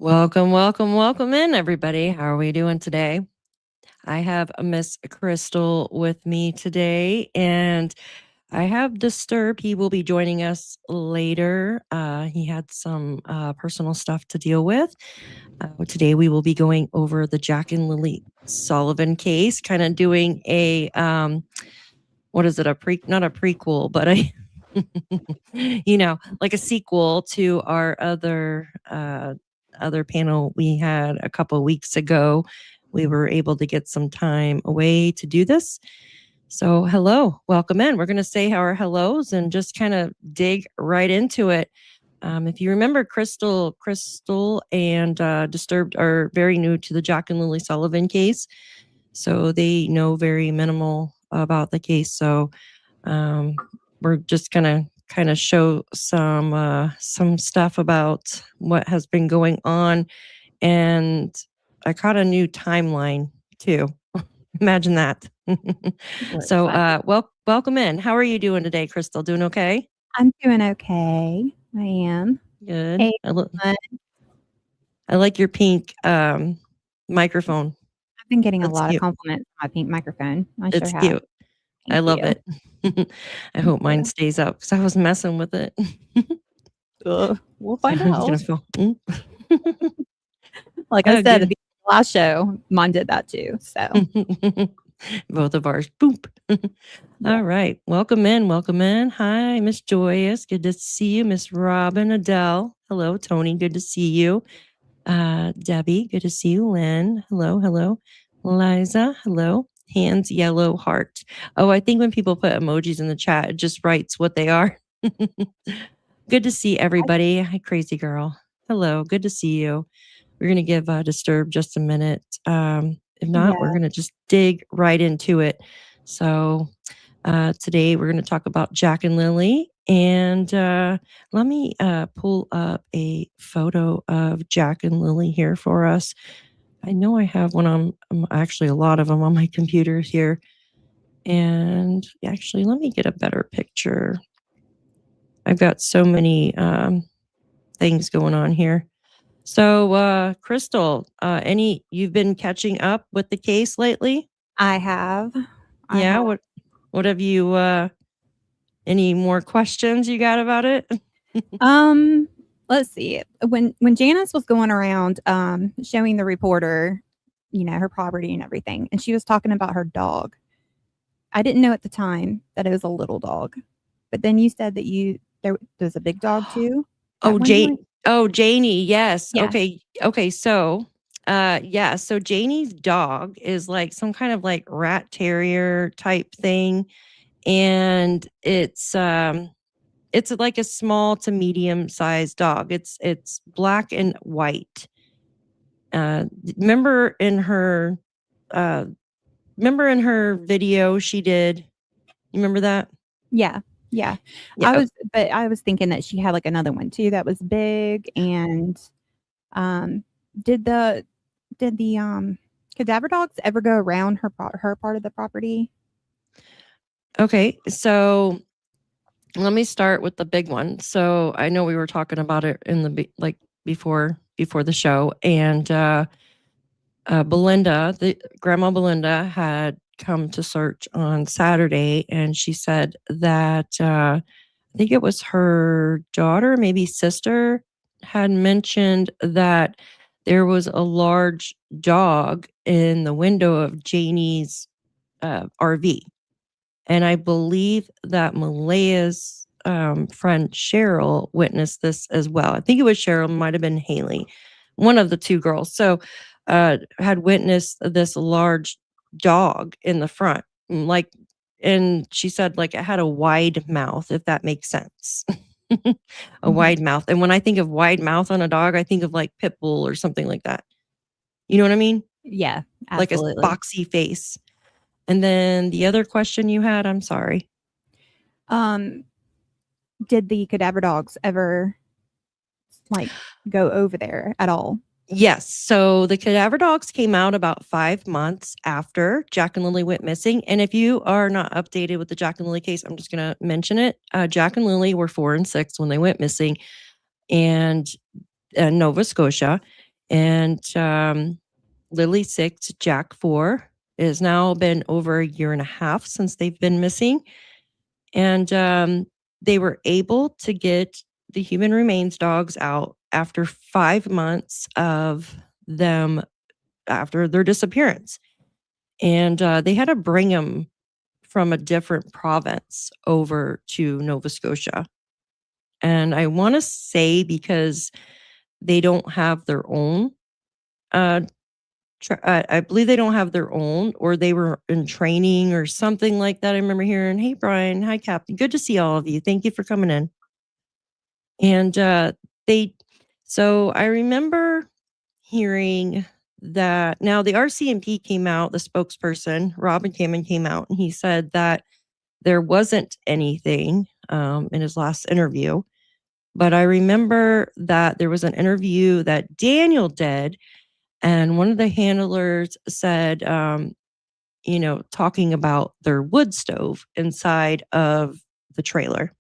Welcome, welcome, welcome in, everybody. How are we doing today? I have Miss Crystal with me today, and I have Disturbed. He will be joining us later. He had some personal stuff to deal with. Today, we will be going over the Jack and Lilly Sullivan case, kind of doing a what is it? Not a prequel, but a like a sequel to our other panel we had a couple of weeks ago. We were able to get some time away to do this. So hello, welcome in. We're going to say our hellos and just kind of dig right into it. If you remember, Crystal and Disturbed are very new to the Jack and Lilly Sullivan case. So they know very minimal about the case. So we're just going to kind of show some stuff about what has been going on. And I caught a new timeline too. Imagine that. So welcome in. How are you doing today, Crystal? Doing okay? I'm doing okay. I am. Good. Hey, I like your pink microphone. I've been getting a lot of compliments on my pink microphone. It's cute. I love it. I hope mine stays up because I was messing with it. We'll find out. Like I said at the last show, mine did that too. So both of ours. Boop. All right. Welcome in. Welcome in. Hi, Miss Joyous. Good to see you. Miss Robin, Adele. Hello, Tony. Good to see you. Debbie. Good to see you. Lynn. Hello. Hello. Liza. Hello. Hands, yellow, heart. Oh, I think when people put emojis in the chat, it just writes what they are. Good to see everybody. Hi, crazy girl. Hello. Good to see you. We're going to give Disturbed just a minute. If not, we're going to just dig right into it. So today we're going to talk about Jack and Lilly. And let me pull up a photo of Jack and Lilly here for us. I know I have one on, actually a lot of them on my computer here. And actually, let me get a better picture. I've got so many things going on here. So, Crystal, you've been catching up with the case lately? I have. What have you, any more questions you got about it? Let's see. When Janice was going around showing the reporter, her property and everything, and she was talking about her dog. I didn't know at the time that it was a little dog, but then you said that there's a big dog too. Janie, yes. Yeah. Okay. So, so Janie's dog is like some kind of like rat terrier type thing, and it's like a small to medium sized dog. It's black and white. Remember in her video she did? You remember that? Yeah. I was thinking that she had like another one too that was big. And did the cadaver dogs ever go around her part of the property? Okay, so let me start with the big one. So I know we were talking about it in the before the show, and Grandma Belinda had come to search on Saturday, and she said that I think it was her daughter, maybe sister, had mentioned that there was a large dog in the window of Janie's RV. And I believe that Malaya's friend Cheryl witnessed this as well. I think it was Cheryl, might have been Haley, one of the two girls. So had witnessed this large dog in the front, and she said like it had a wide mouth, if that makes sense. A wide mouth. And when I think of wide mouth on a dog, I think of like pit bull or something like that. You know what I mean? Yeah, absolutely. Like a boxy face. And then the other question you had, I'm sorry. Did the cadaver dogs ever go over there at all? Yes. So the cadaver dogs came out about 5 months after Jack and Lilly went missing. And if you are not updated with the Jack and Lilly case, I'm just going to mention it. Jack and Lilly were 4 and 6 when they went missing, and Nova Scotia. And Lilly 6, Jack 4. It has now been over a year and a half since they've been missing. And they were able to get the human remains dogs out after 5 months of them after their disappearance. And they had to bring them from a different province over to Nova Scotia. And I want to say because they don't have their own, I believe they don't have their own, or they were in training or something like that. I remember hearing, "Hey, Brian. Hi, Captain. Good to see all of you. Thank you for coming in." And so I remember hearing that now the RCMP came out, the spokesperson, Robin Cameron, came out and he said that there wasn't anything in his last interview. But I remember that there was an interview that Daniel did, and one of the handlers said, talking about their wood stove inside of the trailer.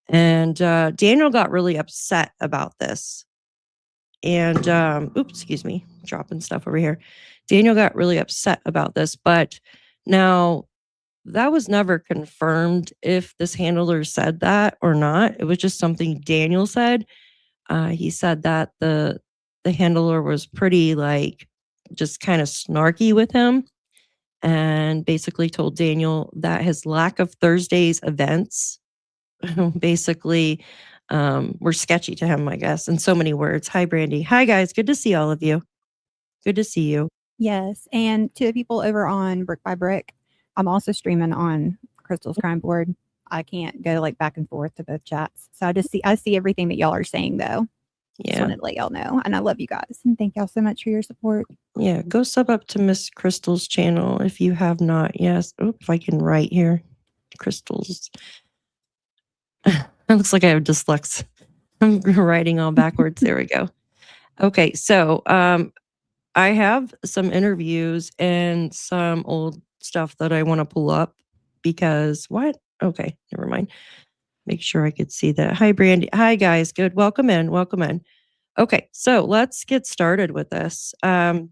And Daniel got really upset about this. And excuse me, dropping stuff over here. Daniel got really upset about this, but now that was never confirmed if this handler said that or not. It was just something Daniel said. He said that the handler was pretty just kind of snarky with him, and basically told Daniel that his lack of Thursday's events basically were sketchy to him, I guess, in so many words. Hi, Brandy. Hi, guys. Good to see all of you. Good to see you. Yes, and to the people over on Brick by Brick, I'm also streaming on Crystal's Crime Board. I can't go back and forth to both chats, so I see everything that y'all are saying though. Just wanted to let y'all know, and I love you guys, and thank y'all so much for your support. Yeah, go sub up to Miss Crystal's channel if you have not. Yes. Oh, if I can write here, Crystal's. It looks like I have dyslexia. I'm writing all backwards. There we go. Okay, so I have some interviews and some old stuff that I want to pull up because what? Okay, never mind. Make sure I could see that. Hi, Brandy. Hi, guys. Good. Welcome in. Welcome in. Okay, so let's get started with this. I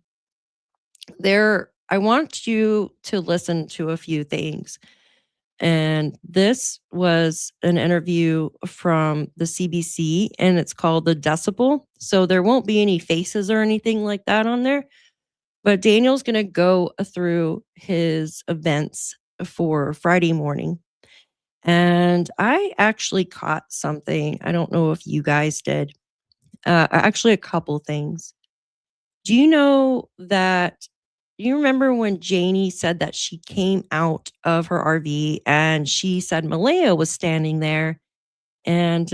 want you to listen to a few things. And this was an interview from the CBC, and it's called The Decibel. So there won't be any faces or anything like that on there. But Daniel's going to go through his events for Friday morning. And I actually caught something. I don't know if you guys did. Actually, a couple things. Do you know that? You remember when Janie said that she came out of her RV and she said Malaya was standing there and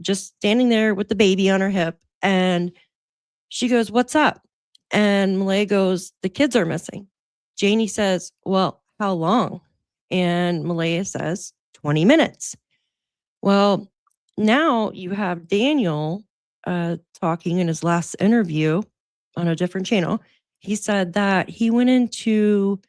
just standing there with the baby on her hip. And she goes, "What's up?" And Malaya goes, "The kids are missing." Janie says, "Well, how long?" And Malaya says, 20 minutes. Well, now you have Daniel talking in his last interview on a different channel. He said that he went into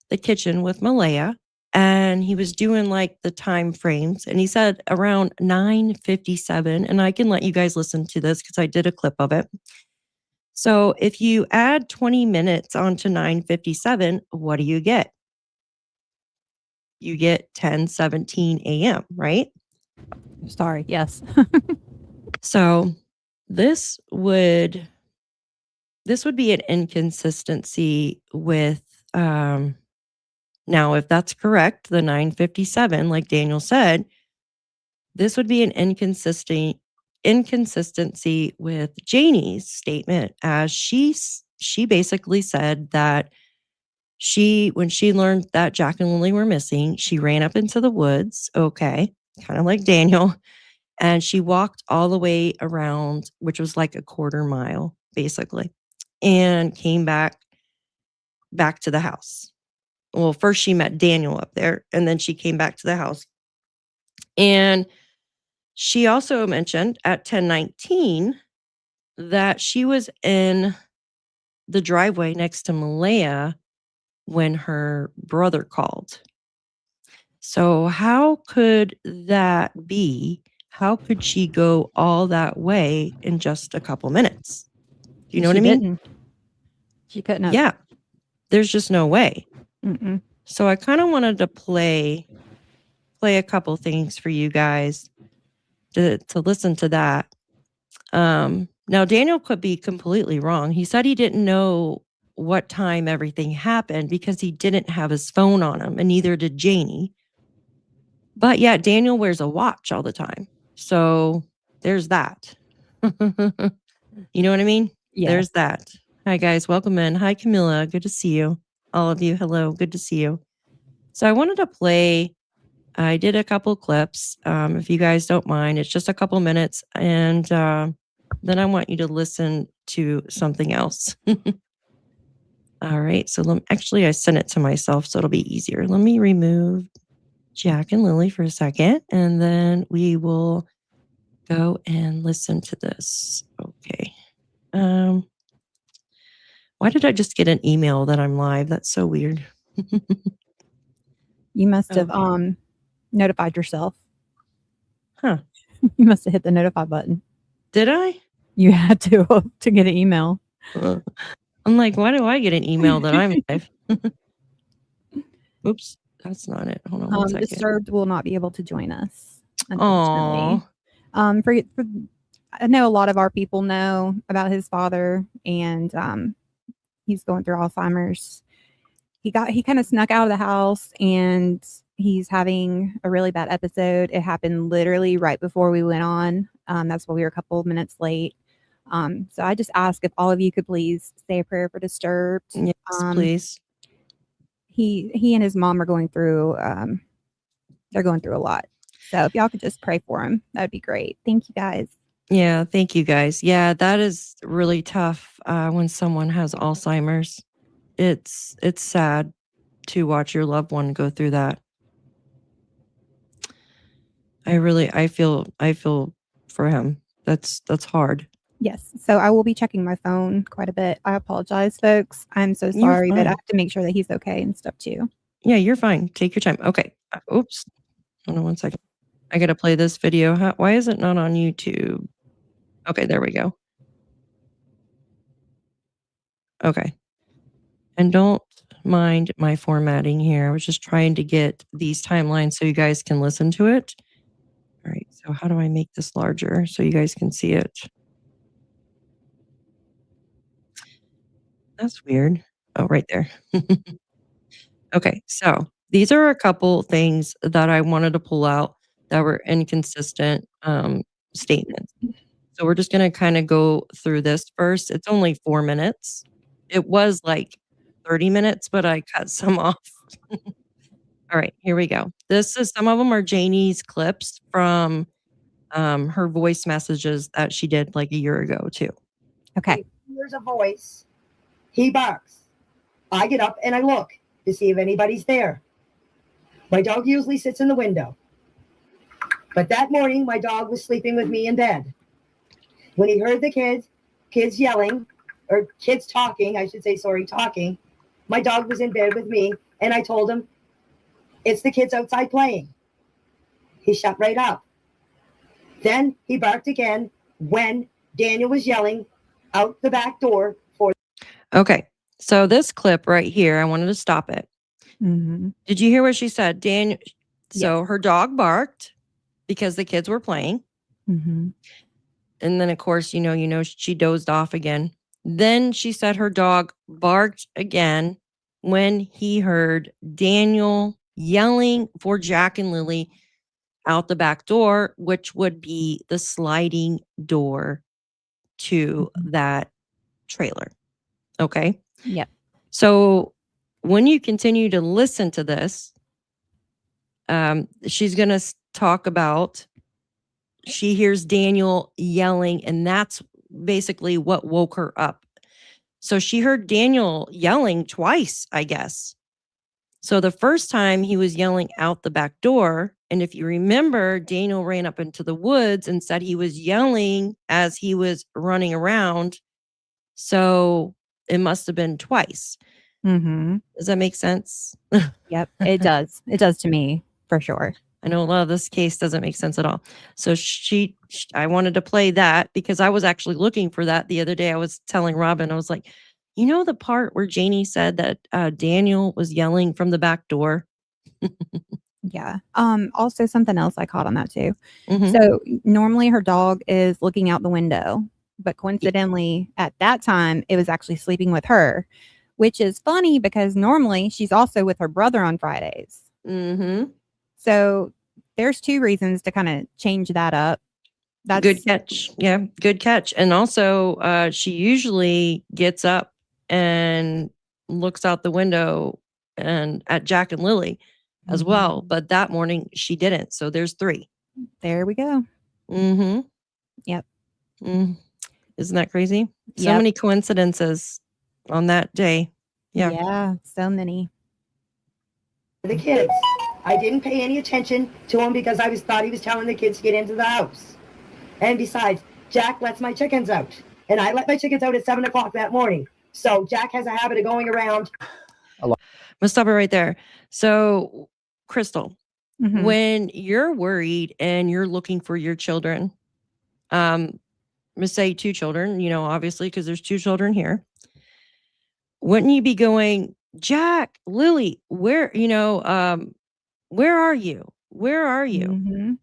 the kitchen with Malaya and he was doing the time frames, and he said around 9:57, and I can let you guys listen to this because I did a clip of it. So if you add 20 minutes onto 9:57, what do you get? You get 10:17 a.m., right? Sorry. Yes. So this would be an inconsistency with now if that's correct, the 9:57, like Daniel said, this would be an inconsistency with Janie's statement, as she basically said that when she learned that Jack and Lilly were missing, she ran up into the woods, okay, kind of like Daniel, and she walked all the way around, which was like a quarter mile, basically, and came back to the house. Well, first she met Daniel up there, and then she came back to the house. And she also mentioned at 10:19 that she was in the driveway next to Malaya when her brother called. So how could that be? How could she go all that way in just a couple minutes? Do you know what I mean? Didn't. She couldn't have. Yeah. There's just no way. Mm-mm. So I kind of wanted to play a couple things for you guys to listen to that. Now Daniel could be completely wrong. He said he didn't know what time everything happened because he didn't have his phone on him, and neither did Janie. But yeah, Daniel wears a watch all the time. So there's that. You know what I mean? Yeah. There's that. Hi, guys. Welcome in. Hi, Camilla. Good to see you. All of you. Hello. Good to see you. So I wanted to play. I did a couple clips. If you guys don't mind, it's just a couple minutes. And then I want you to listen to something else. All right. So actually, I sent it to myself, so it'll be easier. Let me remove Jack and Lilly for a second, and then we will go and listen to this. Okay. Why did I just get an email that I'm live? That's so weird. You must have Okay. notified yourself. Huh. You must have hit the notify button. Did I? You had to get an email. I'm like, why do I get an email that I'm live? Oops, that's not it. Hold on 1 second. Disturbed will not be able to join us, unfortunately. Aww. For I know a lot of our people know about his father, and he's going through Alzheimer's. He kind of snuck out of the house, and he's having a really bad episode. It happened literally right before we went on. That's why we were a couple of minutes late. So I just ask if all of you could please say a prayer for Disturbed. Yes, please. He and his mom are going through they're going through a lot. So if y'all could just pray for him, that would be great. Thank you guys. Yeah, thank you guys. Yeah, that is really tough when someone has Alzheimer's. It's sad to watch your loved one go through that. I feel for him. That's hard. Yes. So I will be checking my phone quite a bit. I apologize, folks. I'm so sorry, but I have to make sure that he's okay and stuff too. Yeah, you're fine. Take your time. Okay. Oops. Hold on 1 second. I got to play this video. Why is it not on YouTube? Okay, there we go. Okay. And don't mind my formatting here. I was just trying to get these timelines so you guys can listen to it. All right. So how do I make this larger so you guys can see it? That's weird. Oh, right there. Okay. So these are a couple things that I wanted to pull out that were inconsistent statements. So we're just going to kind of go through this first. It's only 4 minutes. It was like 30 minutes, but I cut some off. All right, here we go. Some of them are Janie's clips from her voice messages that she did like a year ago too. Okay. He hears a voice. He barks. I get up and I look to see if anybody's there. My dog usually sits in the window. But that morning, my dog was sleeping with me in bed. When he heard the kids yelling, or kids talking, I should say, talking, my dog was in bed with me, and I told him, it's the kids outside playing. He shut right up. Then he barked again when Daniel was yelling out the back door for. Okay, so this clip right here, I wanted to stop it. Mm-hmm. Did you hear what she said? Daniel, so her dog barked because the kids were playing. Mm-hmm. And then, of course, you know, she dozed off again. Then she said her dog barked again when he heard Daniel yelling for Jack and Lilly out the back door, which would be the sliding door to that trailer. Okay. Yep. So when you continue to listen to this, she's going to talk about she hears Daniel yelling, and that's basically what woke her up. So she heard Daniel yelling twice, I guess. So the first time he was yelling out the back door. And if you remember, Daniel ran up into the woods and said he was yelling as he was running around. So it must have been twice. Mm-hmm. Does that make sense? Yep, it does. It does to me, for sure. I know a lot of this case doesn't make sense at all. So I wanted to play that because I was actually looking for that the other day. I was telling Robin, I was like, you know, the part where Janie said that Daniel was yelling from the back door. Yeah. Also something else I caught on that too. Mhm. So normally her dog is looking out the window, but coincidentally at that time it was actually sleeping with her, which is funny because normally she's also with her brother on Fridays. Mm-hmm. So there's two reasons to kind of change that up. That's Good catch. Yeah, good catch. And also, she usually gets up and looks out the window and at Jack and Lilly as well. But that morning she didn't. So there's 3. There we go. Mm-hmm. Yep. Mm. Isn't that crazy? So Yep. many coincidences on that day. Yeah. Yeah, so many. The kids. I didn't pay any attention to him because I thought he was telling the kids to get into the house. And besides, Jack lets my chickens out. And I let my chickens out at 7 o'clock that morning. So Jack has a habit of going around. I'm gonna stop it right there. So, Crystal, Mhm. when you're worried and you're looking for your children, let's say 2 children, you know, obviously, because there's 2 children here. Wouldn't you be going, Jack, Lily, where, where are you? Where are you? Mhm.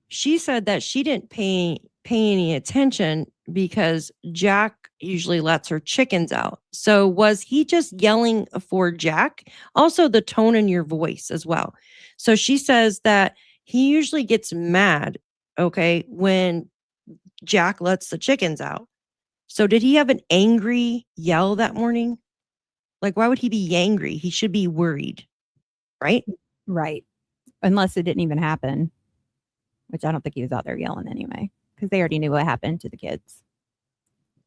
She said that she didn't pay any attention because Jack usually lets her chickens out. So was he just yelling for Jack? Also the tone in your voice as well. So she says that he usually gets mad, okay, when Jack lets the chickens out. So did he have an angry yell that morning? Like, why would he be angry? He should be worried, right? Right. Unless it didn't even happen, which I don't think he was out there yelling anyway, because they already knew what happened to the kids.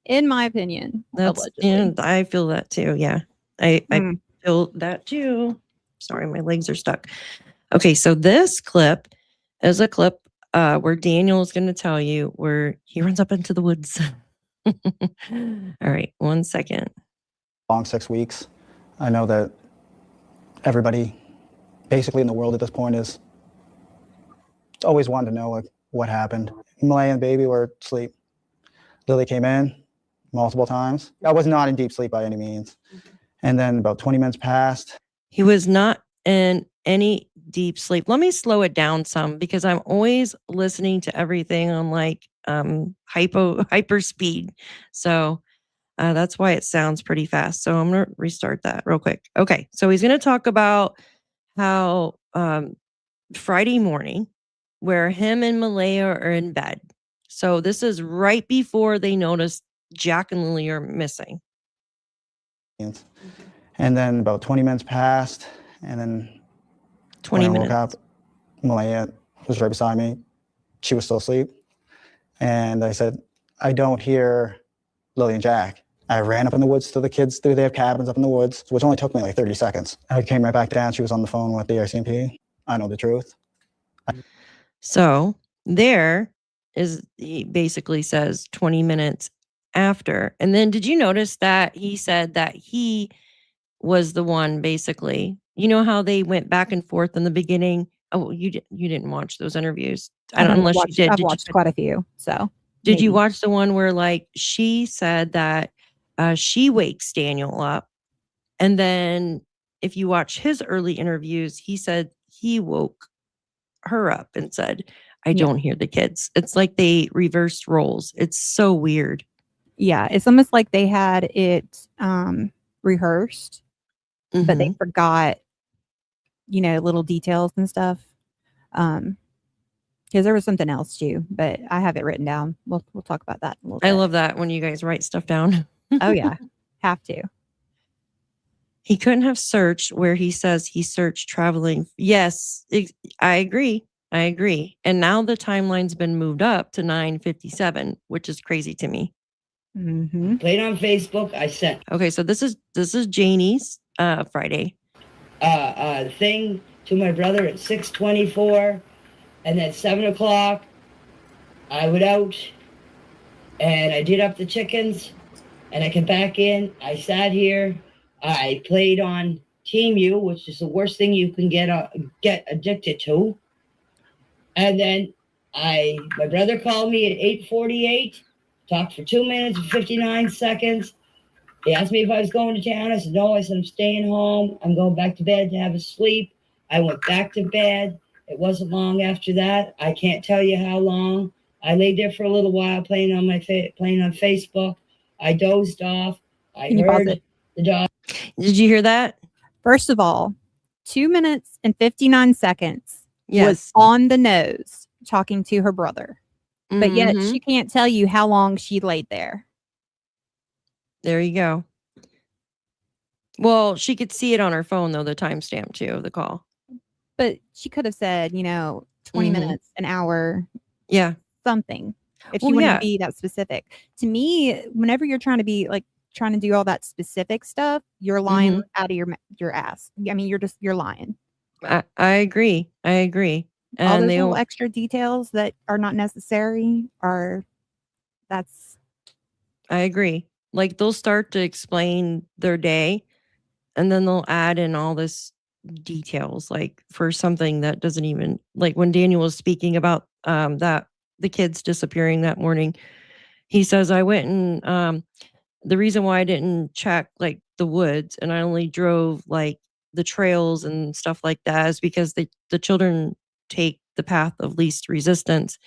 In my opinion, allegedly. And I feel that too. Yeah, I Mm. feel that too. Sorry, my legs are stuck. Okay, so this clip is a clip where Daniel is going to tell you where he runs up into the woods. All right, 1 second. Long 6 weeks. I know that everybody basically in the world at this point is always wanting to know like what happened. Malay and the baby were asleep. Lily came in multiple times. I was not in deep sleep by any means. And then about 20 minutes passed. He was not in any deep sleep. Let me slow it down some because I'm always listening to everything on like hyper speed. So that's why it sounds pretty fast. So I'm going to restart that real quick. Okay. So he's going to talk about how Friday morning where him and Malaya are in bed. So this is right before they notice Jack and Lily are missing. And then about 20 minutes passed. And then 20 when I minutes. woke up, Malaya was right beside me. She was still asleep. And I said, I don't hear Lily and Jack. I ran up in the woods to the kids. They have cabins up in the woods, which only took me like 30 seconds. I came right back down. She was on the phone with the RCMP. I know the truth. So there is, he basically says 20 minutes after. And then did you notice that he said that he was the one basically, you know how they went back and forth in the beginning? Oh, you didn't watch those interviews. I don't, unless you did. I've watched quite a few. So did you watch the one where like she said that she wakes Daniel up? And then if you watch his early interviews, he said he woke her up and said, I don't hear the kids. It's like they reversed roles. It's so weird. Yeah, it's almost like they had it rehearsed, but they forgot, little details and stuff. Because there was something else too, but I have it written down. We'll talk about that in a little bit. I love that when you guys write stuff down. Oh yeah, have to. He couldn't have searched where he says he searched traveling. Yes, I agree. And now the timeline's been moved up to 9:57, which is crazy to me. Mm-hmm. Played on Facebook. I sent. Okay, so this is Janie's Friday. Thing to my brother at 6:24, and then 7 o'clock. I went out, and I did up the chickens, and I came back in. I sat here. I played on Team which is the worst thing you can get addicted to. And then my brother called me at 8:48, talked for 2 minutes and 59 seconds. He asked me if I was going to town. I said, no. I said, I'm staying home. I'm going back to bed to have a sleep. I went back to bed. It wasn't long after that. I can't tell you how long. I laid there for a little while playing on Facebook. I dozed off. I Can you pause heard it? the dog. Did you hear that? First of all, 2 minutes and 59 seconds was Yes. on the nose talking to her brother. But yet Mhm. she can't tell you how long she laid there. There you go. Well, she could see it on her phone though, the timestamp too of the call. But she could have said, 20 Mhm. minutes, an hour, Yeah. something, if she Well, wanted yeah. to be that specific. To me, whenever you're trying to be trying to do all that specific stuff, you're lying Mhm. out of your ass. I mean, you're lying. I agree. I agree. All And those they little extra details that are not necessary that's I agree. Like they'll start to explain their day and then they'll add in all this details like for something that doesn't even like when Daniel was speaking about that the kids disappearing that morning. He says I went and the reason why I didn't check like the woods and I only drove like the trails and stuff like that is because the children take the path of least resistance.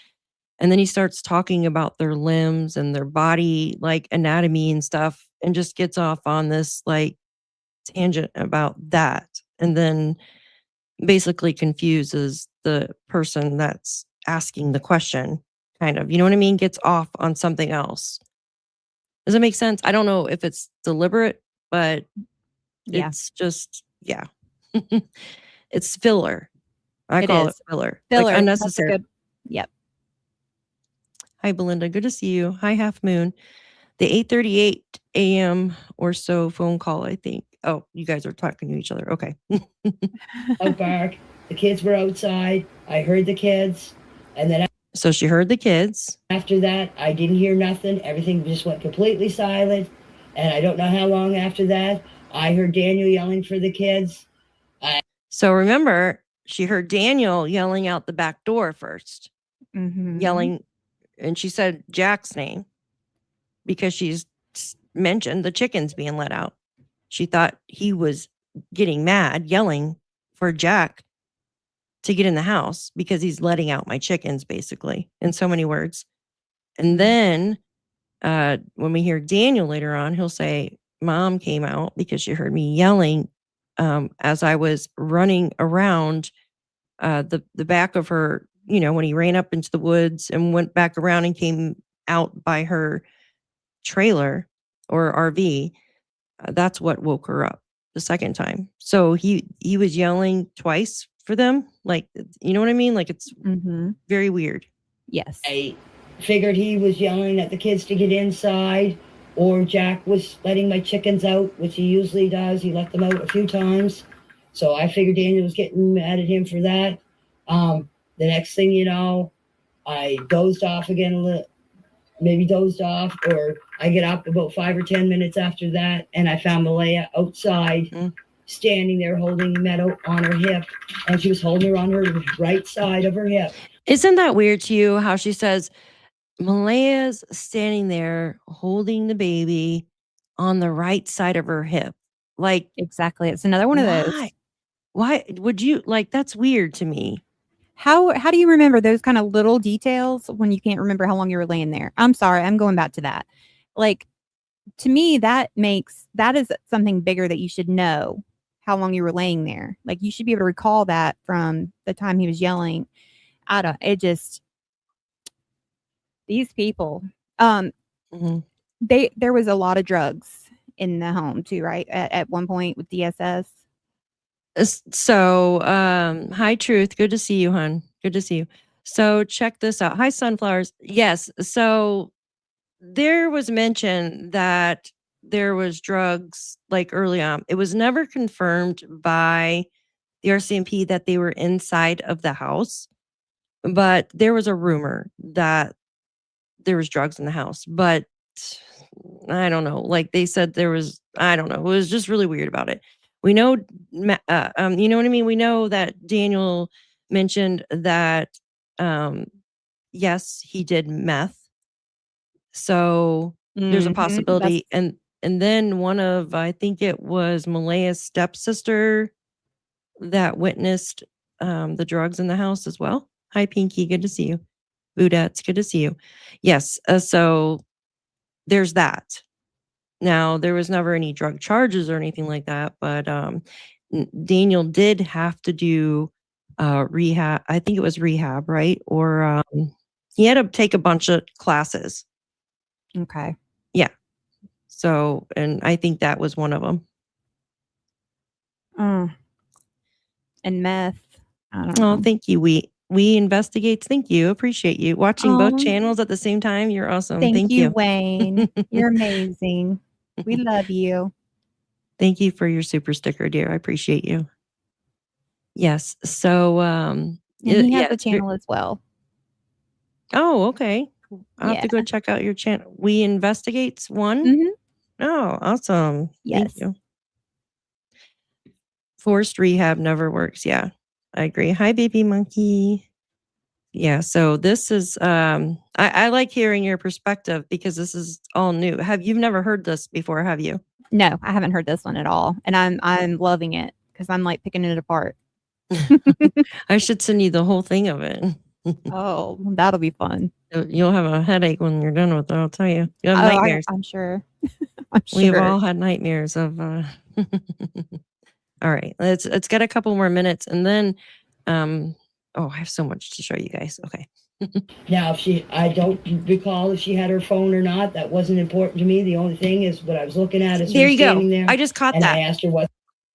And then he starts talking about their limbs and their body like anatomy and stuff and just gets off on this like tangent about that. And then basically confuses the person that's asking the question, kind of. You know what I mean? Gets off on something else. Does that make sense? I don't know if it's deliberate, but yeah, it's just, yeah. It's filler. I it call it is. filler. Filler. Like That's a unnecessary. good. Yep. Hi, Belinda. Good to see you. Hi, Half Moon. The 8:38 a.m. or so phone call, I think. Oh, you guys are talking to each other. Okay. Bark. The kids were outside. I heard the kids. And then So she heard the kids. after that, I didn't hear nothing. Everything just went completely silent. And I don't know how long after that, I heard Daniel yelling for the kids. So remember, she heard Daniel yelling out the back door 1st, Mhm. yelling, and she said Jack's name because she's mentioned the chickens being let out. She thought he was getting mad, yelling for Jack to get in the house because he's letting out my chickens, basically, in so many words. And then when we hear Daniel later on, he'll say, Mom came out because she heard me yelling as I was running around the back of her, when he ran up into the woods and went back around and came out by her trailer or RV. That's what woke her up the second time. So he was yelling twice for them. Like, you know what I mean? Like it's Mhm. very weird. Yes. I figured he was yelling at the kids to get inside, or Jack was letting my chickens out, which he usually does. He let them out a few times. So I figured Daniel was getting mad at him for that. The next thing you know, I dozed off again a little, maybe dozed off, or I get up about 5 or 10 minutes after that, and I found Malaya outside, standing there holding Meadow on her hip, and she was holding her on her right side of her hip. Isn't that weird to you how she says Malaya's standing there holding the baby on the right side of her hip? Like, Exactly. It's another one of those. Why would you like that's weird to me? How do you remember those kind of little details when you can't remember how long you were laying there? I'm sorry, I'm going back to that. Like, to me, that is something bigger that you should know how long you were laying there. Like, you should be able to recall that from the time he was yelling. These people, Mhm. there was a lot of drugs in the home too, right? At one point with DSS. So, hi, Truth. Good to see you, hon. Good to see you. So, check this out. Hi, Sunflowers. Yes. So, there was mention that there was drugs like early on. It was never confirmed by the RCMP that they were inside of the house, but there was a rumor that there was drugs in the house. But I don't know. Like they said, there was. I don't know. It was just really weird about it. We know, you know what I mean? We know that Daniel mentioned that, yes, he did meth. So there's a Mhm. possibility. And then one of, I think it was Malaya's stepsister that witnessed the drugs in the house as well. Hi, Pinky. Good to see you. Budette, good to see you. Yes. So there's that. Now, there was never any drug charges or anything like that, but Daniel did have to do rehab. I think it was rehab, right? Or he had to take a bunch of classes. Okay. Yeah. So, and I think that was one of them. And meth. I don't Oh, know. thank you. We investigates. Thank you. Appreciate you watching both Oh, channels at the same time. You're awesome. Thank you, you. Wayne. You're amazing. We love you. Thank you for your super sticker, dear. I appreciate you. Yes. So, And he has yeah, a it's ver- channel as well. Oh, okay. I'll have Yeah. to go check out your channel. We investigates one. Mhm. Oh, awesome. Thank Yes. you. Forced rehab never works. Yeah, I agree. Hi, baby monkey. Yeah. So this is, I like hearing your perspective because this is all new. You've never heard this before, have you? No, I haven't heard this one at all. And I'm loving it because I'm like picking it apart. I should send you the whole thing of it. Oh, that'll be fun. You'll have a headache when you're done with it. I'll tell you. You'll have nightmares. I'm sure. I'm sure. We've all had nightmares of. All right, let's get a couple more minutes, and then, oh, I have so much to show you guys. Okay. Now, I don't recall if she had her phone or not. That wasn't important to me. The only thing is what I was looking at is There her you go. standing there. I just caught and that. I asked her what.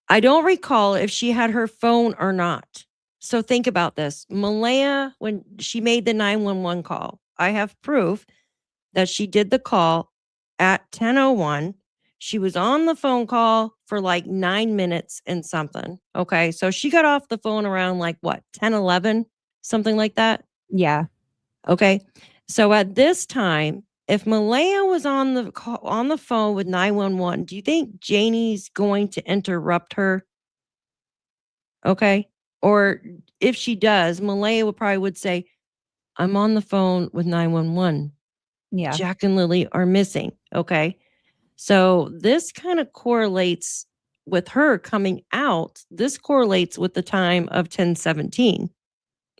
I don't recall if she had her phone or not. So think about this. Malaya, when she made the 911 call, I have proof that she did the call at 10:01. She was on the phone call for like 9 minutes and something. Okay. So she got off the phone around like what, 10:11, something like that. Yeah. Okay. So at this time, if Malaya was on the phone with 911, do you think Janie's going to interrupt her? Okay. Or if she does, Malaya would say, I'm on the phone with 911. Yeah. Jack and Lilly are missing. Okay. So this kind of correlates with her coming out. This correlates with the time of 10:17,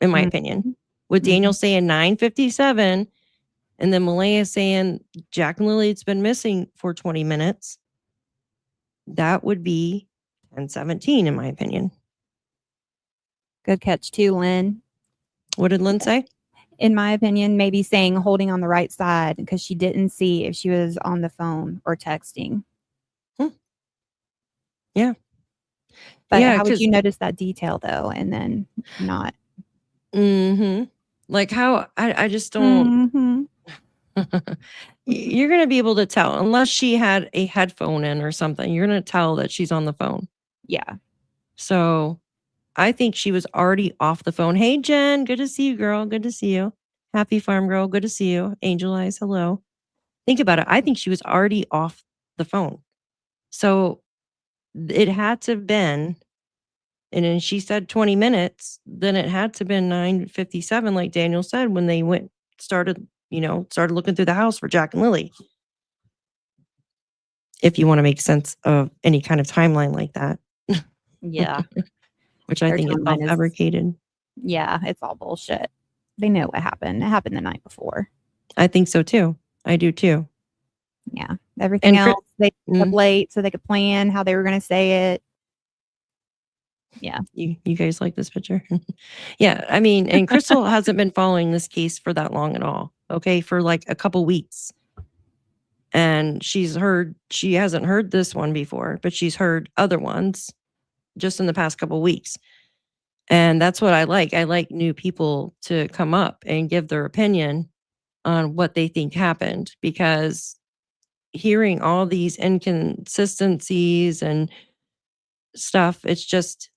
in my opinion. With Daniel saying 9:57, and then Malaya saying Jack and Lily's been missing for 20 minutes. That would be 10:17, in my opinion. Good catch too, Lynn. What did Lynn say? In my opinion, maybe saying holding on the right side because she didn't see if she was on the phone or texting. Yeah. But Yeah, how would you notice that detail though, and then not? Like how I just don't. You're going to be able to tell unless she had a headphone in or something. You're going to tell that she's on the phone. Yeah. So I think she was already off the phone. Hey, Jen, good to see you, girl. Good to see you. Happy Farm Girl, good to see you. Angel Eyes, hello. Think about it. I think she was already off the phone. So it had to have been, and then she said 20 minutes, then it had to have been 9:57, like Daniel said, when they started looking through the house for Jack and Lilly. If you want to make sense of any kind of timeline like that. Yeah. Which I think is all fabricated. Yeah, it's all bullshit. They know what happened. It happened the night before. I think so too. I do too. Yeah. Everything else, they stayed up late so they could plan how they were going to say it. Yeah. You guys like this picture? Yeah. I mean, and Crystal hasn't been following this case for that long at all. Okay. For like a couple weeks. And she hasn't heard this one before, but she's heard other ones just in the past couple weeks. And that's what I like. I like new people to come up and give their opinion on what they think happened, because hearing all these inconsistencies and stuff, it's just,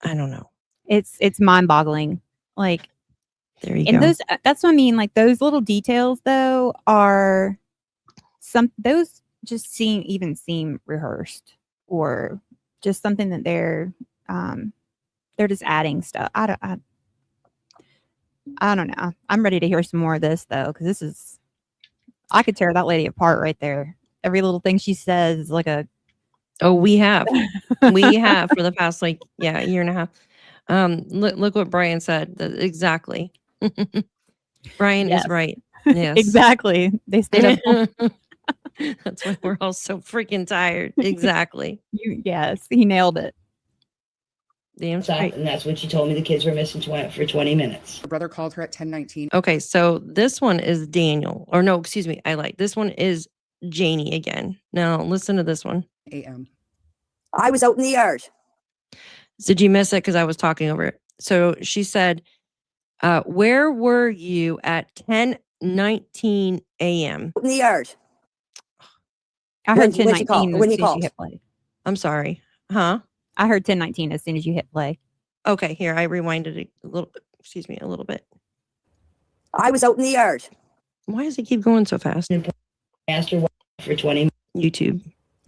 I don't know. It's mind-boggling. Like, there you and go. That's what I mean. Like those little details though those just seem rehearsed or just something that they're just adding stuff. I don't know. I'm ready to hear some more of this though, because I could tear that lady apart right there. Every little thing she says is like a. Oh, we have for the past year and a half. Look what Brian said. Exactly. Brian Yes. is right. Yes. Exactly. They stayed up. That's why we're all so freaking tired. Exactly. Yes, he nailed it. Damn straight. And that's when she told me the kids were missing for 20 minutes. Her brother called her at 10:19. Okay, so this one is Daniel. Or no, excuse me. This one is Janie again. Now listen to this one. a.m. I was out in the yard. Did you miss it? Because I was talking over it. So she said, where were you at 10:19 a.m.? In the yard. I heard When she 10:19 called- as when he soon as called. you hit play. I'm sorry. Huh? I heard 10:19 as soon as you hit play. Okay, here I rewinded it a little. Excuse me, a little bit. I was out in the yard. Why does it keep going so fast? Asked her for 20 minutes. YouTube.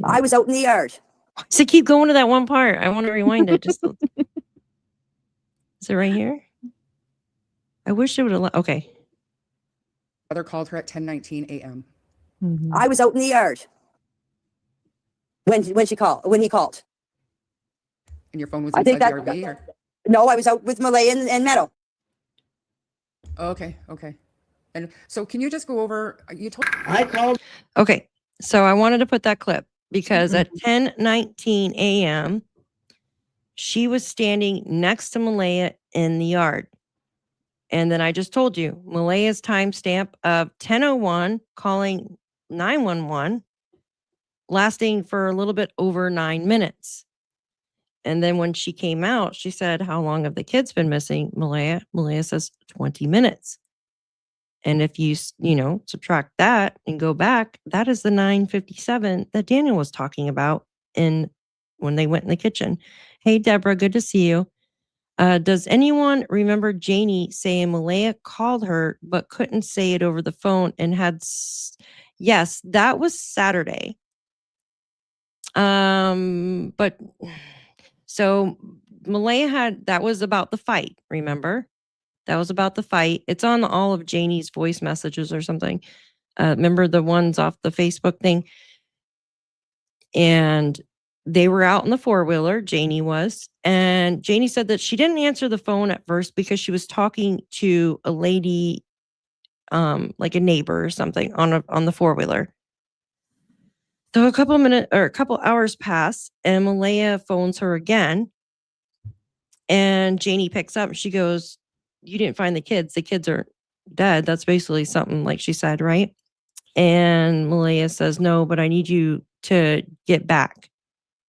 I was out in the yard. Why does it keep going to that one part? I want to rewind it. Is it right here? I wish it would allow. Okay. Brother called her at 10:19 a.m. I was out in the yard. When he called. And your phone was I think inside the that- RV? Or? No, I was out with Malay and Meadow. Oh, okay. And so can you just go over, you told I called. Okay. So I wanted to put that clip because at 10:19 a.m., she was standing next to Malaya in the yard. And then I just told you Malaya's timestamp of 10:01 calling 911, lasting for a little bit over 9 minutes. And then when she came out, she said, how long have the kids been missing? Malaya says 20 minutes. And if you subtract that and go back, that is the 9:57 that Daniel was talking about when they went in the kitchen. Hey, Deborah, good to see you. Does anyone remember Janie saying Malaya called her but couldn't say it over the phone and yes, that was Saturday. But so Malaya that was about the fight, remember? That was about the fight. It's on all of Janie's voice messages or something. Remember the ones off the Facebook thing? And they were out in the four-wheeler, Janie was. And Janie said that she didn't answer the phone at first because she was talking to a lady, like a neighbor or something on the four-wheeler. So a couple hours pass and Malaya phones her again. And Janie picks up and she goes, you didn't find the kids. The kids are dead. That's basically something like she said, right? And Malaya says, no, but I need you to get back.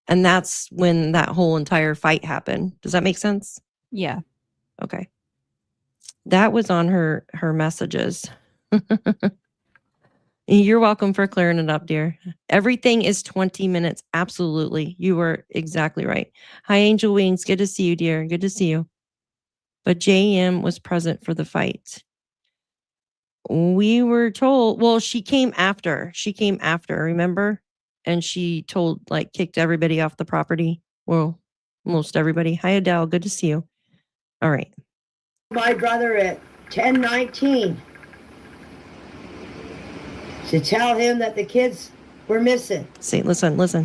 And that's when that whole entire fight happened. Does that make sense? Yeah. Okay. That was on her messages. You're welcome for clearing it up, dear. Everything is 20 minutes. Absolutely. You were exactly right. Hi, Angel Wings. Good to see you, dear. Good to see you. But JM was present for the fight. We were told, well, she came after, remember? And she kicked everybody off the property. Well, most everybody. Hi, Adele. Good to see you. All right. My brother at 10:19 to tell him that the kids were missing. See, listen.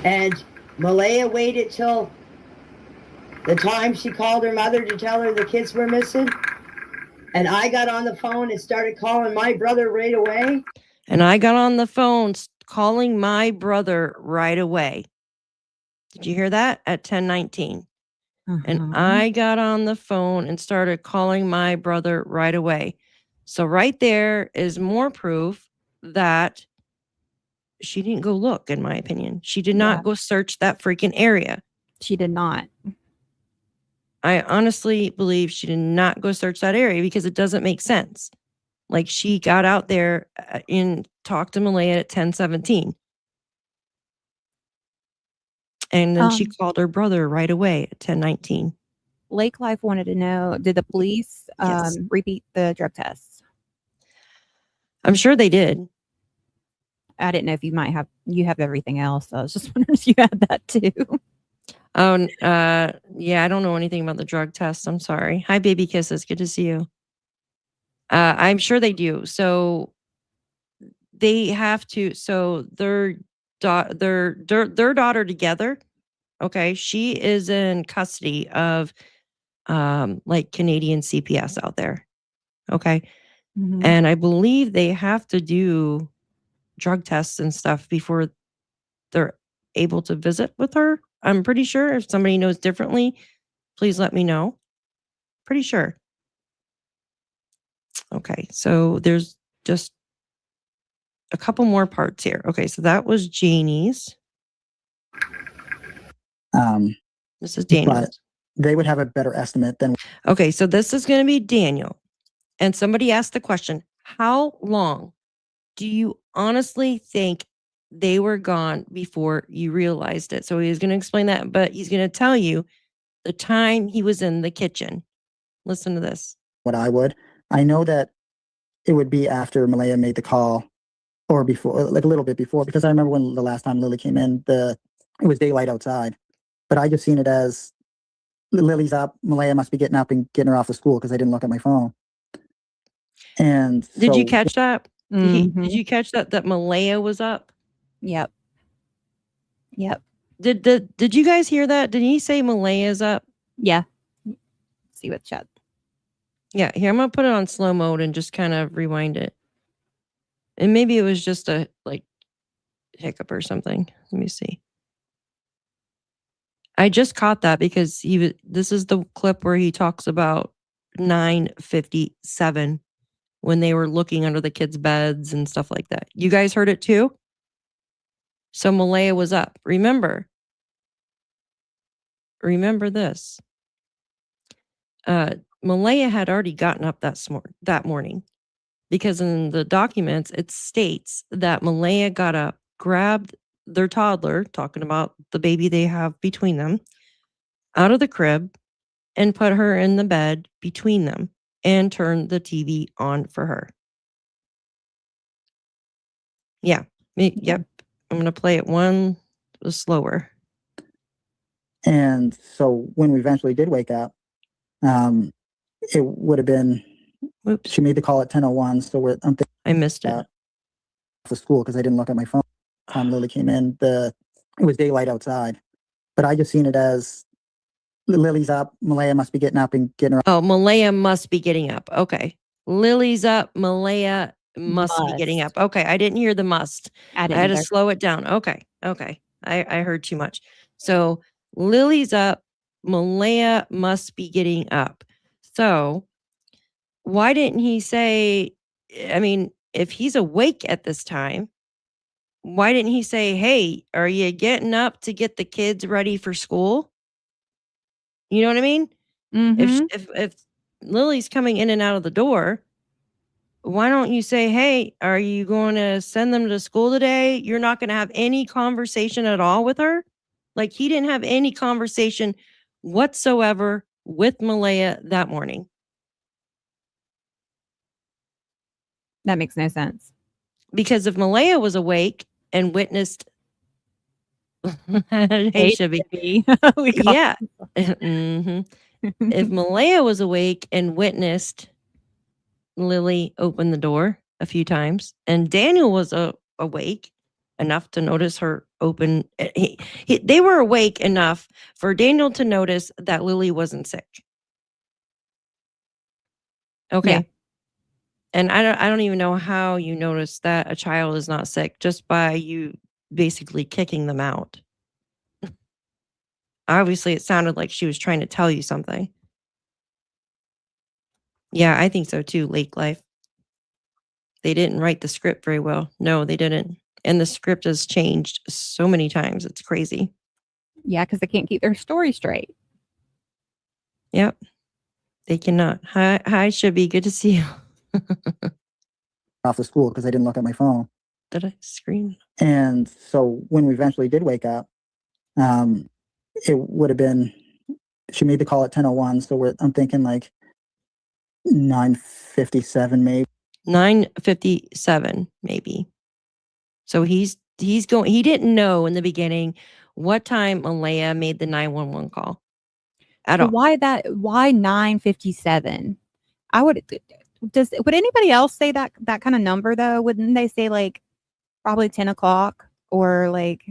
And Malaya waited till the time she called her mother to tell her the kids were missing. And I got on the phone and started calling my brother right away. And I got on the phone calling my brother right away. Did you hear that? At 10:19. And I got on the phone and started calling my brother right away. So right there is more proof that she didn't go look, in my opinion. She did not go search that freaking area. She did not. I honestly believe she did not go search that area because it doesn't make sense. Like she got out there and talked to Malaya at 10:17. And then she called her brother right away at 10:19. Lake Life wanted to know, did the police Yes. repeat the drug tests? I'm sure they did. I didn't know if you have everything else. So I was just wondering if you had that too. Oh, yeah, I don't know anything about the drug test. I'm sorry. Hi, baby kisses. Good to see you. I'm sure they do. So they have to. So their daughter together. Okay, she is in custody of like Canadian CPS out there. Okay, Mhm. and I believe they have to do drug tests and stuff before they're able to visit with her. I'm pretty sure. If somebody knows differently, please let me know. Pretty sure. Okay, so there's just a couple more parts here. Okay, so that was Janie's. This is Daniel's. But they would have a better estimate than Okay, so this is going to be Daniel. And somebody asked the question, how long do you honestly think they were gone before you realized it? So he's going to explain that, but he's going to tell you the time he was in the kitchen. Listen to this. what I would. I know that it would be after Malaya made the call or before, like a little bit before, because I remember when the last time Lily came in, it was daylight outside. But I just seen it as Lily's up, Malaya must be getting up and getting her off to school because I didn't look at my phone. And Did you so catch that? Did Mhm. you catch that Malaya was up? Yep. Yep. Did you guys hear that? Did he say Malaya's up? Yeah. See what chat. Yeah, here I'm gonna put it on slow mode and just kind of rewind it. And maybe it was just a like hiccup or something. Let me see. I just caught that because this is the clip where he talks about 9:57 when they were looking under the kids' beds and stuff like that. You guys heard it too? So Malaya was up. Remember this. Malaya had already gotten up that morning because in the documents it states that Malaya got up, grabbed their toddler, talking about the baby they have between them, out of the crib and put her in the bed between them and turned the TV on for her. Yeah. Yep. I'm going to play it one slower. And so when we eventually did wake up, it would have been, Oops. she made the call at 10:01. So I'm thinking I missed it. off to school because I didn't look at my phone. Time Lily came in, it was daylight outside. But I just seen it as Lily's up, Malaya must be getting up and getting her. Oh, Malaya must be getting up. Okay. Lily's up. Malaya must be getting up. Okay. I didn't hear the must. I I didn't had to either. slow it down. Okay. I heard too much. So Lily's up. Malaya must be getting up. So why didn't he say, I mean, if he's awake at this time, why didn't he say, hey, are you getting up to get the kids ready for school? You know what I mean? Mhm. If Lily's coming in and out of the door, why don't you say, hey, are you going to send them to school today? You're not going to have any conversation at all with her? Like he didn't have any conversation whatsoever with Malaya that morning. That makes no sense. Because if Malaya was awake and witnessed hey, Chevy. Yeah. Mhm. If Malaya was awake and witnessed Lily open the door a few times, and Daniel was awake enough to notice her open. They were awake enough for Daniel to notice that Lily wasn't sick. Okay. Yeah. And I don't even know how you notice that a child is not sick just by you basically kicking them out. Obviously, it sounded like she was trying to tell you something. Yeah, I think so too, Lake Life. They didn't write the script very well. No, they didn't. And the script has changed so many times. It's crazy. Yeah, because they can't keep their story straight. Yep. They cannot. Hi, Shibby. Good to see you. Off to school because I didn't look at my phone. Did I scream? And so when we eventually did wake up, it would have been, she made the call at 10:01. So I'm thinking like 9:57 maybe. 9:57 maybe. So he's going. He didn't know in the beginning what time Malaya made the 911 call at But all. why 9:57? Would anybody else say that kind of number though? Wouldn't they say like probably 10 o'clock or like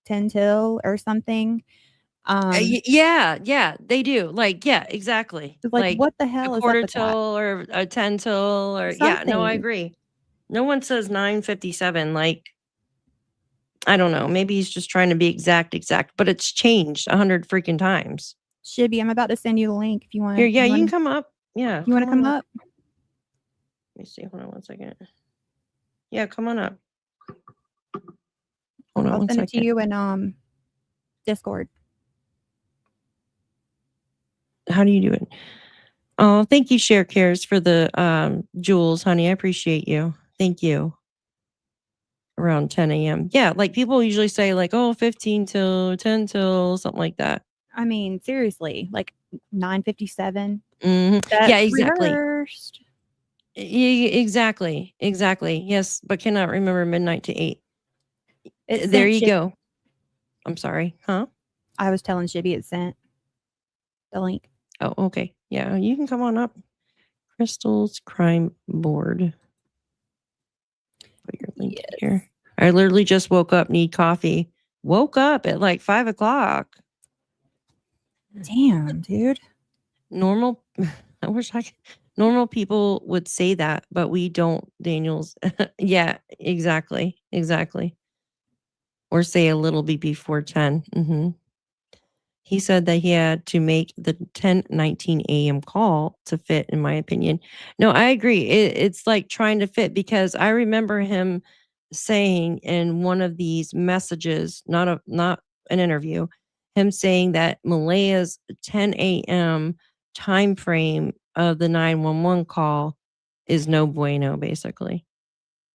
10 till or something? Yeah, they do. Like, yeah, exactly. Like what the a hell is up quarter with that? till or a 10 till or yeah, no, I Something. agree. No one says 9:57. Like, I don't know. Maybe he's just trying to be exact, but it's changed 100 freaking times. Shibby, I'm about to send you the link if you want. Here, yeah, you can wanna, come up. Yeah. You want to come on up? Let me see. Hold on one second. Yeah, come on up. Hold on I'll one send it to second. you in Discord. How do you do it? Oh, thank you, Share Cares, for the jewels, honey. I appreciate you. Thank you. Around 10 a.m. Yeah, like people usually say like, oh, 15 till 10 till something like that. I mean, seriously, like 9:57. Yeah, That's exactly. rehearsed. Exactly. Yes, but cannot remember midnight to 8. It's There sent, you Shib- go. I'm sorry. Huh? I was telling Shibby it sent the link. Oh, okay. Yeah, you can come on up. Crystal's Crime Board. Put your link in here. I literally just woke up, need coffee. Woke up at like 5 o'clock. Damn, dude. Normal. I wish I could. Normal people would say that, but we don't, Daniels. Yeah, exactly. Or say a little bit before 10. He said that he had to make the 10:19 a.m. call to fit, in my opinion. No, I agree. It's like trying to fit because I remember him saying in one of these messages, not an interview, him saying that Malaya's 10 a.m. time frame of the 911 call is no bueno, basically.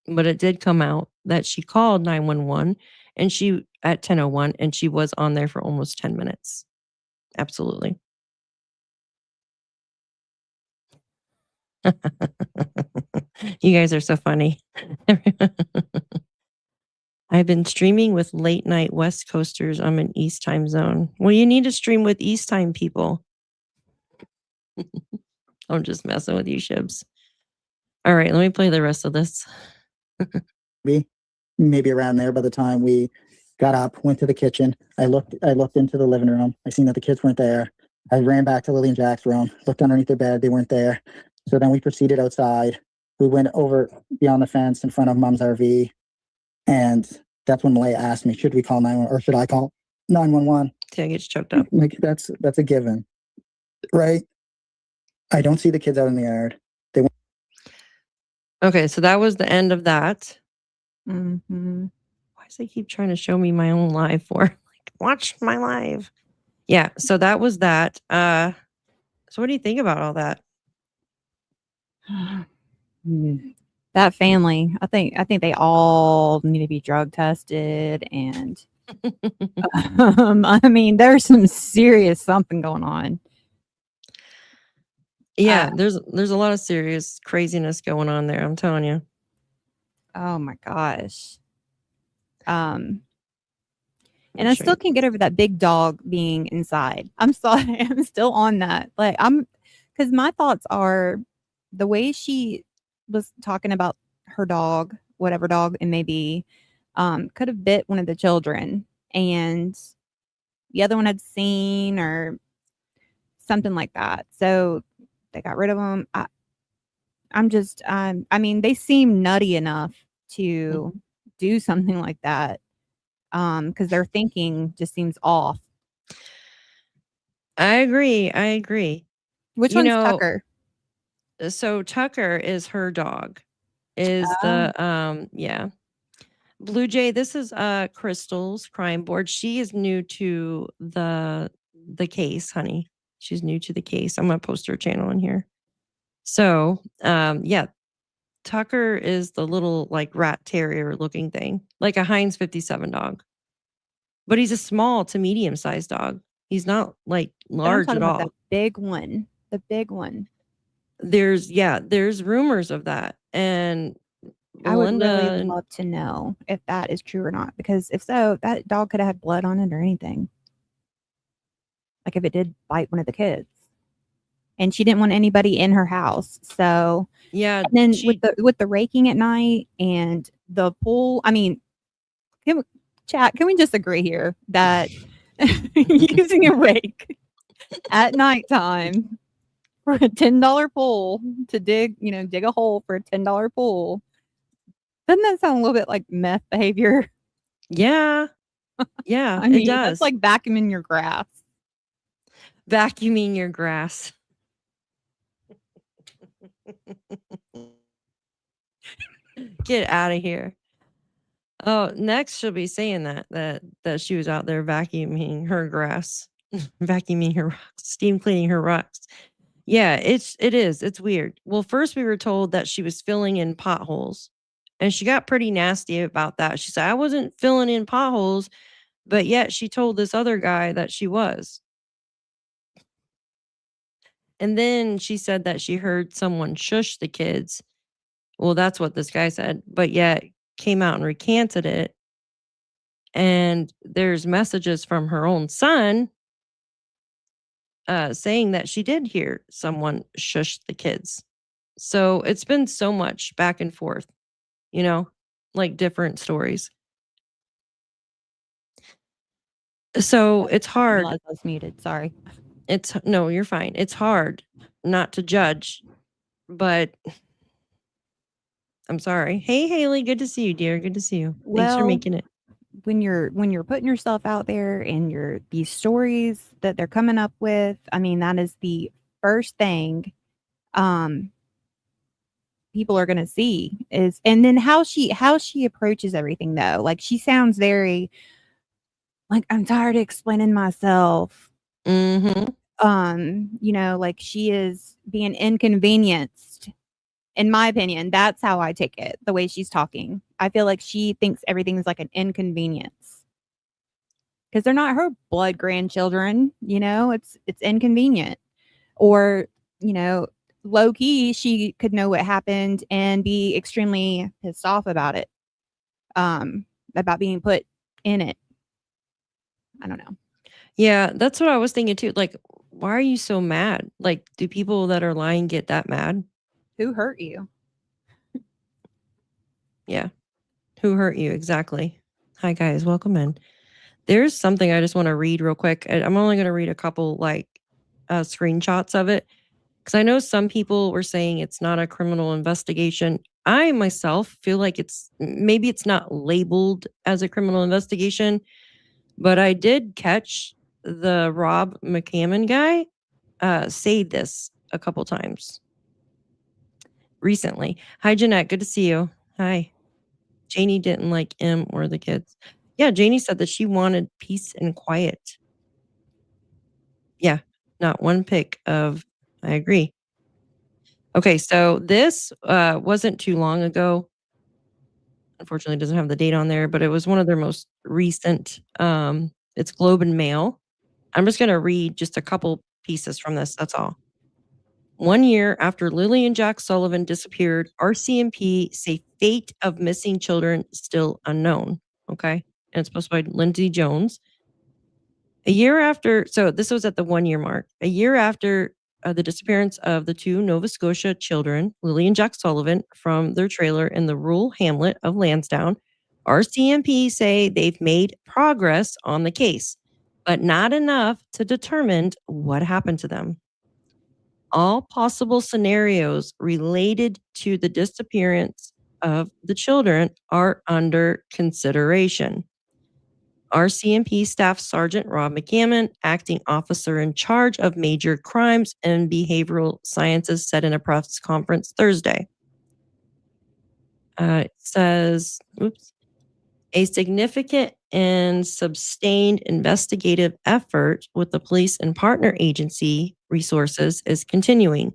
But it did come out that she called 911 and she at 10:01 and she was on there for almost 10 minutes. Absolutely. You guys are so funny. I've been streaming with late night West Coasters. I'm in East time zone. Well, you need to stream with East time people. I'm just messing with you, Shibs. All right, let me play the rest of this. Maybe around there by the time we got up, went to the kitchen. I looked into the living room. I seen that the kids weren't there. I ran back to Lilly and Jack's room, looked underneath their bed. They weren't there. So then we proceeded outside. We went over beyond the fence in front of Mom's RV. And that's when Malaya asked me, should we call 911 or should I call 911? See, I get choked up. Like that's a given, right? I don't see the kids out in the yard. Okay, so that was the end of that. Mm-hmm. Why does they keep trying to show me my own live for? Like, watch my live. Yeah, so that was that. So what do you think about all that? That family, I think they all need to be drug tested, and I mean, there's some serious something going on. Yeah, there's a lot of serious craziness going on there. I'm telling you. Oh my gosh. And I still can't get over that big dog being inside. I'm sorry, I'm still on that. Like because my thoughts are the way she was talking about her dog, whatever dog it may be, could have bit one of the children, and the other one had seen or something like that. So they got rid of them. I mean, they seem nutty enough to do something like that. Because their thinking just seems off. I agree. Which one's Tucker? So Tucker is her dog. Is the yeah. Blue Jay, this is Crystal's crime board. She is new to the case, honey. She's new to the case. I'm gonna post her channel in here. So yeah, Tucker is the little like rat terrier looking thing, like a Heinz 57 dog. But he's a small to medium sized dog. He's not like large at all. The big one. The big one. There's rumors of that. And I would Belinda really and- love to know if that is true or not, because if so, that dog could have had blood on it or anything. Like if it did bite one of the kids. And she didn't want anybody in her house. So yeah, and then she with the raking at night and the pool, I mean, can we just agree here that using a rake at nighttime for a $10 pool to dig a hole for a $10 pool, doesn't that sound a little bit like meth behavior? yeah. Yeah, I mean, it does. that's like vacuuming your grass. Vacuuming your grass. Get out of here. Oh, next she'll be saying that she was out there vacuuming her grass, vacuuming her rocks, steam cleaning her rocks. Yeah, it is. It's weird. Well, first we were told that she was filling in potholes, and she got pretty nasty about that. She said, "I wasn't filling in potholes," but yet she told this other guy that she was. And then she said that she heard someone shush the kids. Well, that's what this guy said, but yet came out and recanted it. And there's messages from her own son saying that she did hear someone shush the kids. So it's been so much back and forth, like different stories. So it's I hard. realized I was muted. Sorry. No, you're fine. It's hard not to judge, but I'm sorry. Hey, Haley, good to see you, dear. Good to see you. Thanks for Well, making it. when you're putting yourself out there and these stories that they're coming up with, I mean, that is the first thing people are going to see is, and then how she approaches everything though. Like she sounds very like, I'm tired of explaining myself. Mm-hmm. Like she is being inconvenienced. In my opinion, that's how I take it, the way she's talking. I feel like she thinks everything's like an inconvenience. Because they're not her blood grandchildren, it's inconvenient. Or, low key, she could know what happened and be extremely pissed off about it. About being put in it. I don't know. Yeah, that's what I was thinking too. Like, why are you so mad? Like, do people that are lying get that mad? Who hurt you? Yeah. Who hurt you? Exactly. Hi, guys. Welcome in. There's something I just want to read real quick. I'm only going to read a couple screenshots of it because I know some people were saying it's not a criminal investigation. I myself feel like maybe it's not labeled as a criminal investigation, but I did catch the Rob McCammon guy say this a couple times recently. Hi, Jeanette. Good to see you. Hi. Janie didn't like him or the kids. Yeah, Janie said that she wanted peace and quiet. Yeah, not one pick of, I agree. Okay, so this wasn't too long ago. Unfortunately, it doesn't have the date on there, but it was one of their most recent. It's Globe and Mail. I'm just going to read just a couple pieces from this. That's all. 1 year after Lilly and Jack Sullivan disappeared, RCMP say fate of missing children still unknown. Okay. And it's posted by Lindsay Jones. A year after, so this was at the 1 year mark, a year after the disappearance of the two Nova Scotia children, Lilly and Jack Sullivan, from their trailer in the rural hamlet of Lansdowne, RCMP say they've made progress on the case, but not enough to determine what happened to them. All possible scenarios related to the disappearance of the children are under consideration. RCMP Staff Sergeant Rob McCammon, acting officer in charge of major crimes and behavioral sciences, said in a press conference Thursday. It says, a significant and sustained investigative effort with the police and partner agency resources is continuing.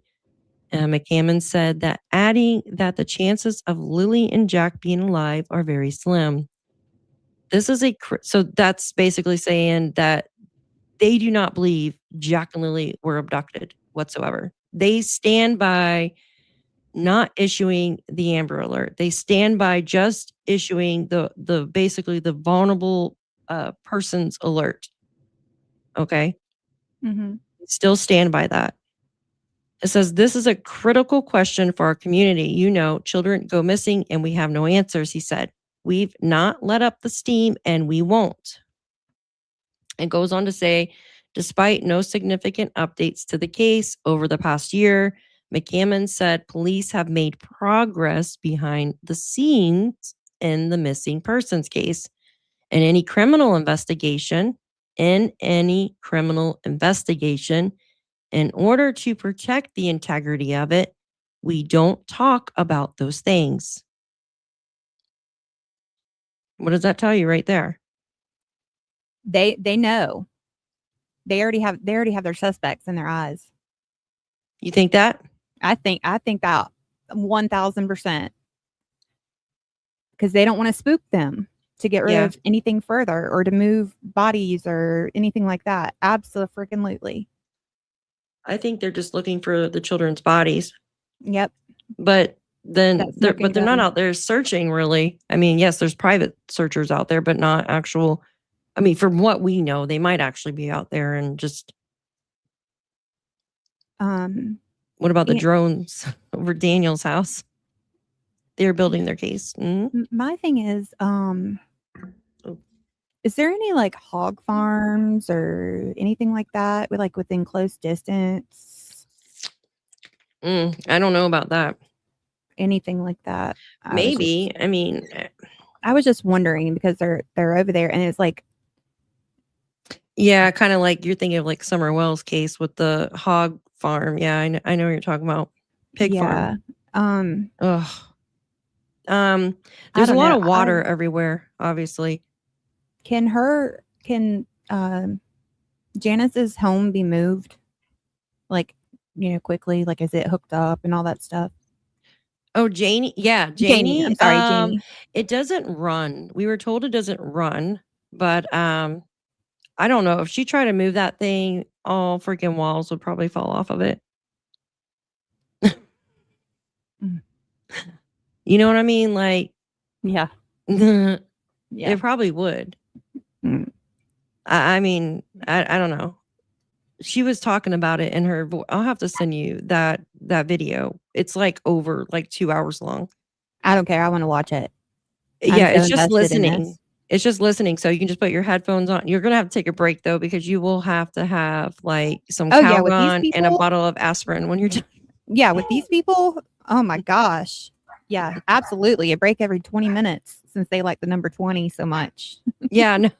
McCammon said that, adding that the chances of Lilly and Jack being alive are very slim. This is so that's basically saying that they do not believe Jack and Lilly were abducted whatsoever. They stand by not issuing the Amber Alert. They stand by just issuing the basically the vulnerable persons alert. Okay, Mm-hmm. still stand by that. It says this is a critical question for our community. You know, children go missing and we have no answers. He said, we've not let up the steam and we won't. It goes on to say, despite no significant updates to the case over the past year, McCammon said police have made progress behind the scenes in the missing persons case. In any criminal investigation, in order to protect the integrity of it, we don't talk about those things. What does that tell you right there? They know. They already have their suspects in their eyes. You think that? I think that 1000%. Because they don't want to spook them to get rid Yeah. of anything further or to move bodies or anything like that. Absolutely. I think they're just looking for the children's bodies. Yep. But then That's they're smoking not gun. out there searching really. I mean, yes, there's private searchers out there, but not actual. I mean, from what we know, they might actually be out there and just. What about the Yeah. drones over Daniel's house? They're building their case. My thing is, is there any like hog farms or anything like that with like within close distance? I don't know about that. Anything like that? Maybe. I mean, I was just wondering because they're over there and it's like, yeah, kind of like you're thinking of like Summer Wells case with the hog farm. Yeah, I know what you're talking about. Pig farm. Ugh. There's a lot of water everywhere, obviously. Can Janice's home be moved? Like, quickly? Like, is it hooked up and all that stuff? Oh, Janie. Yeah, Janie. I'm sorry, Janie. It doesn't run. We were told it doesn't run, but I don't know. If she tried to move that thing, all freaking walls would probably fall off of it. You know what I mean? Like, yeah. It probably would. I mean, I don't know. She was talking about it in her voice. I'll have to send you that video. It's like over like 2 hours long. I don't care. I want to watch it. Yeah, it's just listening. It's just listening. So you can just put your headphones on. You're going to have to take a break though, because you will have to have like some Calgon and a bottle of aspirin when you're done. Yeah, with these people. Oh my gosh. Yeah, absolutely. A break every 20 minutes since they like the number 20 so much. Yeah, no.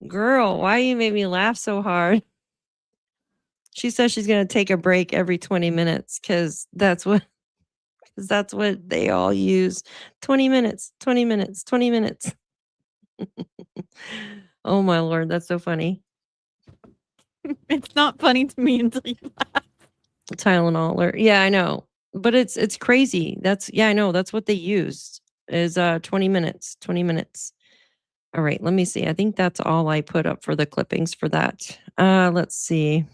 Girl, why you made me laugh so hard? She says she's going to take a break every 20 minutes because that's what they all use. 20 minutes, 20 minutes, 20 minutes. Oh my Lord, that's so funny. It's not funny to me until you laugh. Tylenol alert. Yeah, I know. But it's crazy. I know. That's what they used is 20 minutes. 20 minutes. All right, let me see. I think that's all I put up for the clippings for that. Let's see.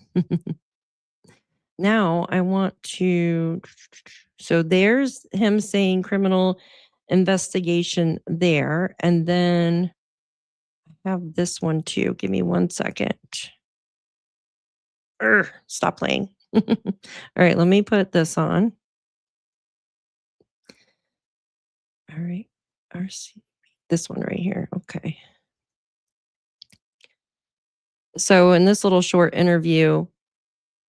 Now I want to, so there's him saying criminal investigation there. And then I have this one too. Give me 1 second. Stop playing. All right, let me put this on. All right, RC, this one right here. Okay. So in this little short interview,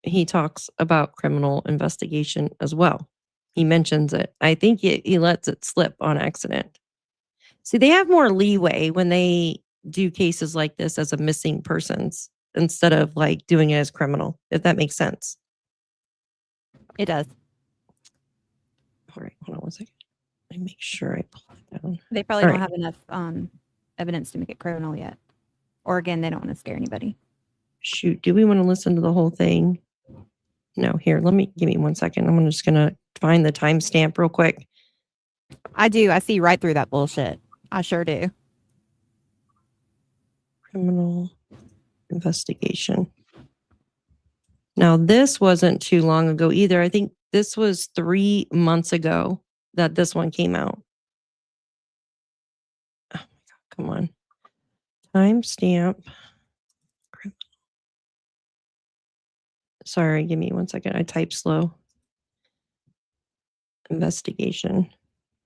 he talks about criminal investigation as well. He mentions it. I think he lets it slip on accident. See, they have more leeway when they do cases like this as a missing persons instead of like doing it as criminal, if that makes sense. It does. All right, hold on 1 second. Let me make sure I pull it down. They probably don't have enough evidence to make it criminal yet. Or again, they don't want to scare anybody. Shoot, do we want to listen to the whole thing? No, here, give me 1 second. I'm just going to find the timestamp real quick. I do. I see right through that bullshit. I sure do. Criminal investigation. Now, this wasn't too long ago either. I think this was 3 months ago that this one came out. Oh my God, come on. Timestamp. Sorry, give me 1 second. I type slow. Investigation.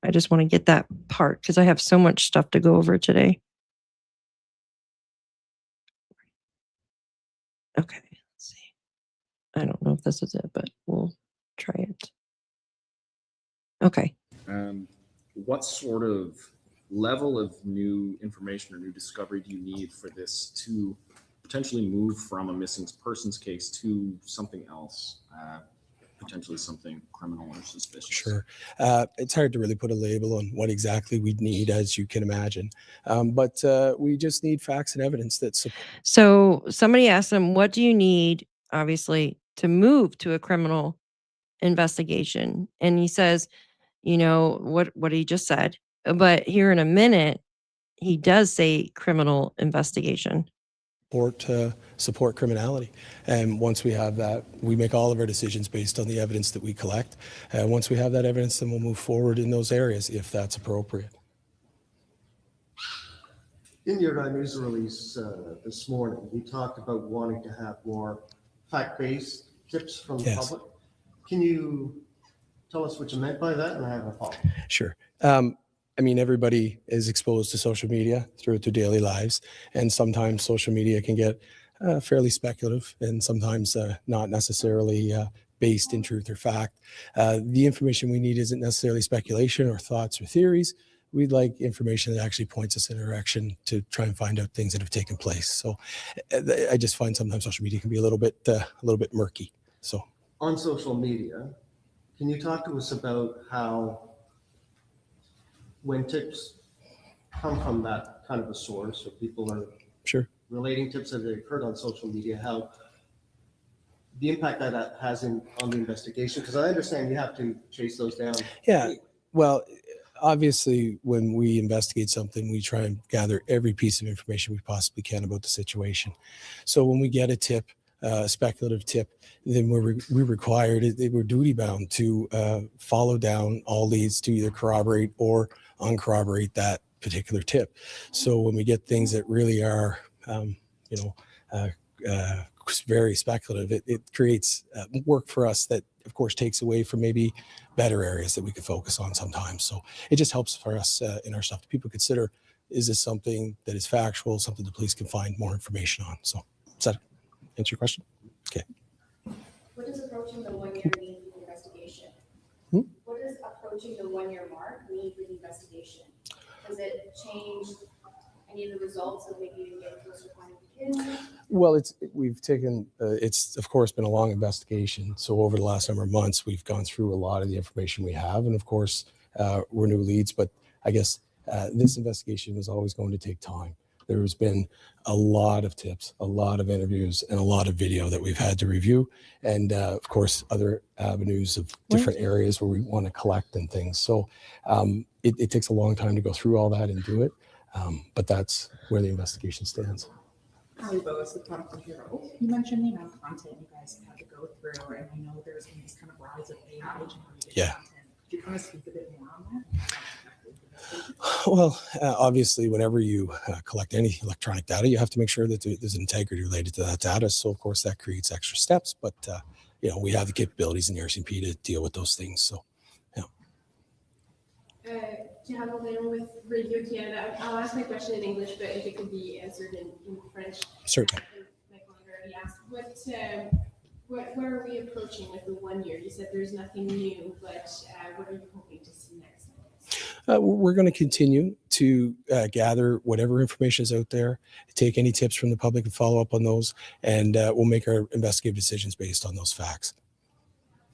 I just want to get that part because I have so much stuff to go over today. Okay, let's see. I don't know if this is it, but we'll try it. Okay. What sort of level of new information or new discovery do you need for this to potentially move from a missing persons case to something else, potentially something criminal or suspicious? Sure. It's hard to really put a label on what exactly we'd need, as you can imagine. But we just need facts and evidence that support. So somebody asked him, what do you need, obviously, to move to a criminal investigation? And he says, you know, what he just said. But here in a minute, he does say criminal investigation. Support criminality. And once we have that, we make all of our decisions based on the evidence that we collect. Once we have that evidence, then we'll move forward in those areas if that's appropriate. In your news release this morning, you talked about wanting to have more fact-based tips from the public. Can you tell us what you meant by that? And I have a follow-up. Sure. I mean, everybody is exposed to social media throughout their daily lives, and sometimes social media can get fairly speculative and sometimes not necessarily based in truth or fact. The information we need isn't necessarily speculation or thoughts or theories. We'd like information that actually points us in a direction to try and find out things that have taken place. So I just find sometimes social media can be a little bit murky. So on social media, can you talk to us about how, when tips come from that kind of a source, or people are relating tips that have occurred on social media, how the impact that has on the investigation? Because I understand you have to chase those down. Yeah, well, obviously, when we investigate something, we try and gather every piece of information we possibly can about the situation. So when we get a tip, a speculative tip, then we're required, we're duty bound to follow down all leads to either corroborate or uncorroborate that particular tip. So when we get things that really are, very speculative, it creates work for us that, of course, takes away from maybe better areas that we could focus on sometimes. So it just helps for us in our stuff. People consider, is this something that is factual, something the police can find more information on? So does that answer your question? Okay. What does approaching the 1 year mean for the investigation? What does approaching the 1 year mark mean for the investigation? Does it change any of the results of maybe even getting closer to finding the kids? Well, it's of course been a long investigation. So over the last number of months, we've gone through a lot of the information we have, and of course, we're new leads. But I guess this investigation was always going to take time. There has been a lot of tips, a lot of interviews, and a lot of video that we've had to review, and of course, other avenues of different areas where we want to collect and things. So it takes a long time to go through all that and do it, but that's where the investigation stands. Holly Bowes, the Chronicle Hero. You mentioned the amount of content you guys have had to go through, and I know there's been this kind of rise of AI generated content. Could you kind of speak a bit more on that? Well, obviously, whenever you collect any electronic data, you have to make sure that there's integrity related to that data. So, of course, that creates extra steps. But, we have the capabilities in the RCMP to deal with those things. So, Gentlemen with Radio Canada, I'll ask my question in English, but if it could be answered in French. Certainly. Michael already asked, what are we approaching with the 1 year? You said there's nothing new, but what are you hoping to see next? We're going to continue to gather whatever information is out there, take any tips from the public and follow up on those, and we'll make our investigative decisions based on those facts.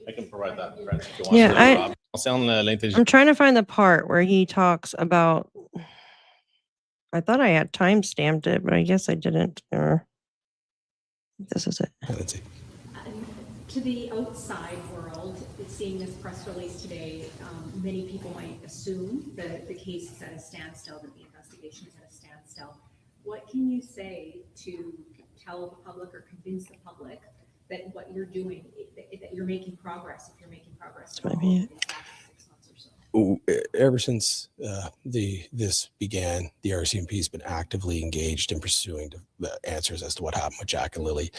I can provide that in French if you want. Yeah, I'm trying to find the part where he talks about, I thought I had time stamped it, but I guess I didn't. This is it. Let's see. To the outside world, seeing this press release today, many people might assume that the case is at a standstill, that the investigation is at a standstill. What can you say to tell the public or convince the public that what you're doing, that you're making progress, if you're making progress. This might be it. Ever since this began, the RCMP has been actively engaged in pursuing the answers as to what happened with Jack and Lilly.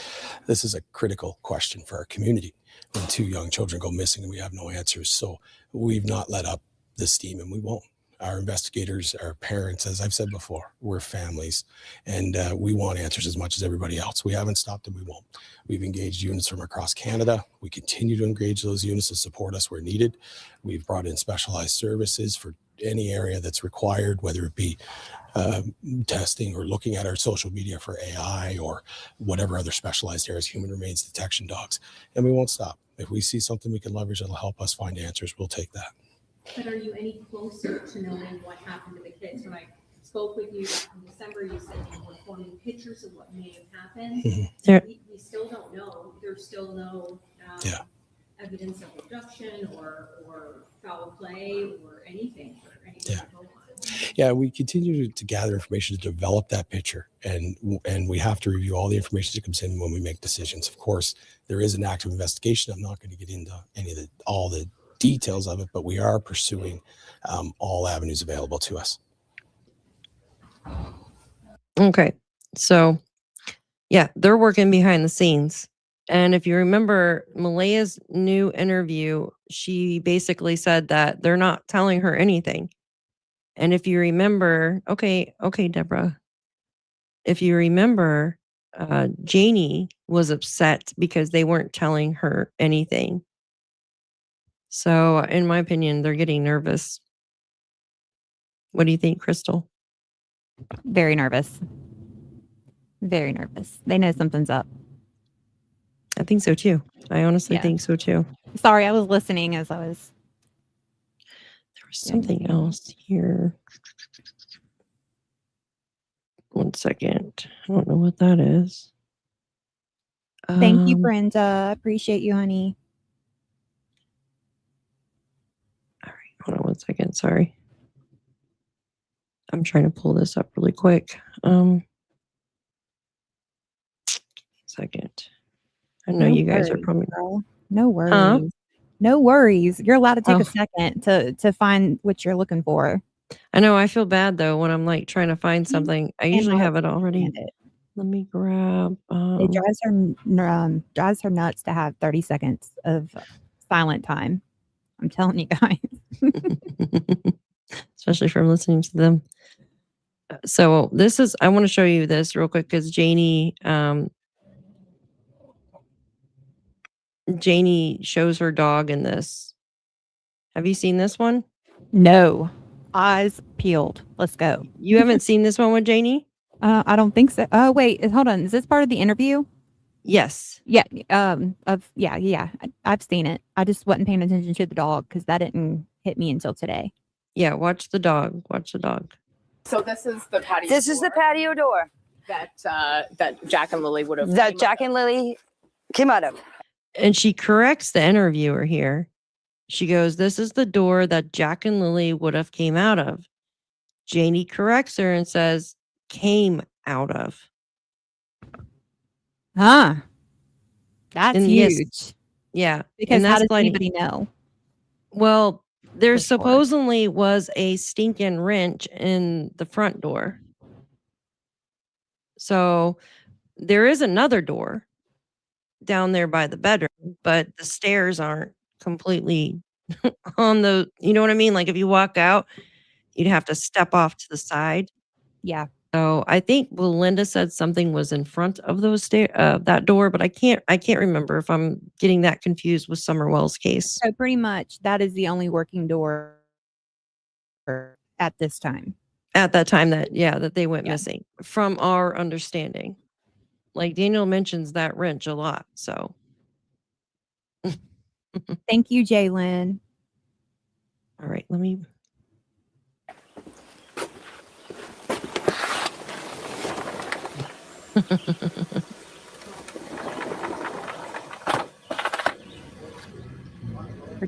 This is a critical question for our community when 2 young children go missing and we have no answers. So we've not let up the steam, and we won't. Our investigators, our parents, as I've said before, we're families, and we want answers as much as everybody else. We haven't stopped and we won't. We've engaged units from across Canada. We continue to engage those units to support us where needed. We've brought in specialized services for any area that's required, whether it be testing or looking at our social media for AI or whatever other specialized areas, human remains detection dogs. And we won't stop. If we see something we can leverage that'll help us find answers, we'll take that. But are you any closer to knowing what happened to the kids? When I spoke with you back in December, you said you were forming pictures of what may have happened. We still don't know. There's still no evidence of abduction or foul play or anything for anything to go on. Yeah, we continue to gather information to develop that picture, and we have to review all the information that comes in when we make decisions. Of course, there is an active investigation. I'm not going to get into all the details of it, but we are pursuing all avenues available to us. Okay. So, yeah, they're working behind the scenes. And if you remember Malaya's new interview, she basically said that they're not telling her anything. And if you remember, okay, Deborah, if you remember, Janie was upset because they weren't telling her anything. So, in my opinion, they're getting nervous. What do you think, Crystal? Very nervous. Very nervous. They know something's up. I think so too. I honestly think so too. Sorry, I was listening as I was. There was something else here. One second. I don't know what that is. Thank you, Brenda. Appreciate you, honey. All right. Hold on one second. Sorry. I'm trying to pull this up really quick. Second. I know you guys are probably no worries. No worries. You're allowed to take a second to find what you're looking for. I know. I feel bad though when I'm like trying to find something. I usually have it already. Let me grab. It drives her nuts to have 30 seconds of silent time. I'm telling you guys. Especially from listening to them. So this is, I want to show you this real quick because Janie shows her dog in this. Have you seen this one? No. Eyes peeled. Let's go. You haven't seen this one with Janie? I don't think so. Oh, wait. Hold on. Is this part of the interview? Yes. Yeah. I've seen it. I just wasn't paying attention to the dog because that didn't hit me until today. Yeah. Watch the dog. Watch the dog. So this is the patio. This is the patio door that Jack and Lilly would have. That Jack and Lilly came out of. And she corrects the interviewer here. She goes, "This is the door that Jack and Lilly would have came out of." Janie corrects her and says, "Came out of." Huh. That's and huge. Yes, yeah. Because how does anybody know? Well, there supposedly was a stinking wrench in the front door. So there is another door down there by the bedroom, but the stairs aren't completely on the, you know what I mean? Like if you walk out, you'd have to step off to the side. Yeah. So I think Belinda said something was in front of those that door, but I can't remember if I'm getting that confused with Summerwell's case. So pretty much that is the only working door at this time. At that time that they went missing, from our understanding. Like Daniel mentions that wrench a lot. So thank you, Jalen. All right, let me.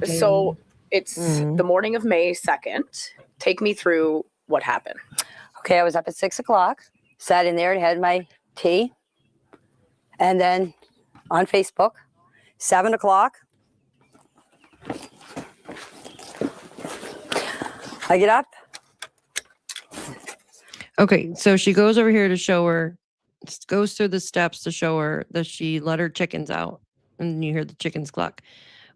So it's the morning of May 2nd. Take me through what happened. Okay, I was up at 6 o'clock, sat in there and had my tea. And then on Facebook, 7 o'clock. I get up. Okay, so she goes over here to show her, goes through the steps to show her that she let her chickens out, and you hear the chickens cluck.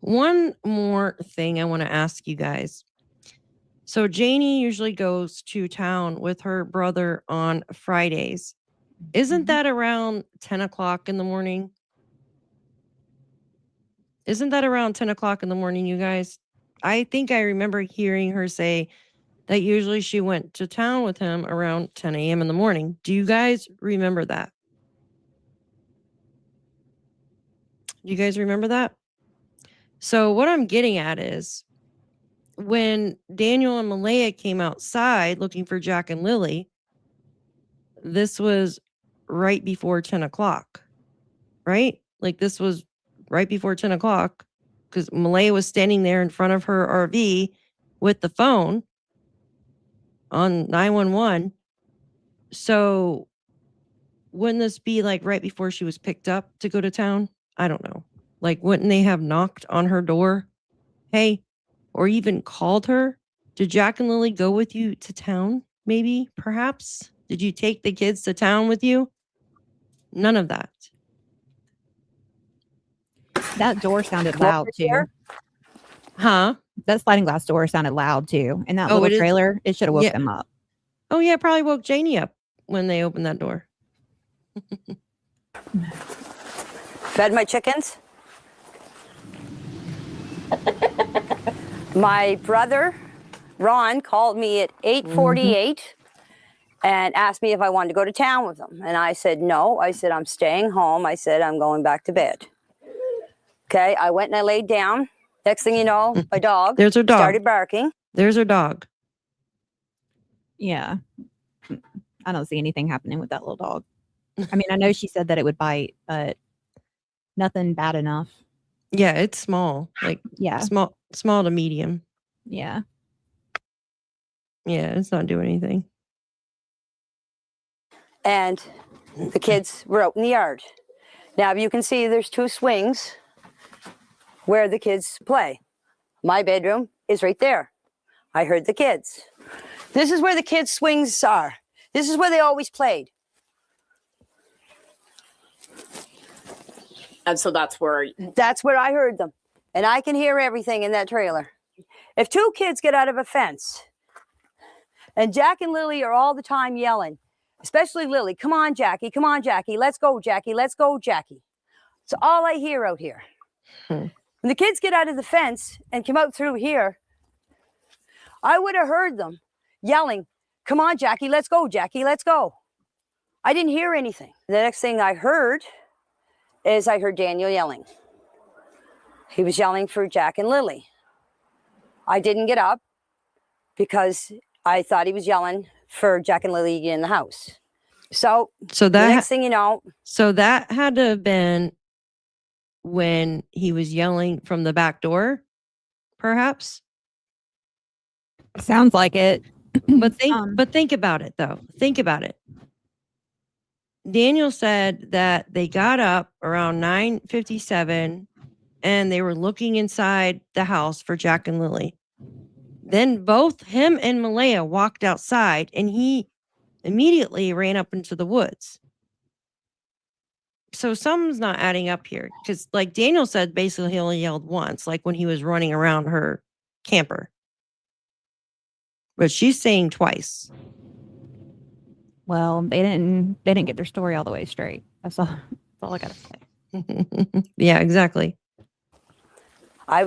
One more thing I want to ask you guys. So Janie usually goes to town with her brother on Fridays. Isn't that around 10 o'clock in the morning? Isn't that around 10 o'clock in the morning, you guys? I think I remember hearing her say that usually she went to town with him around 10 a.m. in the morning. Do you guys remember that? Do you guys remember that? So what I'm getting at is when Daniel and Malaya came outside looking for Jack and Lilly, this was right before 10 o'clock, right? Like this was right before 10 o'clock because Malaya was standing there in front of her RV with the phone on 911. So wouldn't this be like right before she was picked up to go to town? I don't know. Like, wouldn't they have knocked on her door? Hey, or even called her? Did Jack and Lilly go with you to town? Maybe, perhaps? Did you take the kids to town with you? None of that. That door sounded loud too. Huh? That sliding glass door sounded loud too. And that Oh, little it is? trailer, it should have woke Yeah. them up. Oh, yeah, probably woke Janie up when they opened that door. Fed my chickens. My brother, Ron, called me at 8:48 and asked me if I wanted to go to town with him. And I said, no. I said, I'm staying home. I said, I'm going back to bed. Okay, I went and I laid down. Next thing you know, my dog, There's her dog. started barking. There's her dog. Yeah. I don't see anything happening with that little dog. I mean, I know she said that it would bite, but nothing bad enough. Yeah, it's small. Like, Yeah. small to medium. Yeah. Yeah, it's not doing anything. And the kids were out in the yard. Now, you can see there's 2 swings where the kids play. My bedroom is right there. I heard the kids. This is where the kids' swings are. This is where they always played. And so that's where I heard them. And I can hear everything in that trailer. If 2 kids get out of a fence, and Jack and Lilly are all the time yelling, especially Lilly, come on, Jackie, let's go, Jackie, let's go, Jackie. It's all I hear out here. When the kids get out of the fence and come out through here, I would have heard them yelling, come on, Jackie, let's go, Jackie, let's go. I didn't hear anything. The next thing I heard is I heard Daniel yelling. He was yelling for Jack and Lilly. I didn't get up because I thought he was yelling for Jack and Lilly in the house. So that the next thing you know. So that had to have been when he was yelling from the back door, perhaps. Sounds like it. But think about it though. Think about it. Daniel said that they got up around 9:57 and they were looking inside the house for Jack and Lilly. Then both him and Malaya walked outside and he immediately ran up into the woods. So something's not adding up here because like Daniel said, basically he only yelled once, like when he was running around her camper. But she's saying twice. Well, they didn't get their story all the way straight. That's all I gotta say. Yeah, exactly. I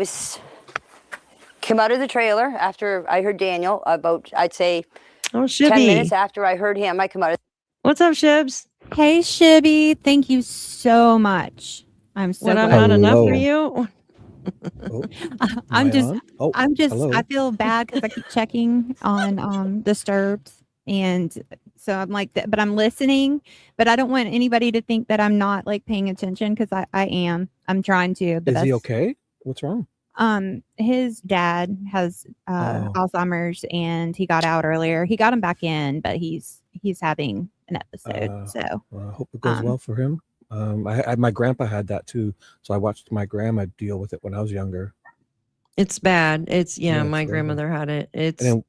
came out of the trailer after I heard Daniel about, I'd say, 10 minutes after I heard him. I come out of. What's up, Shibs? Hey, Shibby. Thank you so much. I'm so When I'm glad. not enough for you. I'm just, hello. I feel bad because I keep checking on Disturbed. And so I'm like, but I'm listening, but I don't want anybody to think that I'm not like paying attention because I am. I'm trying to. But Is he okay? What's wrong? His dad has Alzheimer's and he got out earlier. He got him back in, but he's having an episode. So I hope it goes well for him. My grandpa had that too, so I watched my grandma deal with it when I was younger. It's bad. It's Yeah, my it's very grandmother had it. It's And then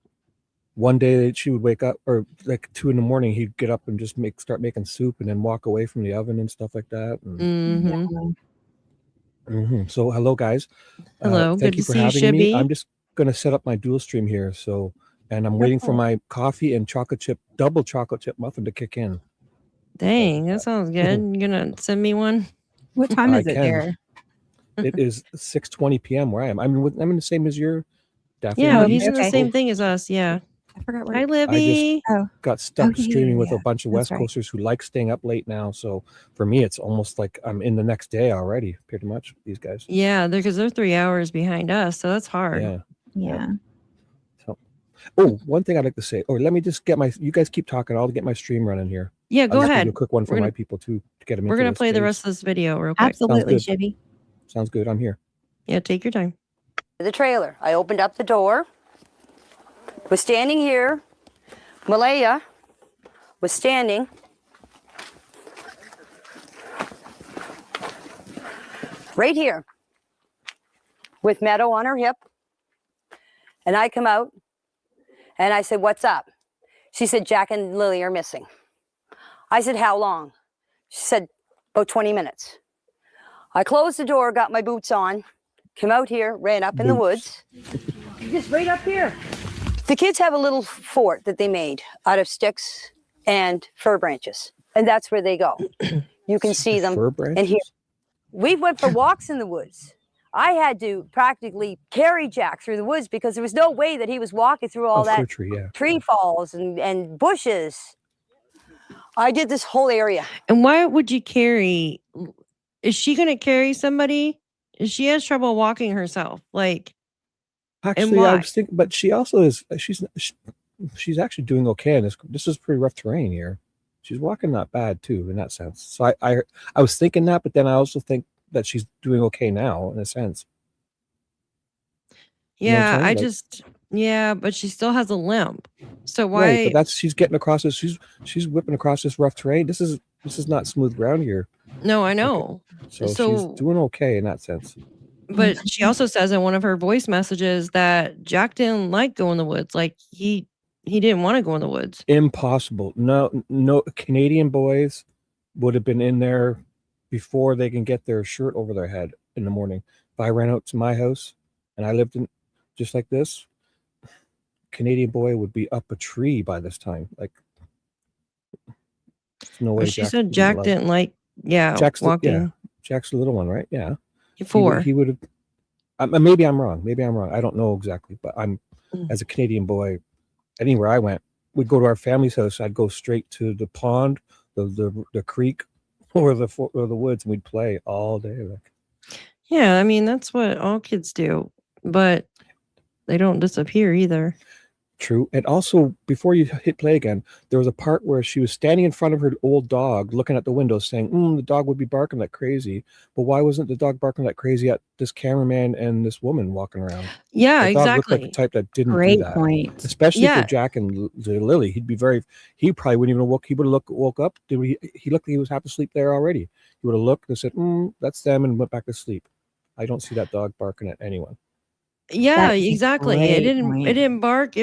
one day she would wake up, or like 2 a.m, he'd get up and just start making soup, and then walk away from the oven and stuff like that. And, So hello, guys. Hello, good Thank you to for see you, having me. Shibby. I'm just gonna set up my dual stream here. So, and I'm waiting for my coffee and double chocolate chip muffin to kick in. Dang, that sounds good. You gonna send me one? What time is I it can. there? It is 6:20 p.m. where I am. I'm in the same as your Daphne. Yeah, in the he's in East the same Coast. thing as us. Yeah. I forgot Hi, where. Libby. I just got stuck streaming with yeah. a bunch of That's West right. Coasters who like staying up late now. So for me, it's almost like I'm in the next day already, pretty much, these guys. Yeah, because they're 3 hours behind us, so that's hard. Yeah. Yeah. So, one thing I'd like to say. Oh, let me just get you guys keep talking. I'll get my stream running here. Yeah, I'll go just give ahead. you a quick one for We're my gonna- people too, to get them We're into gonna this play the space. rest of this video real quick. Absolutely, Sounds good. Shibby. Sounds good. I'm here. Yeah, take your time. The trailer. I opened up the door. Was standing here. Malaya was standing. Right here. With Meadow on her hip. And I come out and I said, "What's up?" She said, "Jack and Lilly are missing." I said, "How long?" She said, "About 20 minutes." I closed the door, got my boots on, came out here, ran up in the woods. Just right up here. The kids have a little fort that they made out of sticks and fir branches. And that's where they go. You can see them Fir and hear. branches? We went for walks in the woods. I had to practically carry Jack through the woods because there was no way that he was walking through all that fir tree, yeah. tree falls and bushes. I did this whole area. And why would you carry? Is she going to carry somebody? She has trouble walking herself. Like, Actually, I was thinking, but she also is. She's actually doing okay in this. This is pretty rough terrain here. She's walking not bad too, in that sense. So I was thinking that, but then I also think that she's doing okay now in a sense. You know what I'm yeah, saying? Like- but she still has a limp. So why? Right, but she's getting across this. She's whipping across this rough terrain. This is not smooth ground here. No, I know. So she's doing okay in that sense. But she also says in one of her voice messages that Jack didn't like going in the woods. Like he didn't want to go in the woods. Impossible. No Canadian boys would have been in there before they can get their shirt over their head in the morning. If I ran out to my house and I lived in just like this, Canadian boy would be up a tree by this time. Like, there's no way. Well, she said Jack didn't like walking. Jack's the little one, right? Yeah. 4. He would have. Maybe I'm wrong. I don't know exactly, but as a Canadian boy, anywhere I went, we'd go to our family's house. I'd go straight to the pond, the creek, or the woods, and we'd play all day. Like, Yeah, I mean that's what all kids do, but they don't disappear either. true. And also, before you hit play again, there was a part where she was standing in front of her old dog, looking at the window, saying, "The dog would be barking like crazy." But why wasn't the dog barking like crazy at this cameraman and this woman walking around? Yeah, the dog exactly. looked like the type that didn't Great do that. point. Especially Yeah. for Jack and Lily, he probably wouldn't even woke. He would have woke up. He looked like he was half asleep there already. He would have looked and said, "That's them," and went back to sleep. I don't see that dog barking at anyone. Yeah, That's a exactly. great It didn't point. bark.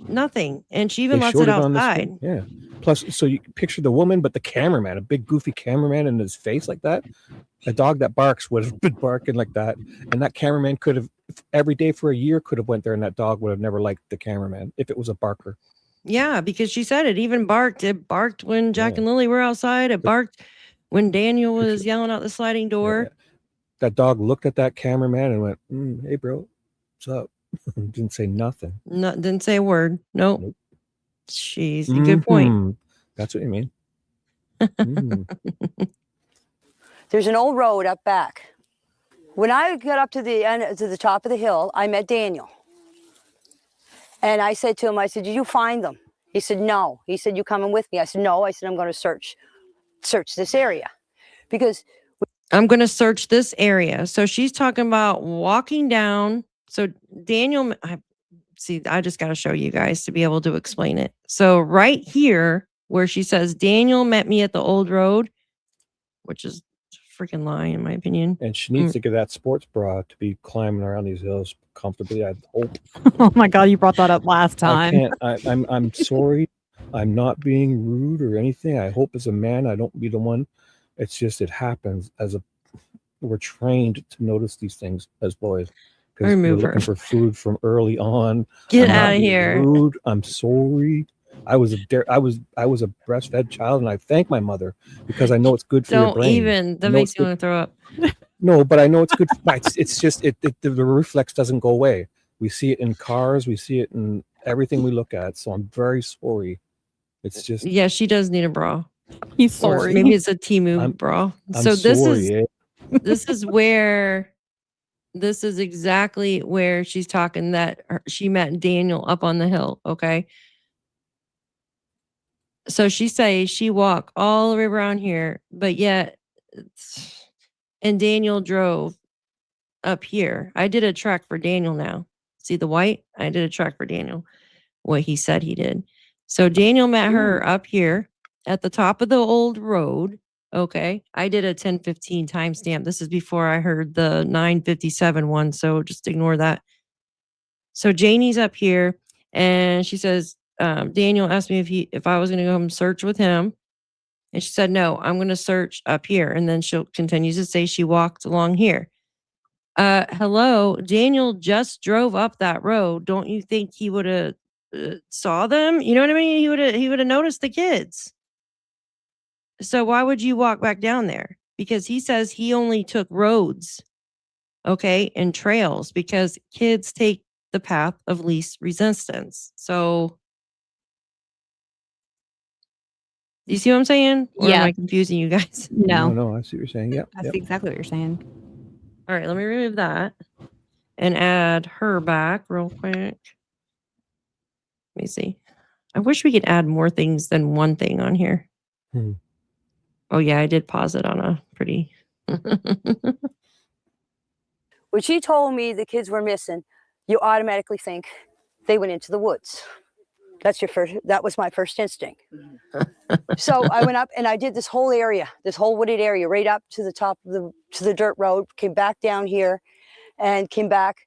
Nothing. And she even They lets showed it on the outside. screen. Yeah. Plus, so you picture the woman, but the cameraman, a big goofy cameraman in his face like that. A dog that barks would have been barking like that, and that cameraman could have every day for a year could have went there, and that dog would have never liked the cameraman if it was a barker. Yeah, because she said it even barked. It barked when Jack and Lily were outside. It barked when Daniel was yelling out the sliding door. That dog looked at that cameraman and went, "Hey, bro, what's up?" Didn't say nothing. Didn't say a word. Nope. She's a good point. That's what you mean. There's an old road up back. When I got up to the end, to the top of the hill, I met Daniel. And I said to him, I said, "Did you find them?" He said, "No." He said, "You coming with me?" I said, "No." I said, "I'm going to search this area." Because I'm going to search this area. So she's talking about walking down. So Daniel, I just got to show you guys to be able to explain it. So right here where she says, Daniel met me at the old road, which is freaking lie, in my opinion. And she needs to get that sports bra to be climbing around these hills comfortably. I hope. Oh my God, you brought that up last I time. can't. I'm sorry. I'm not being rude or anything. I hope as a man I don't be the one. It's just it happens we're trained to notice these things as boys because we're Remove looking her. for food from early on. Get I'm not out of being here. Rude. I'm sorry. I was a breastfed child, and I thank my mother because I know it's good for your Don't brain. even. I That know makes it's me good- want to throw up. No, but I know it's good. It's just the reflex doesn't go away. We see it in cars. We see it in everything we look at. So I'm very sorry. It's just Yeah, she does need a bra. He's Or sorry. maybe it's a Temu bra. I'm So this sorry. is this is where this is exactly where she's talking that she met Daniel up on the hill. Okay. So she says she walked all the way around here, but yet, and Daniel drove up here. I did a track for Daniel now. See the white? I did a track for Daniel, what he said he did. So Daniel met her up here at the top of the old road. Okay. I did a 1015 timestamp. This is before I heard the 957 one. So just ignore that. So Janie's up here and she says, Daniel asked me if I was going to go search with him. And she said, no, I'm going to search up here. And then she'll continues to say she walked along here. Hello, Daniel just drove up that road. Don't you think he would have saw them? You know what I mean? He would have noticed the kids. So why would you walk back down there? Because he says he only took roads, okay, and trails because kids take the path of least resistance. So do you see what I'm saying? Or am Yeah. I confusing you guys? No, I see what you're saying. Yep. That's exactly what you're saying. All right, let me remove that and add her back real quick. Let me see. I wish we could add more things than one thing on here. Oh yeah, I did pause it on a pretty. When she told me the kids were missing, you automatically think they went into the woods. That was my first instinct. So I went up and I did this whole area, this whole wooded area, right up to the top of the dirt road, came back down here and came back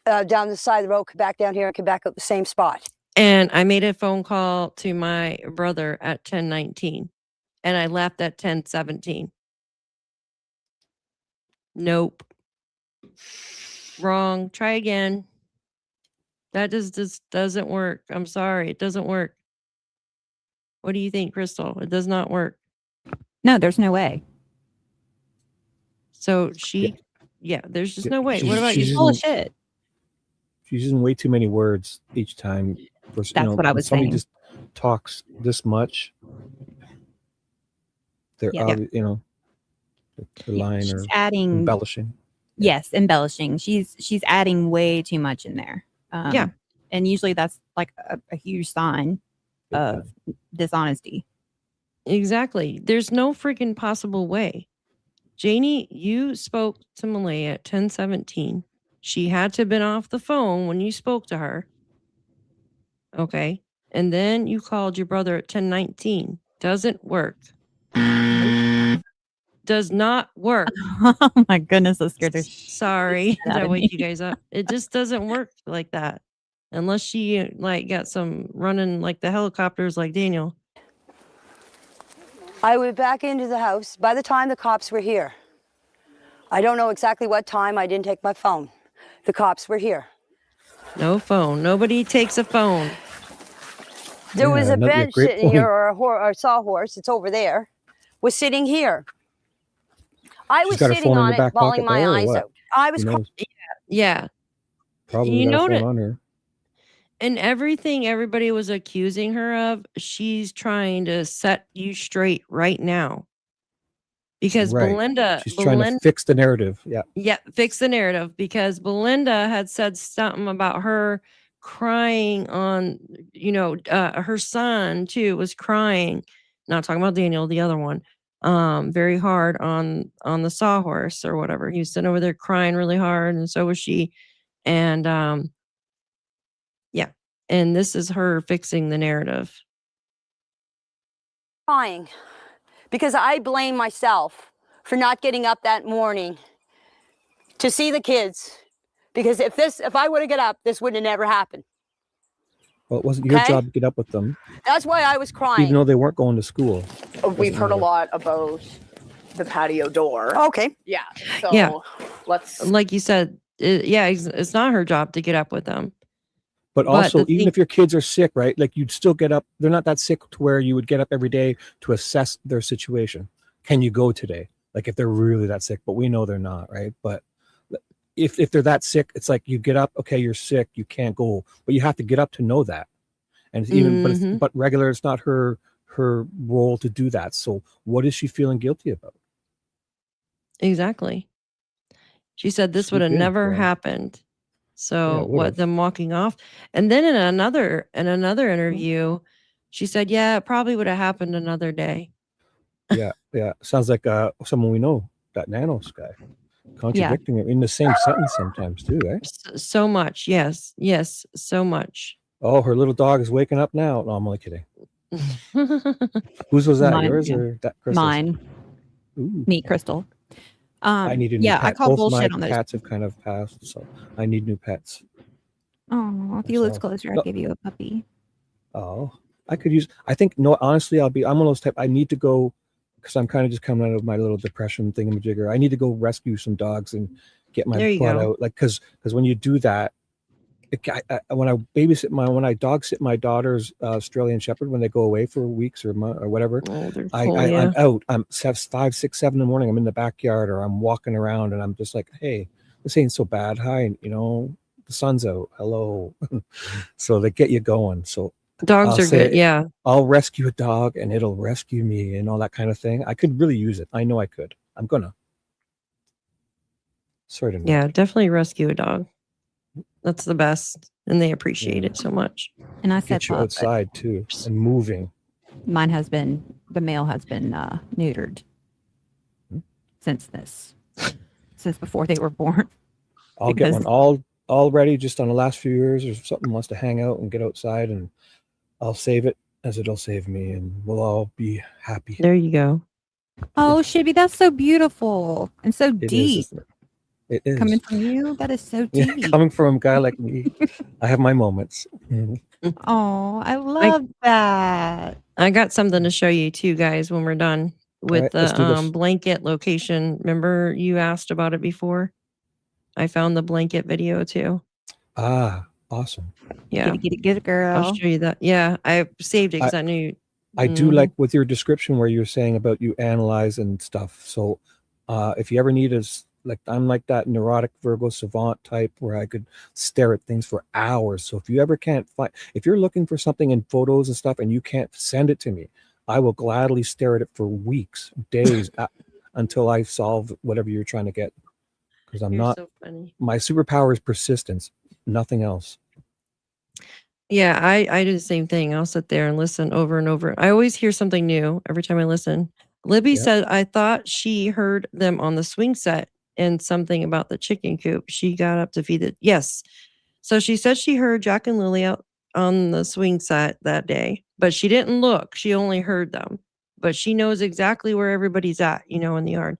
down the side of the road, came back down here and came back up the same spot. And I made a phone call to my brother at 10:19 and I left at 10:17. Nope. Wrong. Try again. That just doesn't work. I'm sorry. It doesn't work. What do you think, Crystal? It does not work. No, there's no way. So there's just no way. What about you? Full of shit. She's using way too many words each time. That's what I was somebody saying. just talks this much. They're they're lying or adding embellishing. Yes, embellishing. She's adding way too much in there. Yeah. And usually that's like a huge sign of dishonesty. Exactly. There's no freaking possible way. Janie, you spoke to Malaya at 10:17. She had to have been off the phone when you spoke to her. Okay. And then you called your brother at 10:19. Doesn't work. Does not work. Oh my goodness, that scared her. Sorry. Did I wake you guys up? It just doesn't work like that. Unless she got some running like the helicopters like Daniel. I went back into the house by the time the cops were here. I don't know exactly what time. I didn't take my phone. The cops were here. No phone. Nobody takes a phone. There was a bench sitting here, or a sawhorse. It's over there. Was sitting here. I was sitting on it, bawling my eyes out. I was. Yeah. Probably you got know a phone on her. And everything everybody was accusing her of, she's trying to set you straight right now. Because Belinda... She's trying to fix the narrative. Yeah. Yeah, fix the narrative. Because Belinda had said something about her crying on, her son too was crying. Not talking about Daniel, the other one. Very hard on the sawhorse or whatever. He was sitting over there crying really hard, and so was she. And and this is her fixing the narrative. Crying because I blame myself for not getting up that morning to see the kids. Because if I would have got up, this would have never happened. Well, it wasn't your Okay? job to get up with them, That's why I was crying. even though they weren't going to school. We've heard a lot about the patio door. Okay. Yeah. So Yeah. let's. Like you said, it's not her job to get up with them. But But also, the even thing- if your kids are sick, right? Like you'd still get up. They're not that sick to where you would get up every day to assess their situation. Can you go today? Like if they're really that sick, but we know they're not, right? But if they're that sick, it's like you get up, okay, you're sick, you can't go, but you have to get up to know that. And it's even, but regular, it's not her role to do that. So what is she feeling guilty about? Exactly. She said this would have Sleep in, never girl. happened. So Yeah, it what, would've. them walking off? And then in another interview, she said, yeah, it probably would have happened another day. Yeah. Sounds like someone we know, that Nanos guy, contradicting it in the same sentence sometimes too, right? So much. Yes, so much. Oh, her little dog is waking up now. No, I'm only kidding. Whose was that? Mine, Yours yeah. or that Crystal's? Mine. Ooh. Me, Crystal. I need a new yeah, pet. I call Both my bullshit on those. cats have kind of passed, so I need new pets. Oh, if you live So- closer, No. I'll give you a puppy. Oh, I could use. I think no. Honestly, I'm one of those type. I need to go because I'm kind of just coming out of my little depression thingamajigger. I need to go rescue some dogs and get my There you butt go. out. Like because when you do that, when I dog sit my daughter's Australian Shepherd when they go away for weeks or whatever, Oh, they're I'm full, yeah. out. I'm 5, 6, 7 in the morning. I'm in the backyard or I'm walking around and I'm just like, hey, this ain't so bad. Hi, the sun's out. Hello. So they get you going. So Dogs I'll are say, good. Yeah. I'll rescue a dog and it'll rescue me and all that kind of thing. I could really use it. I know I could. I'm gonna. Sorry to Yeah, definitely rescue a dog. That's the best. And they appreciate it so much. And I said get you pup, but outside too and moving. mine has been, the male has been neutered since before they were born. I'll get Because- one all ready just on the last few years or something wants to hang out and get outside and I'll save it as it'll save me and we'll all be happy. There you go. Oh, Shibby, that's so beautiful and so It is, deep. isn't it? It is. Coming from you, that is so Yeah, deep. coming from a guy like me, I have my moments. Oh, I love that. I got something to show you too, guys, when we're done with right, let's do the this. blanket location. Remember you asked about it before? I found the blanket video too. Ah, awesome. Yeah. Get it, girl. I'll show you that. Yeah, I saved it because I knew. I do Mhm. like with your description where you're saying about you analyze and stuff. So if you ever need like I'm like that neurotic Virgo savant type where I could stare at things for hours. So if you ever can't find, if you're looking for something in photos and stuff and you can't send it to me, I will gladly stare at it for weeks, days until I solve whatever you're trying to get. Because I'm You're not, so funny. my superpower is persistence, nothing else. Yeah, I do the same thing. I'll sit there and listen over and over. I always hear something new every time I listen. Libby Yep. said, I thought she heard them on the swing set and something about the chicken coop. She got up to feed it. Yes. So she said she heard Jack and Lilly out on the swing set that day, but she didn't look. She only heard them. But she knows exactly where everybody's at, in the yard.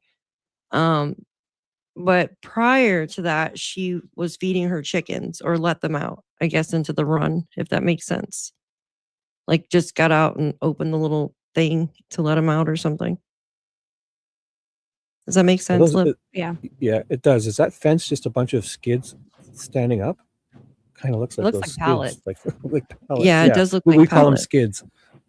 But prior to that, she was feeding her chickens or let them out, I guess, into the run, if that makes sense. Like just got out and opened the little thing to let them out or something. Does that make sense, Lib? Yeah. Yeah, it does. Is that fence just a bunch of skids standing up? Kind of looks like looks those like skids, pallets. like pallets. Yeah, it does look we like call them pallets. skids.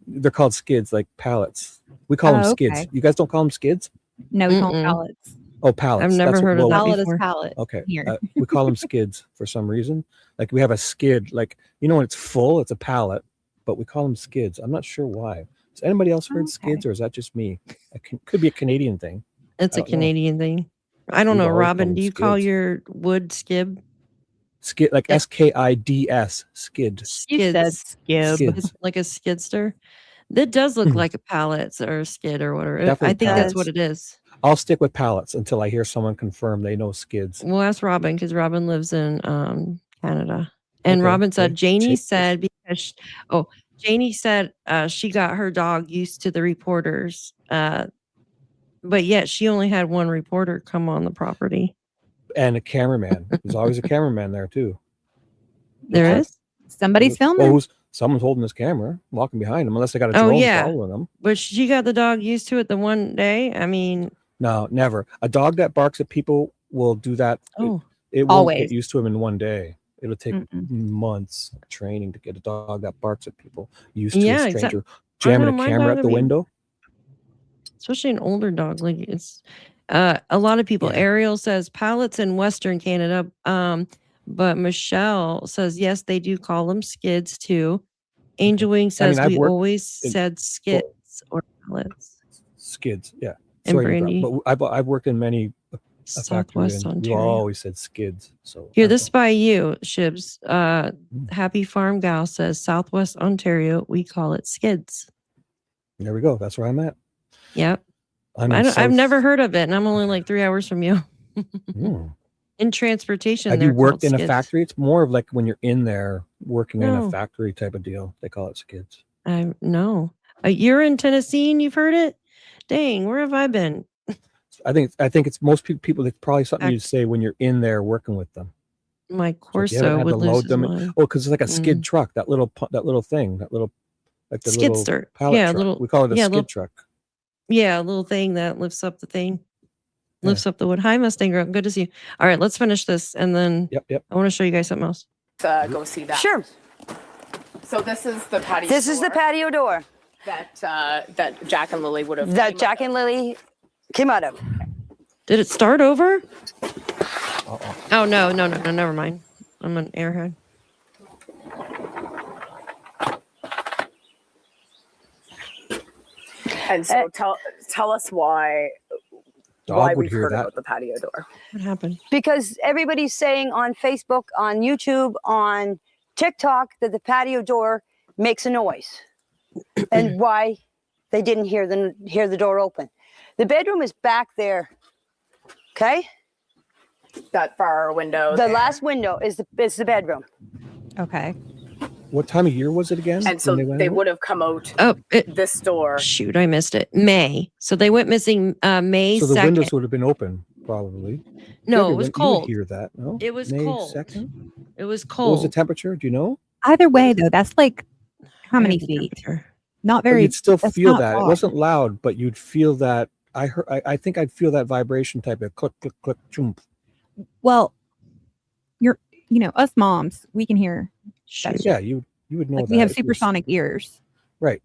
They're called skids, like pallets. We call them Oh, skids. okay. You guys don't call them skids? No, we call them Mm-mm. pallets. Oh, pallets. I've never That's heard of that Pallet is before. pallet. Okay, Here. we call them skids for some reason. Like we have a skid, like when it's full, it's a pallet, but we call them skids. I'm not sure why. Has anybody else heard Okay. skids, or is that just me? It could be a Canadian thing. It's I a don't know. Canadian thing. I don't We've know, always called Robin. them Do you call skids. your wood skib? Skid, like Yeah. SKIDS, skid. You said Skids. skib. Skids. Like a skidster. That does look Mhm. like a pallet or a skid or whatever. Definitely I think that's pallets. what it is. I'll stick with pallets until I hear someone confirm they know skids. We'll ask Robin because Robin lives in Canada. And Okay, Robin said, okay. Janie Check. said, because Janie said she got her dog used to the reporters But yet she only had one reporter come on the property. And a cameraman. There's always a cameraman there too. There is? Somebody's filming. Well, someone's holding this camera, walking behind them, unless they got a drone following them. But she got the dog used to it the one day. I mean, no, never. A dog that barks at people will do that. Oh, it won't always get used to him in one day. It'll take months of training to get a dog that barks at people used to a stranger jamming a camera at the window. Especially an older dog. Like it's a lot of people. Ariel says pallets in Western Canada. But Michelle says, yes, they do call them skids too. Angel Wing says we always said skids or pallets. Skids, yeah. And Brandy. But I've worked in many Southwest factories. Ontario. We always said skids. So here, this is by you, Shibs. Happy Farm Gal says Southwest Ontario, we call it skids. There we go. That's where I'm at. Yep. I've never heard of it, and I'm only like 3 hours from you. In transportation. Have you worked in a factory? It's more of like when you're in there working in a factory type of deal. They call it skids. No. You're in Tennessee and you've heard it? Dang, where have I been? I think it's most people. It's probably something you say when you're in there working with them. My Corso would lose his mind. Oh, because it's like a skid truck. That little thing. That little like the skidster. Little pallet truck. We call it a skid truck. Yeah, a little thing that lifts up the thing. Lifts up the wood. Hi, Mustang Girl. Good to see you. All right, let's finish this, and then I want to show you guys something else. Go see that. Sure. So this is the patio. This is the patio door that Jack and Lilly would have. That Jack and Lilly came out of. Did it start over? Oh no, never mind. I'm an airhead. And so tell us why we heard about the patio door. What happened? Because everybody's saying on Facebook, on YouTube, on TikTok that the patio door makes a noise, and why they didn't hear the door open. The bedroom is back there. Okay. That far window. The last window is the bedroom. Okay. What time of year was it again? And so they would have come out this door. Shoot, I missed it. May. So they went missing May 2nd. So the windows would have been open, probably. No, it was cold. You would hear that, no? It was May cold. 2nd? It was cold. What was the temperature? Do you know? Either way, though, that's like how many feet? Not very. But you'd still feel that. Odd. It wasn't loud, but you'd feel that. I think I'd feel that vibration type of click, click, click, jump. Well, us moms, we can hear. Yeah, you would know like that. We have supersonic ears. Right.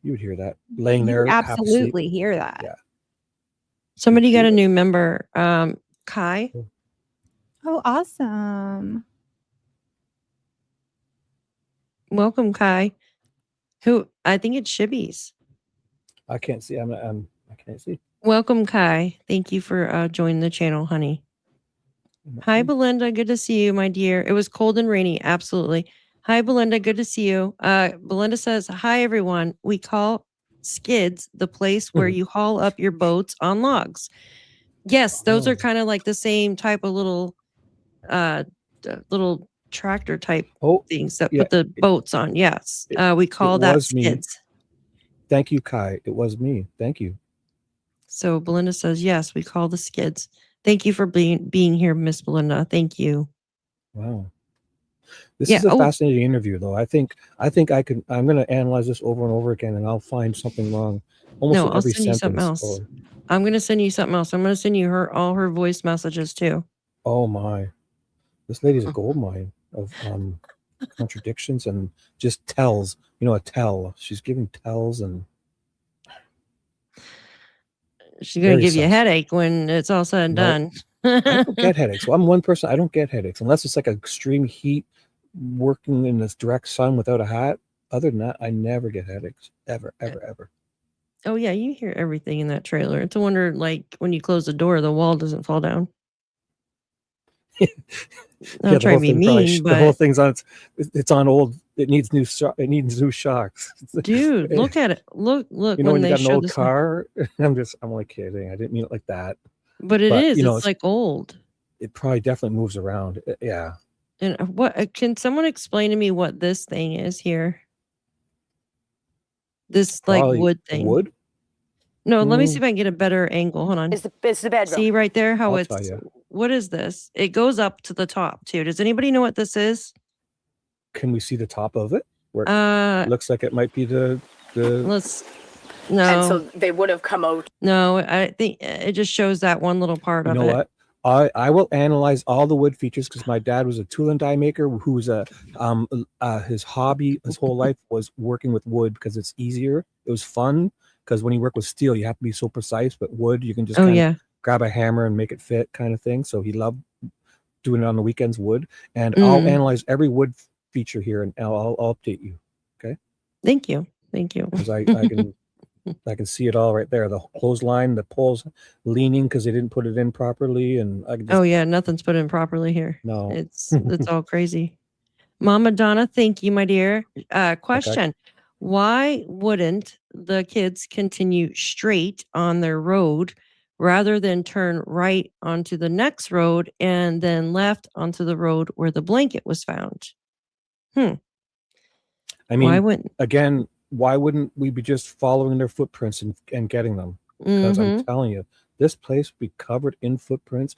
You would hear that laying there. Absolutely hear that. Yeah. Somebody got a new member, Kai. Oh, awesome. Welcome, Kai. Who I think it's Shibby's. I can't see. I can't see. Welcome, Kai. Thank you for joining the channel, honey. Hi, Belinda. Good to see you, my dear. It was cold and rainy. Absolutely. Hi, Belinda. Good to see you. Belinda says, hi, everyone. We call skids the place where you haul up your boats on logs. Yes, those are kind of like the same type of little tractor type things that put the boats on. Yes. We call that skids. Thank you, Kai. It was me. Thank you. So Belinda says, yes, we call the skids. Thank you for being here, Miss Belinda. Thank you. Wow. This is a fascinating interview, though. I think I'm going to analyze this over and over again, and I'll find something wrong almost in every sentence. You something else. I'm going to send you something else. I'm going to send you all her voice messages too. Oh my. This lady's a gold mine of contradictions and just tells. A tell. She's giving tells, and she's going to give you a headache when it's all said and done. I don't get headaches. Well, I'm one person. I don't get headaches unless it's like extreme heat, working in this direct sun without a hat. Other than that, I never get headaches. Ever. Oh yeah, you hear everything in that trailer. It's a wonder, like when you close the door, the wall doesn't fall down. Not trying to be mean, but the whole thing's on. It's on old. It needs new. It needs new shocks. Dude, look at it. Look. When you got an old car. I'm only kidding. I didn't mean it like that. But it is. It's like old. It probably definitely moves around. Yeah. And what can someone explain to me what this thing is here? This like wood thing. Wood? No, let me see if I can get a better angle. Hold on. It's the bedroom. See right there how I'll it's, tell you. what is this? It goes up to the top too. Does anybody know what this is? Can we see the top of it? Where Uh, it looks like it might be the let's, And so no, they would have come out. no, I think it just shows that one little part you of know it. what? I will analyze all the wood features because my dad was a tool and die maker who was his hobby his whole life was working with wood because it's easier. It was fun because when you work with steel, you have to be so precise, but wood, you can just kind of grab a hammer and make it fit kind of thing. So he loved doing it on the weekends, wood. And I'll analyze every wood feature here and I'll update you. Okay. Thank you. Thank you. Because I can see it all right there. The clothesline, the poles leaning because they didn't put it in properly, and I can just, Oh yeah, nothing's put in properly here. No. It's all crazy. Mama Donna, thank you, my dear. Question: why wouldn't the kids continue straight on their road rather than turn right onto the next road and then left onto the road where the blanket was found? I mean, again, why wouldn't we be just following their footprints and getting them? Because I'm telling you, this place would be covered in footprints.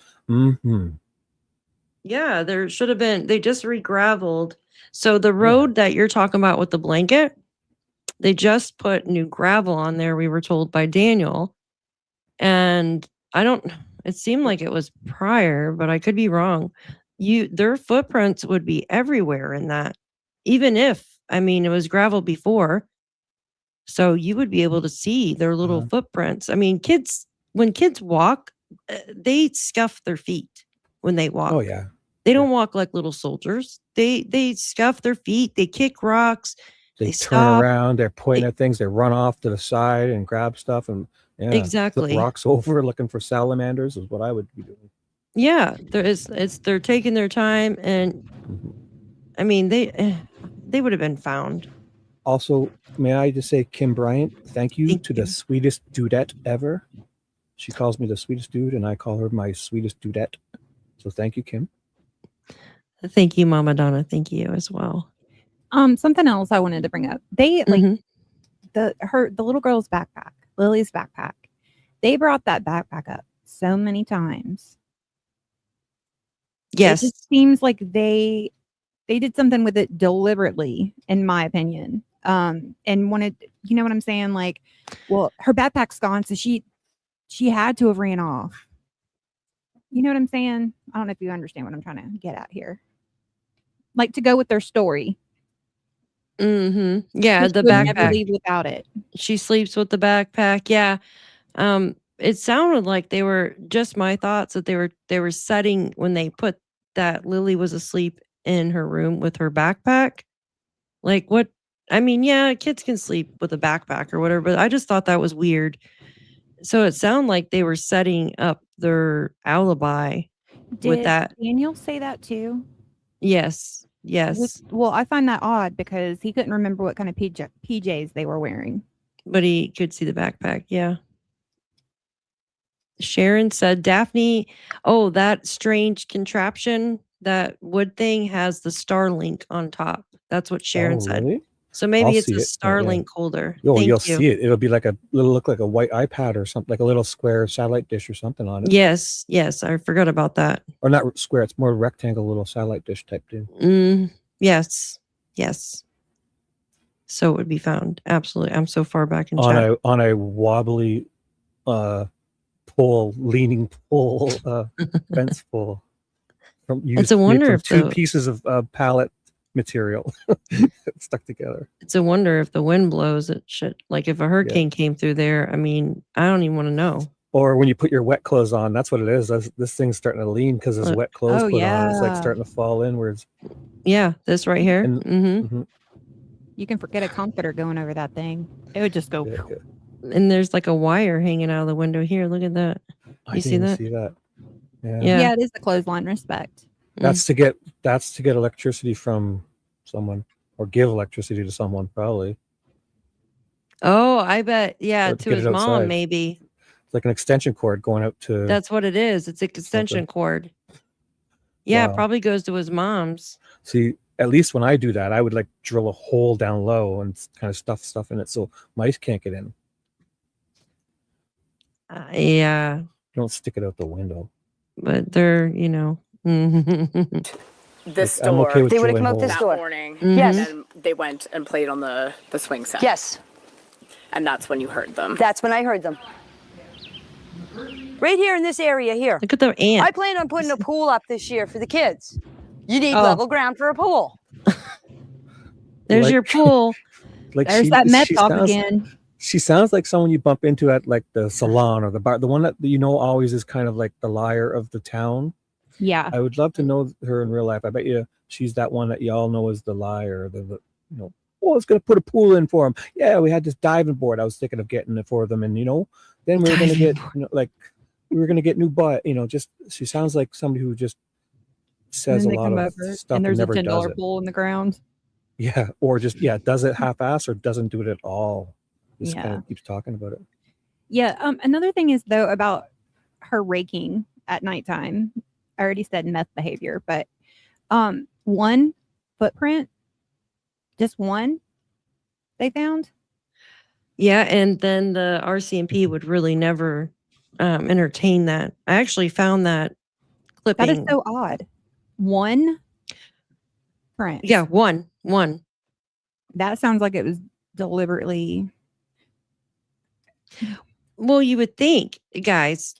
Yeah, there should have been. They just re-graveled. So the road that you're talking about with the blanket, they just put new gravel on there. We were told by Daniel, and it seemed like it was prior, but I could be wrong. Their footprints would be everywhere in that, even if, it was gravel before. So you would be able to see their little footprints. When kids walk, they scuff their feet when they walk. Oh yeah. They don't walk like little soldiers. They scuff their feet. They kick rocks. They turn stop. around. They're pointing at things. They run off to the side and grab stuff and Exactly. flip rocks over looking for salamanders is what I would be doing. Yeah, they're taking their time, and they would have been found. Also, may I just say, Kim Bryant, thank you to the sweetest dudette ever. She calls me the sweetest dude, and I call her my sweetest dudette. So thank you, Kim. Thank you, Mama Donna. Thank you as well. Something else I wanted to bring up. They the little girl's backpack, Lily's backpack. They brought that backpack up so many times. Yes. It just seems like they did something with it deliberately, in my opinion. And wanted, you know what I'm saying? Like, well, her backpack's gone, so she had to have ran off. You know what I'm saying? I don't know if you understand what I'm trying to get at here. Like, to go with their story. Yeah, She the would never backpack. leave without it. She sleeps with the backpack. Yeah. It sounded like they were, just my thoughts, that they were setting when they put that Lily was asleep in her room with her backpack. Like, what? Yeah, kids can sleep with a backpack or whatever, but I just thought that was weird. So it sounded like they were setting up their alibi with Did that. Daniel say that too? Yes. Well, I find that odd because he couldn't remember what kind of PJs they were wearing. But he could see the backpack. Yeah. Sharon said, Daphne, that strange contraption, that wood thing has the Starlink on top. That's what Sharon said. Really? So maybe I'll it's see a it. Starlink holder. Oh, Thank you'll you. see it. It'll be it'll look like a white iPad or something, like a little square satellite dish or something on it. Yes. I forgot about that. Or not square, it's more rectangle, little satellite dish type thing. Yes. So it would be found. Absolutely. I'm so far back in chat. On a wobbly leaning pole, fence pole. It's a wonder if two pieces of pallet material stuck together. It's a wonder if the wind blows it should, like if a hurricane came through there. I don't even want to know. Or when you put your wet clothes on, that's what it is. This thing's starting to lean because there's wet clothes put on. It's like starting to fall inwards. Yeah, this right here. You can forget a comforter going over that thing. It would just go. And there's like a wire hanging out of the window here. Look at that. You see that? Yeah, it is the clothesline. Respect. That's to get electricity from someone, or give electricity to someone, probably. Oh, I bet. Yeah, to his mom, maybe. It's like an extension cord going out to. That's what it is. It's an extension cord. Yeah, it probably goes to his mom's. See, at least when I do that, I would like drill a hole down low and kind of stuff in it so mice can't get in. Yeah, Don't stick it out the window. but they're, you know. This I'm door. okay with They would have drilling come out this that door. morning. Yes. And they went and played on the swing set. Yes. And that's when you heard them. That's when I heard them. Right here in this area here. Look at the ant. I plan on putting a pool up this year for the kids. You need Oh. level ground for a pool. There's Like- your pool. Like There's that meth she talk sounds- again. She sounds like someone you bump into at like the salon or the bar, the one that you know always is kind of like the liar of the town. Yeah. I would love to know her in real life. I bet you she's that one that y'all know is the liar. The you know, oh, it's gonna put a pool in for him. Yeah, we had this diving board. I was thinking of getting it for them, and you know, then we were gonna get like we were gonna get new butt. You know, just she sounds like somebody who just says a And then they lot come of over, stuff and there's a never does $10 it. pool in the ground. Yeah, or just does it half-ass or doesn't do it at all. Just kind Yeah. of keeps talking about it. Yeah. Another thing is though about her raking at nighttime. I already said meth behavior, but one footprint, just one, they found. Yeah, and then the RCMP would really never entertain that. I actually found that clipping. That is so odd. One print. Yeah, one. That sounds like it was deliberately. Well, you would think, guys,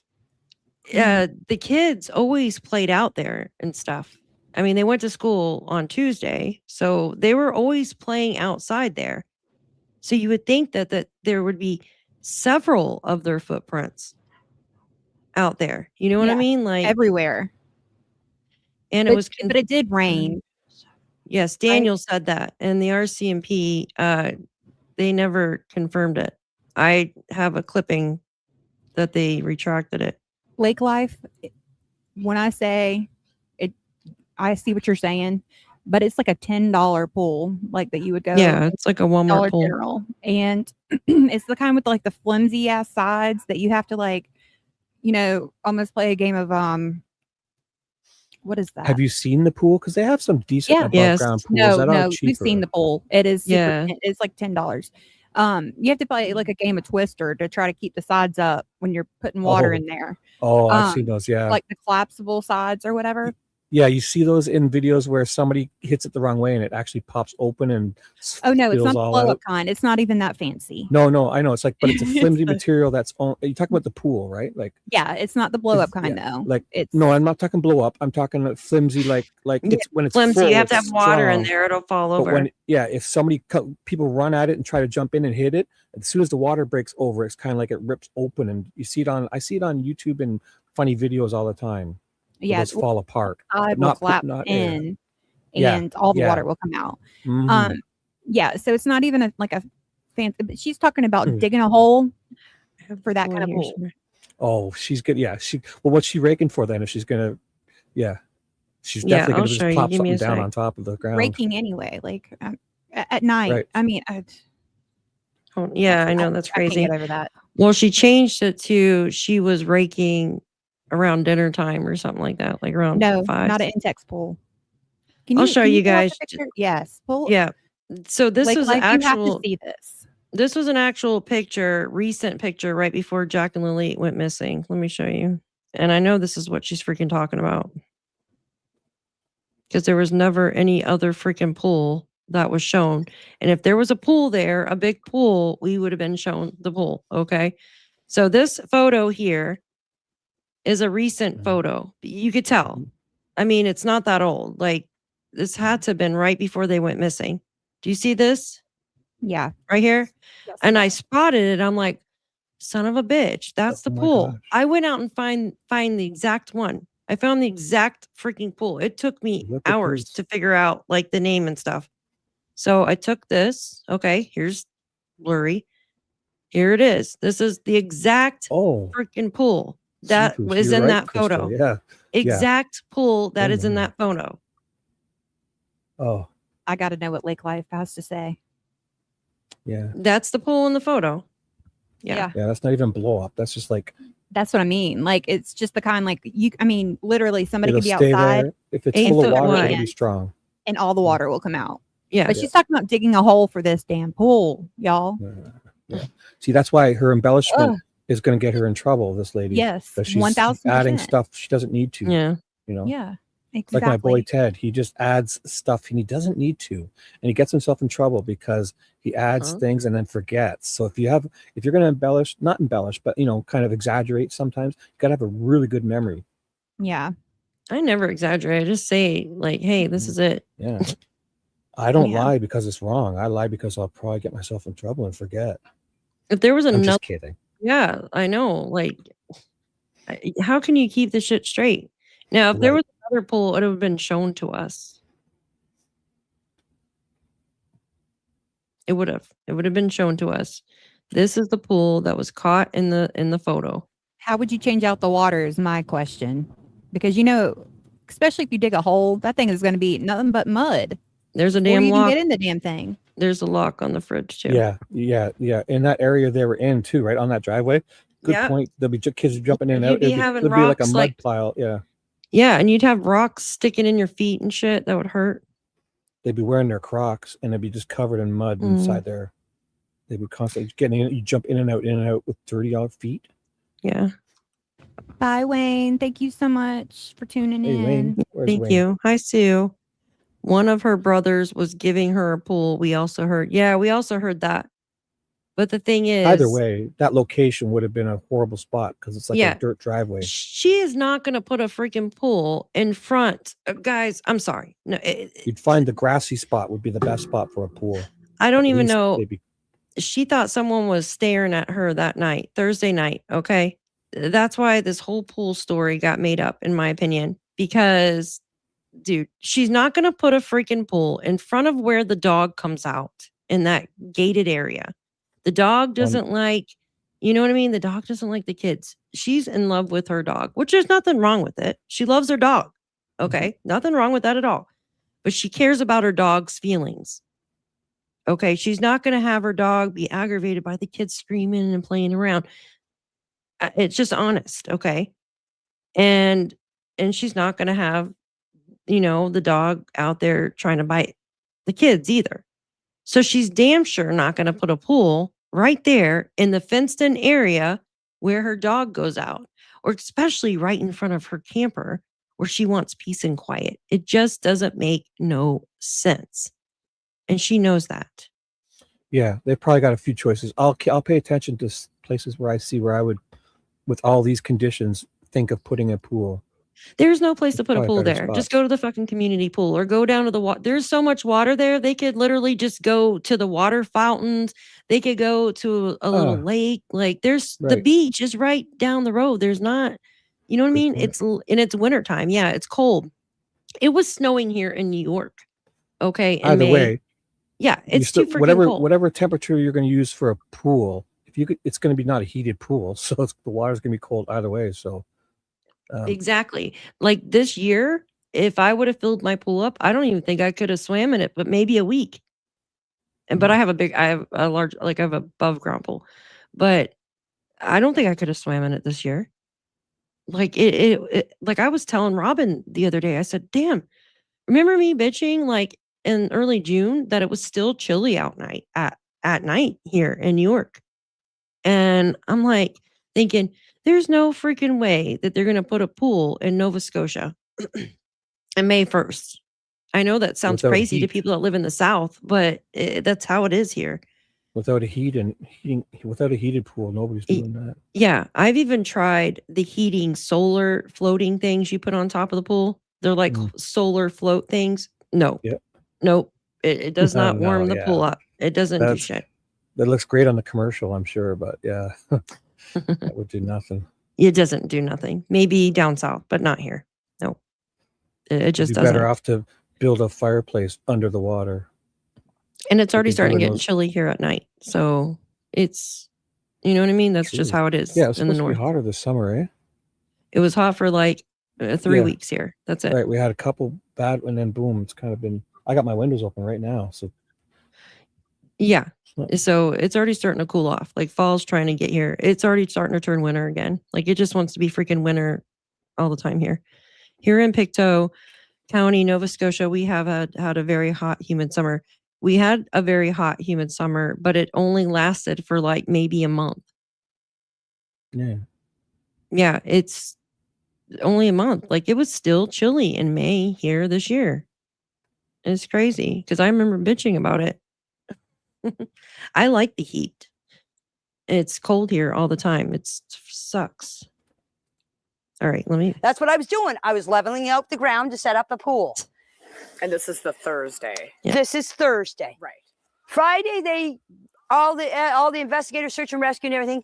the kids always played out there and stuff. I mean, they went to school on Tuesday, so they were always playing outside there. So you would think that there would be several of their footprints out there. You know what I Yeah, mean? Like everywhere. and But, it was but it did rain. Yes, Daniel said that, and the RCMP they never confirmed it. I have a clipping that they retracted it. Lake life, when I say it, I see what you're saying, but it's like a $10 pool, like that you would go. Yeah, it's like a Walmart Dollar pool. General, and it's the kind with like the flimsy ass sides that you have to like, you know, almost play a game of what is that? Have you seen the pool? Because they have some decent Yeah. above ground pools that are We've cheaper. seen the pool. It is super, Yeah. it's like $10. You have to play like a game of Twister to try to keep the sides up when you're putting water Oh. in there. Oh, I've seen those. Yeah. Like the collapsible sides or whatever. Yeah, you see those in videos where somebody hits it the wrong way and it actually pops open and Oh no, it's spills not the all blow out. up kind. It's not even that fancy. No, I know. It's like, but it's a flimsy It's a- material that's on. You talk about the pool, right? Like, Yeah, it's not the blow up it's- kind yeah, though. like it's no, I'm not talking blow up. I'm talking like flimsy, like it's when it's Flimsy, full, you have to it's have water in strong. there, it'll fall But over. when if somebody people run at it and try to jump in and hit it, as soon as the water breaks over, it's kind of like it rips open, and I see it on YouTube and funny videos all the time. where Yeah, those fall apart. side but will not flap not in Yeah, and all the yeah. water will come out. Mhm. Yeah, so it's not even like a fancy, but she's talking about Mm. digging a hole for that kind of Here, pool. Oh, she's good. Yeah, what's she raking for then? If she's gonna, she's Yeah, definitely I'll gonna show just you. plop Give me something a down sec. on top of the ground. Raking anyway, like at night. Right. I mean, Oh, yeah, I know that's I can't crazy. get over that. Well, she changed it to she was raking around dinner time or something like that, like around No, 5. not an Intex pool. I'll show can you pull up the guys. picture? Yes, pull. Yeah. So this Lake was Life, you have to actual. see this. This was an actual picture, recent picture, right before Jack and Lilly went missing. Let me show you. And I know this is what she's freaking talking about, because there was never any other freaking pool that was shown. And if there was a pool there, a big pool, we would have been shown the pool. Okay. So this photo here is a recent photo. You could tell. I mean, it's not that old. Like this had to have been right before they went missing. Do you see this? Yeah. Right here? Yes. And I spotted it. I'm like, son of a bitch, that's the Oh my pool. gosh. I went out and find the exact one. I found the exact freaking pool. It took me Look at hours this. to figure out like the name and stuff. So I took this. Okay, here's blurry. Here it is. This is the exact Oh, freaking pool that Seafoods, was you're in right, that Crystal. photo. Yeah. Exact pool that Oh is in my. that photo. Oh, I got to know what Lake Life has to say. yeah. That's the pool in the photo. Yeah. Yeah, that's not even blow up. That's just like That's what I mean. Like it's just the kind like you. I mean, literally, somebody it'll could be stay outside there. If it's 8 full of foot water, wide. it'll be strong. and all the water will come out. Yeah. But she's talking about digging a hole for this damn pool, y'all. Yeah. See, that's why her embellishment is going to get her in trouble. This lady, Yes, because she's 1000%. adding stuff she doesn't need to. Yeah. You know. Yeah, exactly. Like my boy Ted, he just adds stuff and he doesn't need to, and he gets himself in trouble because he adds things and then forgets. So if you're going to not embellish, but kind of exaggerate sometimes, you got to have a really good memory. Yeah. I never exaggerate. I just say like, hey, this is it. Yeah. I don't lie because it's wrong. I lie because I'll probably get myself in trouble and forget. If there was I'm another, just kidding. yeah, I know. Like, how can you keep this shit straight? Now, if there was another pool, it would have been shown to us. It would have been shown to us. This is the pool that was caught in the photo. How would you change out the water is my question. Because, especially if you dig a hole, that thing is going to be nothing but mud. There's a Before damn you lock. can get in the damn thing. There's a lock on the fridge too. Yeah. In that area they were in too, right on that driveway. Good point. There'll be kids jumping in and out. You'd be having it'd be like a rocks, mud pile. Yeah. Yeah, and you'd have rocks sticking in your feet and shit. That would hurt. They'd be wearing their Crocs and it'd be just covered in mud inside there. They would constantly getting in. You jump in and out with dirty feet. Yeah. Bye, Wayne. Thank you so much for tuning in. Wayne. Thank you. Hi, Sue. One of her brothers was giving her a pool. We also heard that. But the thing is, either way, that location would have been a horrible spot because it's like a dirt driveway. She is not going to put a freaking pool in front. Guys, I'm sorry. No, you'd find the grassy spot would be the best spot for a pool. I don't even know. She thought someone was staring at her that night, Thursday night. Okay. That's why this whole pool story got made up, in my opinion, because dude, she's not going to put a freaking pool in front of where the dog comes out in that gated area. The dog doesn't you know what I mean? The dog doesn't like the kids. She's in love with her dog, which there's nothing wrong with it. She loves her dog. Okay. Nothing wrong with that at all. But she cares about her dog's feelings. Okay. She's not going to have her dog be aggravated by the kids screaming and playing around. It's just honest. Okay. And she's not going to have, the dog out there trying to bite the kids either. So she's damn sure not going to put a pool right there in the fenced in area where her dog goes out, or especially right in front of her camper where she wants peace and quiet. It just doesn't make no sense. And she knows that. Yeah, they probably got a few choices. I'll pay attention to places where I see where I would, with all these conditions, think of putting a pool. There's no place to put a pool there. Spots. Just go to the fucking community pool or go down to the water. There's so much water there. They could literally just go to the water fountains. They could go to a little lake. Like the beach is right down the road. There's not, you know what I mean? It's wintertime. Yeah, it's cold. It was snowing here in New York. Okay. In Either May. way. Yeah, it's too freaking cold. Whatever temperature you're going to use for a pool, it's going to be not a heated pool. So the water's going to be cold either way. So. Exactly. Like this year, if I would have filled my pool up, I don't even think I could have swam in it, but maybe a week. But I have a large, I have a above ground pool, but I don't think I could have swam in it this year. Like like I was telling Robin the other day, I said, damn, remember me bitching like in early June that it was still chilly at night here in New York. And I'm like thinking, there's no freaking way that they're going to put a pool in Nova Scotia on May 1st. I know that sounds crazy to people that live in the South, but that's how it is here. Without a heated pool, nobody's doing that. Yeah, I've even tried the heating solar floating things you put on top of the pool. They're like solar float things. No. Yeah. Nope. It does not warm the pool up. It doesn't do shit. That looks great on the commercial, I'm sure, but yeah. That would do nothing. It doesn't do nothing. Maybe down south, but not here. No. It just doesn't. Better off to build a fireplace under the water. And it's already starting to get chilly here at night. So it's, you know what I mean? That's just how it is it's in the north. To be hotter this summer, eh? It was hot for like 3 weeks here. That's it. Right. We had a couple bad, and then boom, it's kind of been, I got my windows open right now. So yeah. So it's already starting to cool off. Like fall's trying to get here. It's already starting to turn winter again. Like it just wants to be freaking winter all the time here. Here in PICTOU County, Nova Scotia, we have had a very hot, humid summer. We had a very hot, humid summer, but it only lasted for like maybe a month. Yeah. Yeah, it's only a month. Like, it was still chilly in May here this year. It's crazy because I remember bitching about it. I like the heat. It's cold here all the time. It sucks. All right, let me. That's what I was doing. I was leveling out the ground to set up a pool. And this is the Thursday. Yeah. This is Thursday. Right. Friday, all the investigators, search and rescue and everything.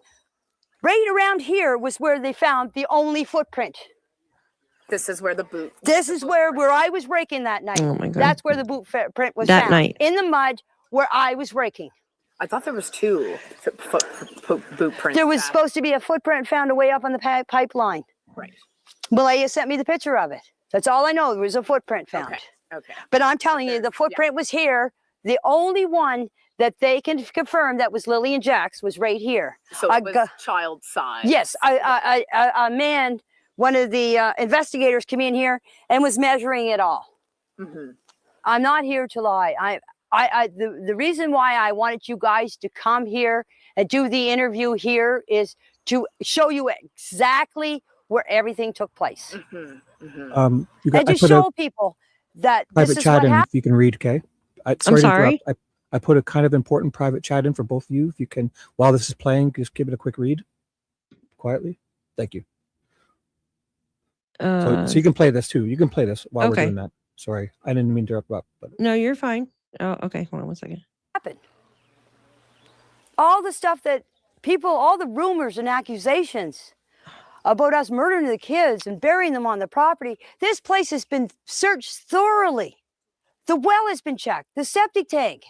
Right around here was where they found the only footprint. This is where the boot. This is where I was raking that night. Oh my God. That's where the boot print was That found. night. In the mud where I was raking. I thought there was 2 boot prints. There was supposed to be a footprint found away up on the pipeline. Right. Malaya sent me the picture of it. That's all I know. There was a footprint found. Okay. But I'm telling you, the footprint was here. The only one that they can confirm that was Lilly and Jack's was right here. So it was child size. Yes, a man, one of the investigators came in here and was measuring it all. Mm-hmm. I'm not here to lie. The reason why I wanted you guys to come here and do the interview here is to show you exactly where everything took place. Mm-hmm. Mm-hmm. And to show people that this private is chat what in happened. if you can read, okay? I'm sorry. I put a kind of important private chat in for both of you. If you can, while this is playing, just give it a quick read quietly. Thank you. So you can play this too. You can play this while we're doing that. Sorry, I didn't mean to interrupt. But No, you're fine. Oh, okay. Hold on one second. Happened. All the stuff that people, all the rumors and accusations about us murdering the kids and burying them on the property. This place has been searched thoroughly. The well has been checked, the septic tank,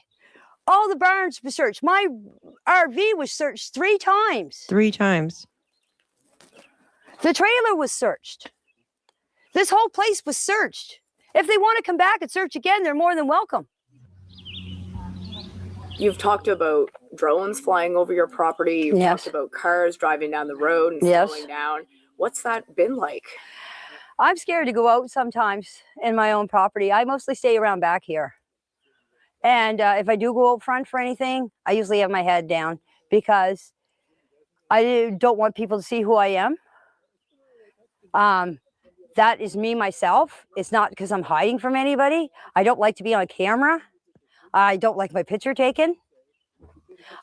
all the barns were searched. My RV was searched 3 times. 3 times. The trailer was searched. This whole place was searched. If they want to come back and search again, they're more than welcome. You've talked about drones flying over your property. You've talked about cars driving down the road and slowing down. What's that been like? I'm scared to go out sometimes in my own property. I mostly stay around back here. And if I do go out front for anything, I usually have my head down because I don't want people to see who I am. That is me myself. It's not because I'm hiding from anybody. I don't like to be on camera. I don't like my picture taken.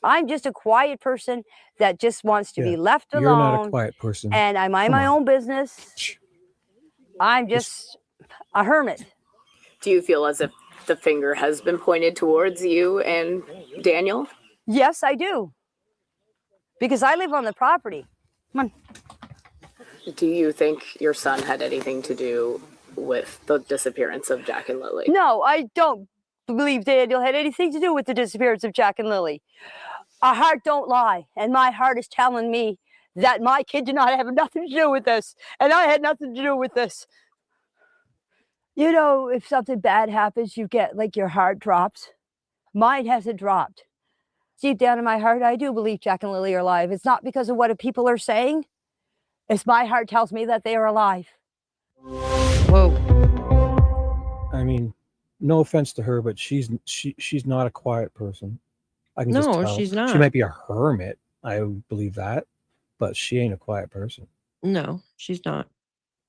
I'm just a quiet person that just wants to be left alone. You're not a quiet person. And I mind my own business. I'm just a hermit. Do you feel as if the finger has been pointed towards you and Daniel? Yes, I do. Because I live on the property. Come on. Do you think your son had anything to do with the disappearance of Jack and Lilly? No, I don't believe Daniel had anything to do with the disappearance of Jack and Lilly. Our heart don't lie, and my heart is telling me that my kid did not have nothing to do with this, and I had nothing to do with this. You know, if something bad happens, you get like your heart drops. Mine hasn't dropped. Deep down in my heart, I do believe Jack and Lilly are alive. It's not because of what people are saying. It's my heart tells me that they are alive. Whoa. I mean, no offense to her, but she's not a quiet person. I can just tell. No, she's not. She might be a hermit. I believe that, but she ain't a quiet person. No, she's not.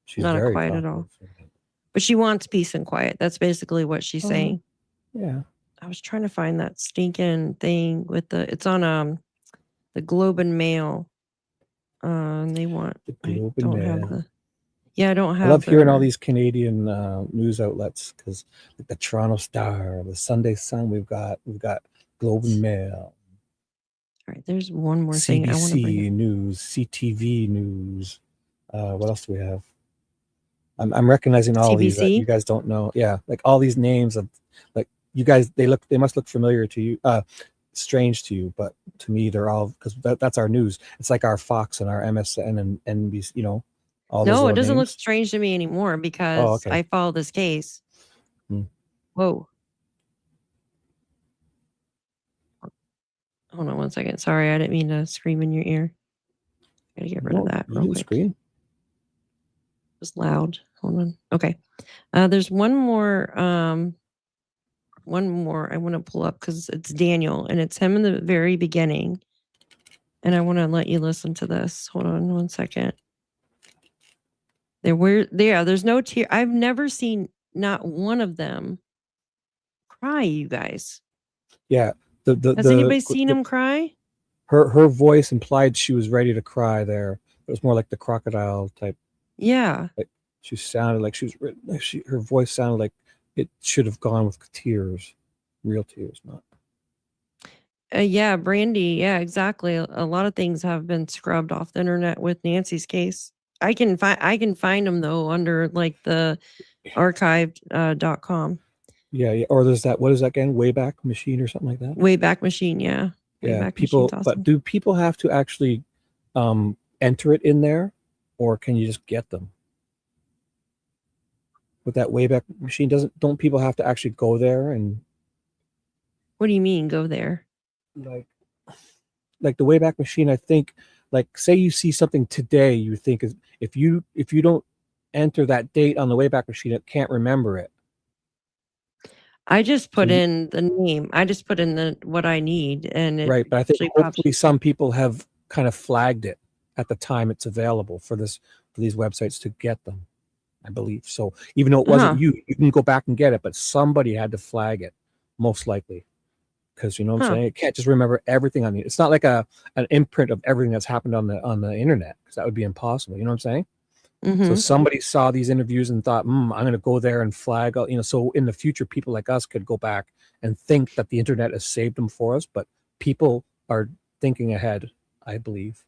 She's not very a quiet at all. But she wants peace and quiet. That's basically what she's saying. Yeah. I was trying to find that stinking thing with it's on the Globe and Mail. And they want the Globe I don't and have Mail. I don't have I love hearing all these Canadian news outlets because like the Toronto Star, the Sunday Sun, we've got Globe and Mail. All right, there's one more thing I want to bring CBC News, CTV News. What else do we have? I'm recognizing all these that you guys don't know. Yeah, like all these names of like you guys. They must look familiar to you, strange to you, but to me they're all because that's our news. It's like our Fox and our MSN and NBC. You know, all those No, it doesn't names. look strange to me anymore because I follow this case. Whoa. Hold on one second. Sorry, I didn't mean to scream in your ear. Gotta get rid of that real quick. Scream. It was loud. Hold on. Okay. There's one more I want to pull up because it's Daniel and it's him in the very beginning. And I want to let you listen to this. Hold on one second. There's no tear. I've never seen not one of them cry, you guys. Yeah. Has anybody seen him cry? Her voice implied she was ready to cry there. It was more like the crocodile type. Yeah. Like she sounded like she was, her voice sounded like it should have gone with tears, real tears, not. Yeah, Brandy. Yeah, exactly. A lot of things have been scrubbed off the internet with Nancy's case. I can find them though under like the archived.com. Yeah. Or there's that, what is that again? Wayback Machine or something like that? Wayback Machine, yeah. Yeah. Wayback People, Machine's awesome. but do people have to actually enter it in there, or can you just get them? With that Wayback Machine, don't people have to actually go there and? What do you mean go there? Like the Wayback Machine, I think, like say you see something today, you think is if you don't enter that date on the Wayback Machine, it can't remember it. I just put in the name. I just put in what I need, and it right. But I think actually pops hopefully some people have kind of flagged it at the time it's available for these websites to get them. I believe so. Even though it wasn't you can go back and get it, but somebody had to flag it, most likely. Because you know what I'm saying? It can't just remember everything on the. It's not like an imprint of everything that's happened on the internet, because that would be impossible. You know what I'm saying? So somebody saw these interviews and thought, I'm going to go there and flag. You know, so in the future, people like us could go back and think that the internet has saved them for us. But people are thinking ahead, I believe.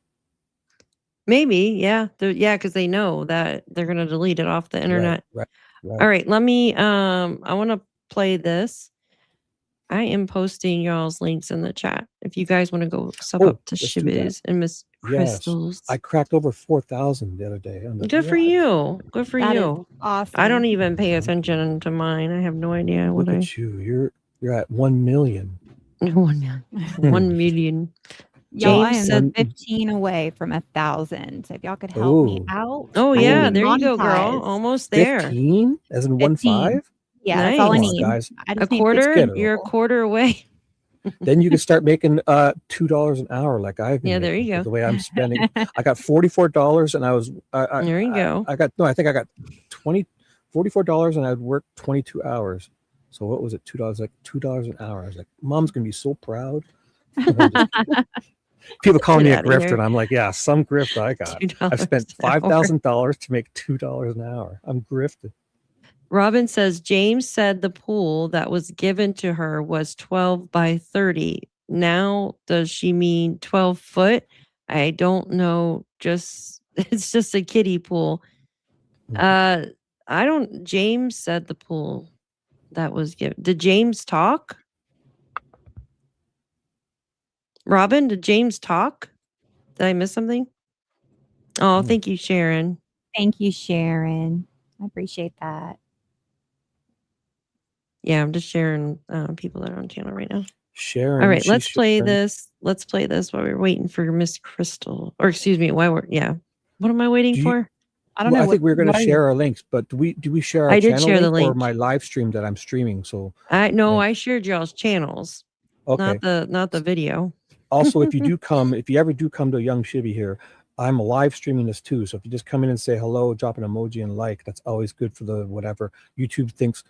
Maybe, yeah, because they know that they're going to delete it off the internet. Right. All right, let me. I want to play this. I am posting y'all's links in the chat. If you guys want to go sub up to Shibby's and Miss Crystals. I cracked over 4,000 the other day. Good for you. Good for That you. is awesome. I don't even pay attention to mine. I have no idea what Look at you. You're at 1 million. 1 million. Y'all, I James am said 15 away from 1,000. So if y'all could help me out. Oh I yeah, can be there you go, girl. monetized. Almost there. 15? As in 1.5? Yeah, that's all I Nice. need. Guys. I A just need quarter? 15 You're a people. quarter away. Then you can start making $2 an hour like I've been. Yeah, there making, you go. The way I'm spending, I got $44, and I was. There you go. I think I got $44, and I'd work 22 hours. So what was it? $2, like $2 an hour. I was like, Mom's gonna be so proud. People call me a grifter, and I'm like, yeah, some grift I got. I've spent $5,000 to make $2 an hour. I'm grifted. Robin says James said the pool that was given to her was 12 by 30. Now, does she mean 12 foot? I don't know. It's just a kiddie pool. James said the pool that was given. Did James talk? Robin, did James talk? Did I miss something? Oh, thank you, Sharon. Thank you, Sharon. I appreciate that. Yeah, I'm just sharing people that are on channel right now. Sharon. All right, let's play this. Let's play this while we're waiting for Miss Crystal. Or excuse me, what am I waiting for? I don't know. I think we're going to share our links, but do we share our I did channel share the link or link. my live stream that I'm streaming? So I shared y'all's channels. Okay. Not the video. Also, if you ever do come to Young Shibby here, I'm live streaming this too. So if you just come in and say hello, drop an emoji and like, that's always good for the whatever. YouTube thinks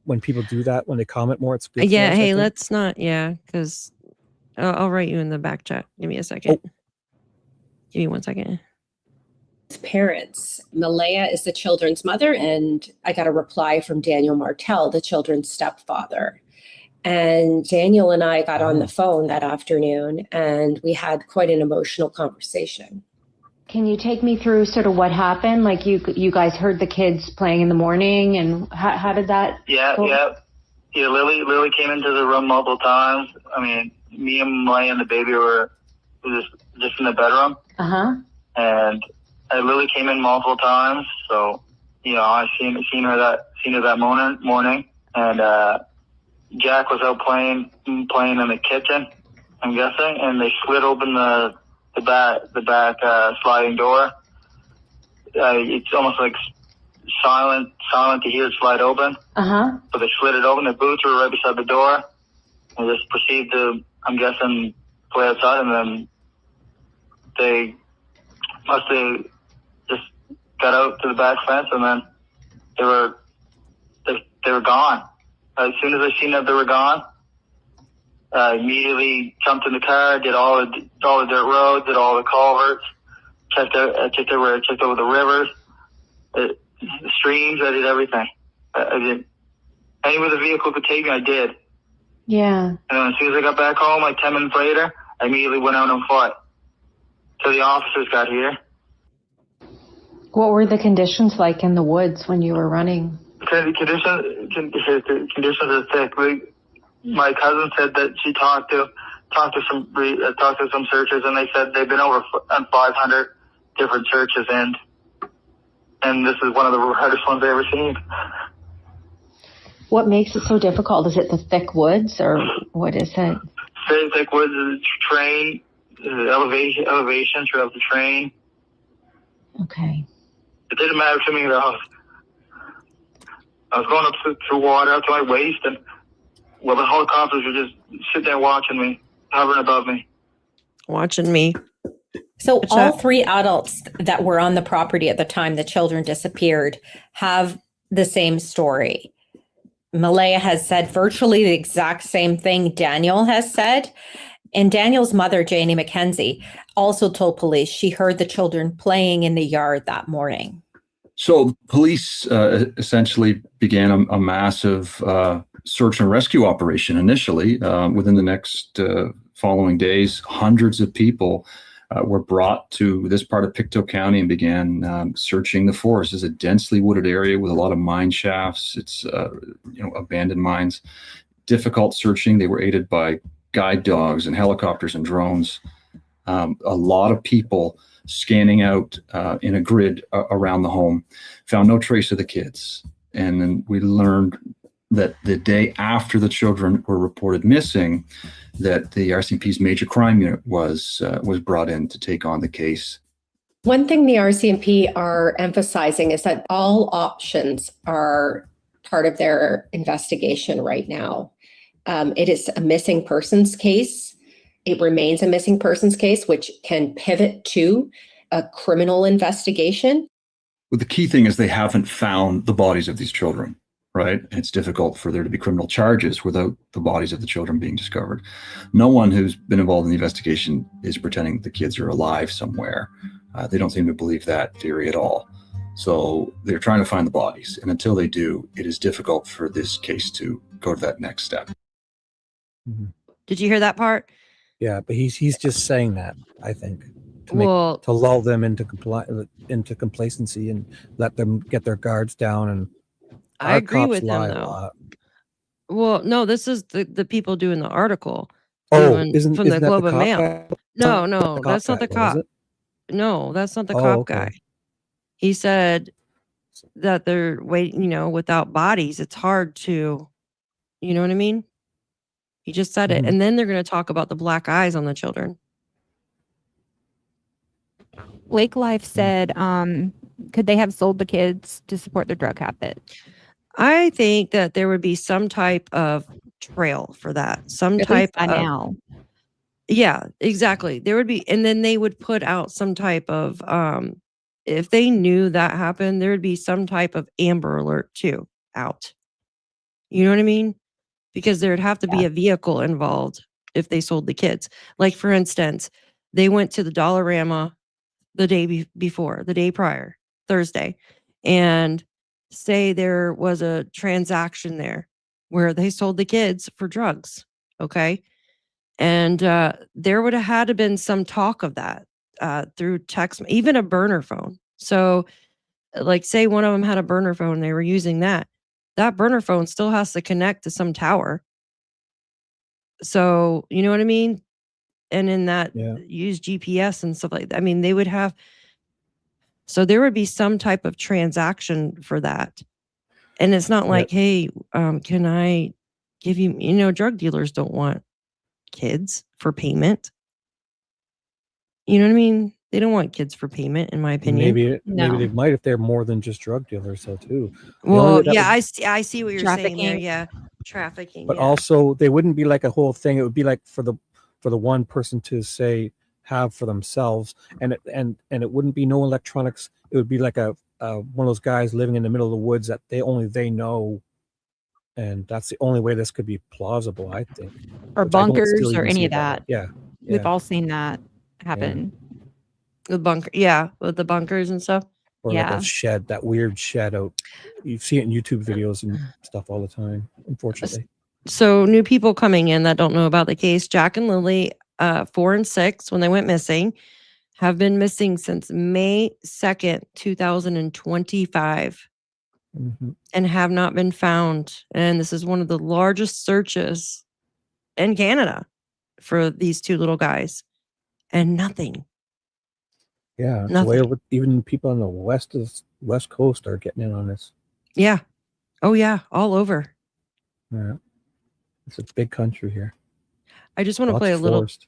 when people do that, when they comment more, it's good. Yeah, for us, hey, let's not, because I'll write you in the back chat. Give me a second. Give me 1 second. Parents. Malaya is the children's mother, and I got a reply from Daniel Martell, the children's stepfather. And Daniel and I got on the phone that afternoon, and we had quite an emotional conversation. Can you take me through sort of what happened? Like you guys heard the kids playing in the morning, and how did that? Yeah. Lily came into the room multiple times. I mean, me and Malaya and the baby were just in the bedroom. And Lily came in multiple times. So, I seen her that morning, and Jack was out playing in the kitchen, I'm guessing, and they slid open the back sliding door. It's almost like silent to hear it slide open. So they slid it open. The boots were right beside the door, and just proceeded to, I'm guessing, play outside. And then they must have just got out to the back fence, and then they were gone. As soon as I seen that they were gone, I immediately jumped in the car, did all the dirt roads, did all the culverts, checked over the rivers, the streams. I did everything. I did anywhere the vehicle could take me, I did. Yeah. And then as soon as I got back home, like 10 minutes later, I immediately went out on foot till the officers got here. What were the conditions like in the woods when you were running? The conditions are thick. My cousin said that she talked to some searchers, and they said they've been over on 500 different searches, and this is one of the hardest ones I've ever seen. What makes it so difficult? Is it the thick woods, or what is it? Very thick woods, the terrain, elevation throughout the terrain. Okay. It didn't matter to me though. I was going up through water up to my waist, and the helicopters were just sitting there watching me, hovering above me. Watching me. So all three adults that were on the property at the time the children disappeared have the same story. Malaya has said virtually the exact same thing Daniel has said. And Daniel's mother, Janie McKenzie, also told police she heard the children playing in the yard that morning. So police essentially began a massive search and rescue operation initially. Within the next following days, hundreds of people were brought to this part of PICTOU County and began searching the forest. It's a densely wooded area with a lot of mine shafts. It's abandoned mines. Difficult searching. They were aided by guide dogs and helicopters and drones. A lot of people scanning out in a grid around the home, found no trace of the kids. And then we learned that the day after the children were reported missing, that the RCMP's major crime unit was brought in to take on the case. One thing the RCMP are emphasizing is that all options are part of their investigation right now. It is a missing persons case. It remains a missing persons case, which can pivot to a criminal investigation. Well, the key thing is they haven't found the bodies of these children, right? It's difficult for there to be criminal charges without the bodies of the children being discovered. No one who's been involved in the investigation is pretending the kids are alive somewhere. They don't seem to believe that theory at all. So they're trying to find the bodies. And until they do, it is difficult for this case to go to that next step. Mm-hmm. Did you hear that part? Yeah, but he's just saying that, I think, to lull them into complacency and let them get their guards down. And I agree with him, though. Well, no, this is the people doing the article. Isn't from the Globe and Mail? guy? No, that's not the cop. No, that's not the cop guy. He said that they're waiting, without bodies, it's hard to, you know what I mean? He just said it. And then they're going to talk about the black eyes on the children. Lake Life said, could they have sold the kids to support their drug habit? I think that there would be some type of trail for that. Some type of now. Yeah, exactly. There would be, and then they would put out some type of, if they knew that happened, there would be some type of Amber Alert too out. You know what I mean? Because there'd have to be a vehicle involved if they sold the kids. Like, for instance, they went to the Dollarama the day before, the day prior, Thursday, and say there was a transaction there where they sold the kids for drugs, okay? And there would have had to been some talk of that through text, even a burner phone. So, like, say one of them had a burner phone, they were using that. That burner phone still has to connect to some tower. So, you know what I mean? And in that, use GPS and stuff like that. I mean, they would have, so there would be some type of transaction for that. And it's not like, hey, can I give you, drug dealers don't want kids for payment. You know what I mean? They don't want kids for payment, in my opinion. Maybe they might if they're more than just drug dealers, though, too. Well, yeah, I see what you're saying there. Yeah, trafficking. But also, they wouldn't be like a whole thing. It would be like for the one person to say, have for themselves, and it wouldn't be no electronics. It would be like a one of those guys living in the middle of the woods that they know, and that's the only way this could be plausible, I think. Or Which I don't bunkers still or even any see of that. Yeah, We've all seen that happen. The bunker, with the bunkers and stuff. or like a shed, that weird shed out. You see it in YouTube videos and stuff all the time, unfortunately. So new people coming in that don't know about the case, Jack and Lilly, 4 and 6, when they went missing, have been missing since May 2nd, 2025, and have not been found. And this is one of the largest searches in Canada for these two little guys, and nothing. Yeah, it's Nothing. way over. Even people on the west coast are getting in on this. Yeah. Oh yeah, all over. Yeah, it's a big country here. I just want to Lots play a of little. forest.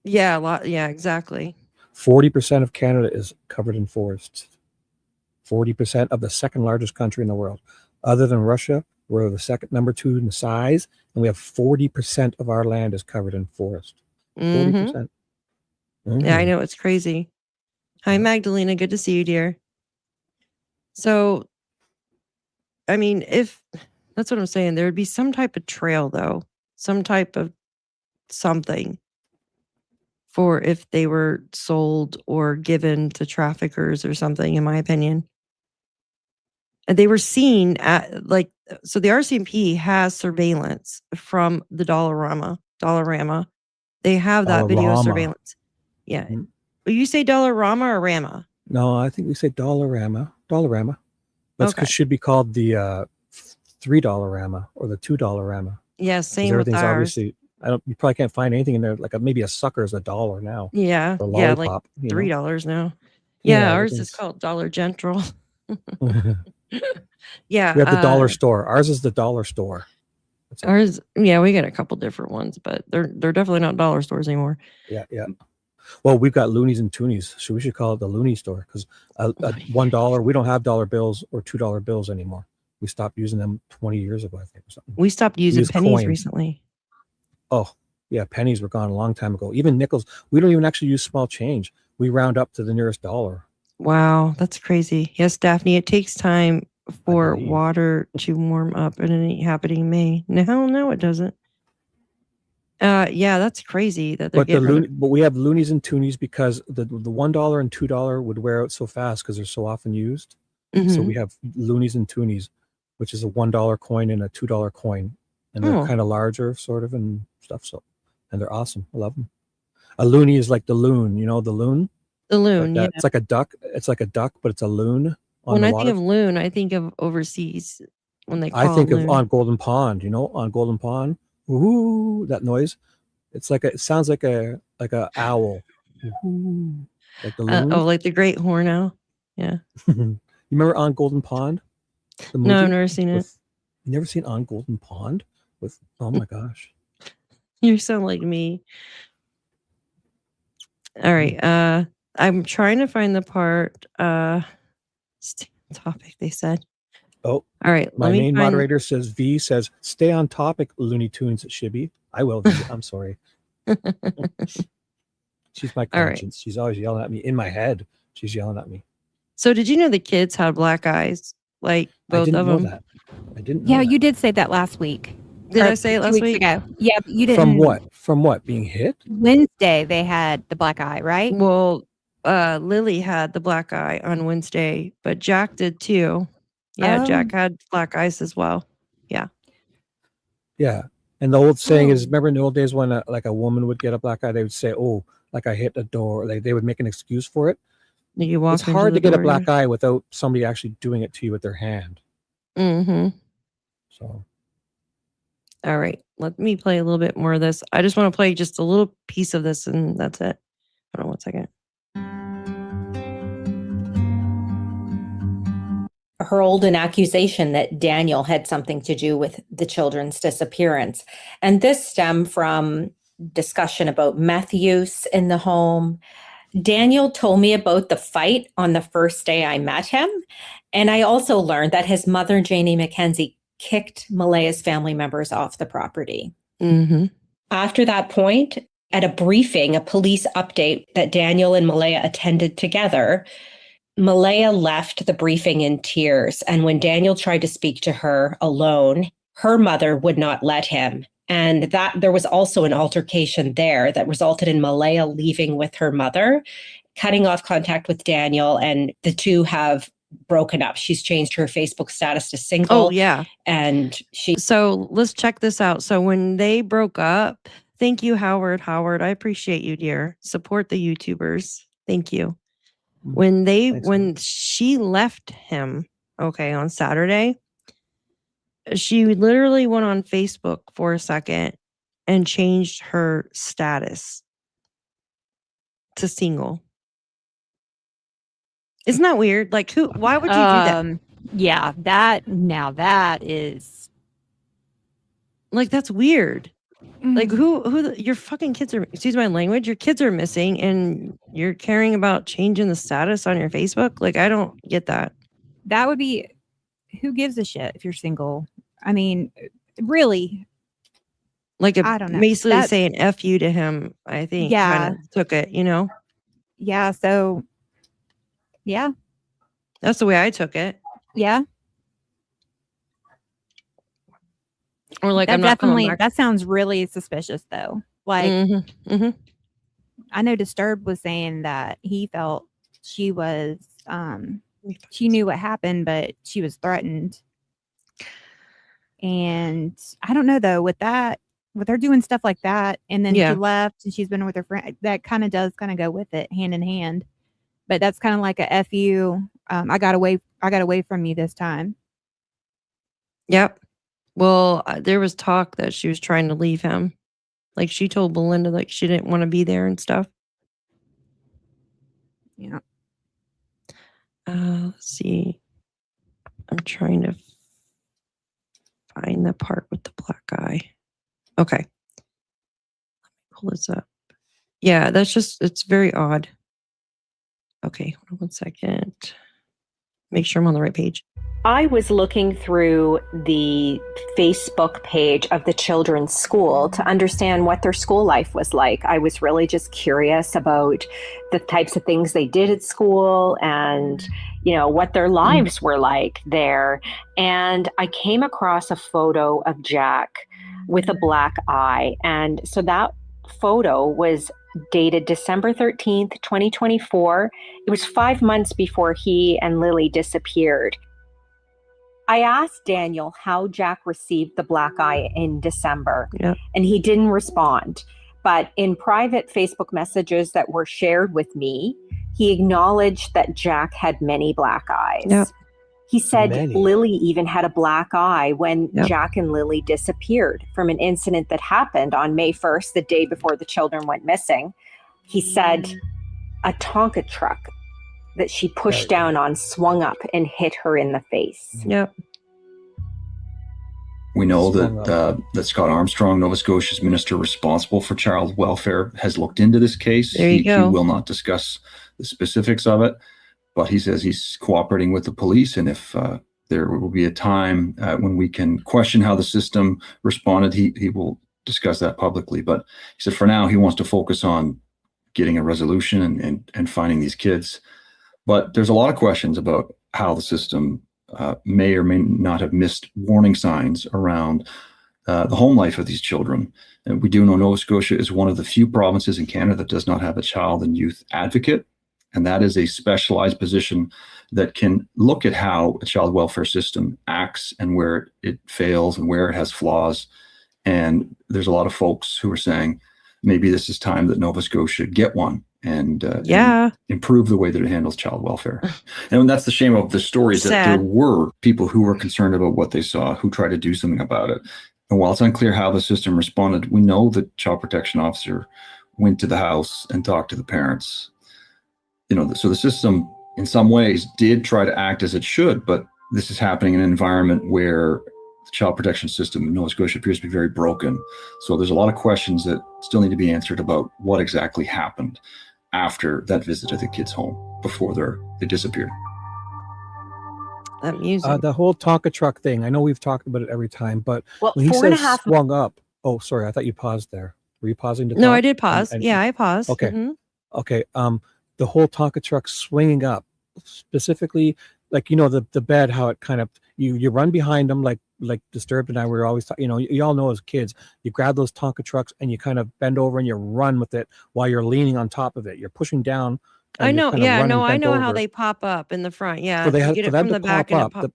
Yeah, a lot. Yeah, exactly. 40% of Canada is covered in forests. 40% of the second largest country in the world. Other than Russia, we're the second, number 2 in size, and we have 40% of our land is covered in forest. 40%. Yeah, I know, it's crazy. Hi, Magdalena. Good to see you, dear. So, I mean, if that's what I'm saying, there would be some type of trail, though, some type of something for if they were sold or given to traffickers or something, in my opinion. And they were seen at so the RCMP has surveillance from the Dollarama. They have that video Dollarama. surveillance. Yeah. You say Dollarama or Rama? No, I think we say Dollarama. But Okay. it should be called the $3 Rama or the $2 Rama. Yeah, 'Cause same with everything's ours. obviously. You probably can't find anything in there. Like maybe a sucker is $1 now. Yeah, Or a yeah, like lollipop, you know? $3 now. Yeah, Yeah, ours is everything's- called Dollar General. We Yeah, have the dollar store. Ours is the dollar store. ours. Yeah, we got a couple different ones, but they're definitely not dollar stores anymore. Yeah. Well, we've got loonies and toonies, so we should call it the loony store because $1. We don't have dollar bills or $2 bills anymore. We stopped using them 20 years ago, I think, or something. We stopped using use pennies coins. recently. Oh, yeah, pennies were gone a long time ago. Even nickels. We don't even actually use small change. We round up to the nearest dollar. Wow, that's crazy. Yes, Daphne, it takes time for water to warm up, and it ain't happening in May. No, it doesn't. Yeah, that's crazy that they're But but we have loonies and toonies because the $1 and $2 would wear out so fast because they're so often used. So Mhm. we have loonies and toonies, which is a $1 coin and a $2 coin, and they're Oh. kind of larger, sort of, and stuff. So, and they're awesome. I love them. A loony is like the loon. You know the loon. The loon, Like that. yeah. It's like a duck. It's like a duck, but it's a loon on When the I water. think of loon, I think of overseas when they call I think it of loon. on Golden Pond. You know, on Golden Pond. Ooh, that noise. It's like it sounds like a owl. Ooh, like the loon. Like the great horn owl. Yeah. You remember On Golden Pond? The No, I've movie never seen it. with- You never seen On Golden Pond? With oh my gosh. You sound like me. All right. I'm trying to find the part. Stay on topic, they said. Oh, all right. My let me main find- moderator says V says stay on topic, Looney Tunes Shibby. I will. V. I'm sorry. She's my All right. conscience. She's always yelling at me in my head. She's yelling at me. So did you know the kids had black eyes? Like both I didn't of know them? that. I didn't know Yeah, that. you did say that last week. Did Or I say it 2 last weeks week? ago. Yeah, but you didn't. From what? From what? Being hit? Wednesday they had the black eye, right? Well, Lily had the black eye on Wednesday, but Jack did too. Yeah, Jack had black eyes as well. Yeah. Yeah. And the old saying is, remember in the old days when a woman would get a black eye, they would say, "Oh, like I hit a door." Like they would make an excuse for it. You walk It's into hard the to get a door, black yeah. eye without somebody actually doing it to you with their hand. Mm-hmm. So. All right. Let me play a little bit more of this. I just want to play just a little piece of this and that's it. Hold on 1 second. Hurled an accusation that Daniel had something to do with the children's disappearance. And this stemmed from discussion about meth use in the home. Daniel told me about the fight on the first day I met him. And I also learned that his mother, Janie McKenzie, kicked Malaya's family members off the property. Mm-hmm. After that point, At a briefing, a police update that Daniel and Malaya attended together, Malaya left the briefing in tears. And when Daniel tried to speak to her alone, her mother would not let him. And that there was also an altercation there that resulted in Malaya leaving with her mother, cutting off contact with Daniel, and the two have broken up. She's changed her Facebook status to single. Oh, yeah. And So let's check this out. So when they broke up, thank you, Howard. Howard, I appreciate you, dear. Support the YouTubers. Thank you. When she left him, okay, on Saturday, she literally went on Facebook for a second and changed her status to single. Isn't that weird? Like, why would you do that? Yeah, that is like, that's weird. Like, your fucking kids are, excuse my language, your kids are missing and you're caring about changing the status on your Facebook? Like, I don't get that. That would be, who gives a shit if you're single? I mean, really. Like, I don't know. Basically saying F you to him, I think, kind of took it, you know? Yeah, so, yeah. That's the way I took it. Yeah. Or like, that I'm not coming definitely, back. that sounds really suspicious though. Like, I know Disturbed was saying that he felt she was, she knew what happened, but she was threatened. And I don't know though, with her doing stuff like that, and then she left and she's been with her friend, that kind of does kind of go with it hand in hand. But that's kind of like a F you. I got away from you this time. Yep. Well, there was talk that she was trying to leave him. Like, she told Belinda, like, she didn't want to be there and stuff. Yeah. Let's see. I'm trying to find the part with the black guy. Okay. Let me pull this up. Yeah, it's very odd. Okay, hold on one second. Make sure I'm on the right page. I was looking through the Facebook page of the children's school to understand what their school life was like. I was really just curious about the types of things they did at school and, what their lives were like there. And I came across a photo of Jack with a black eye. And so that photo was dated December 13th, 2024. It was 5 months before he and Lilly disappeared. I asked Daniel how Jack received the black eye in December, and he didn't respond. But in private Facebook messages that were shared with me, he acknowledged that Jack had many black eyes. Yep. He said Lilly even had a black eye when Jack and Lilly disappeared from an incident that happened on May 1st, the day before the children went missing. He said a Tonka truck that she pushed down on swung up and hit her in the face. Yep. We know that Scott Armstrong, Nova Scotia's minister responsible for child welfare, has looked into this case. There you go. He will not discuss the specifics of it, but he says he's cooperating with the police. And if there will be a time when we can question how the system responded, he will discuss that publicly. But he said for now, he wants to focus on getting a resolution and finding these kids. But there's a lot of questions about how the system may or may not have missed warning signs around the home life of these children. And we do know Nova Scotia is one of the few provinces in Canada that does not have a child and youth advocate. And that is a specialized position that can look at how a child welfare system acts and where it fails and where it has flaws. And there's a lot of folks who are saying, maybe this is time that Nova Scotia get one and improve the way that it handles child welfare. And that's the shame of the stories, that there were people who were concerned about what they saw, who tried to do something about it. And while it's unclear how the system responded, we know that child protection officer went to the house and talked to the parents. So the system in some ways did try to act as it should, but this is happening in an environment where the child protection system in Nova Scotia appears to be very broken. So there's a lot of questions that still need to be answered about what exactly happened after that visit to the kids' home before they disappeared. That music. The whole Tonka truck thing. I know we've talked about it every time, but when he 4.5 says swung up, oh, sorry, I thought you paused there. Were you pausing to No, I talk? did pause. Yeah, I paused. Okay. Mhm. Okay. The whole Tonka truck swinging up, specifically, like, the bed, how it kind of, you run behind them, like Disturbed and I were always, you all know as kids, you grab those Tonka trucks and you kind of bend over and you run with it while you're leaning on top of it. You're pushing down. I And you're know. kind of Yeah, running no, I bent know how over. they pop up in the front. Yeah, For you get for it them from to the back pop and it up, pop.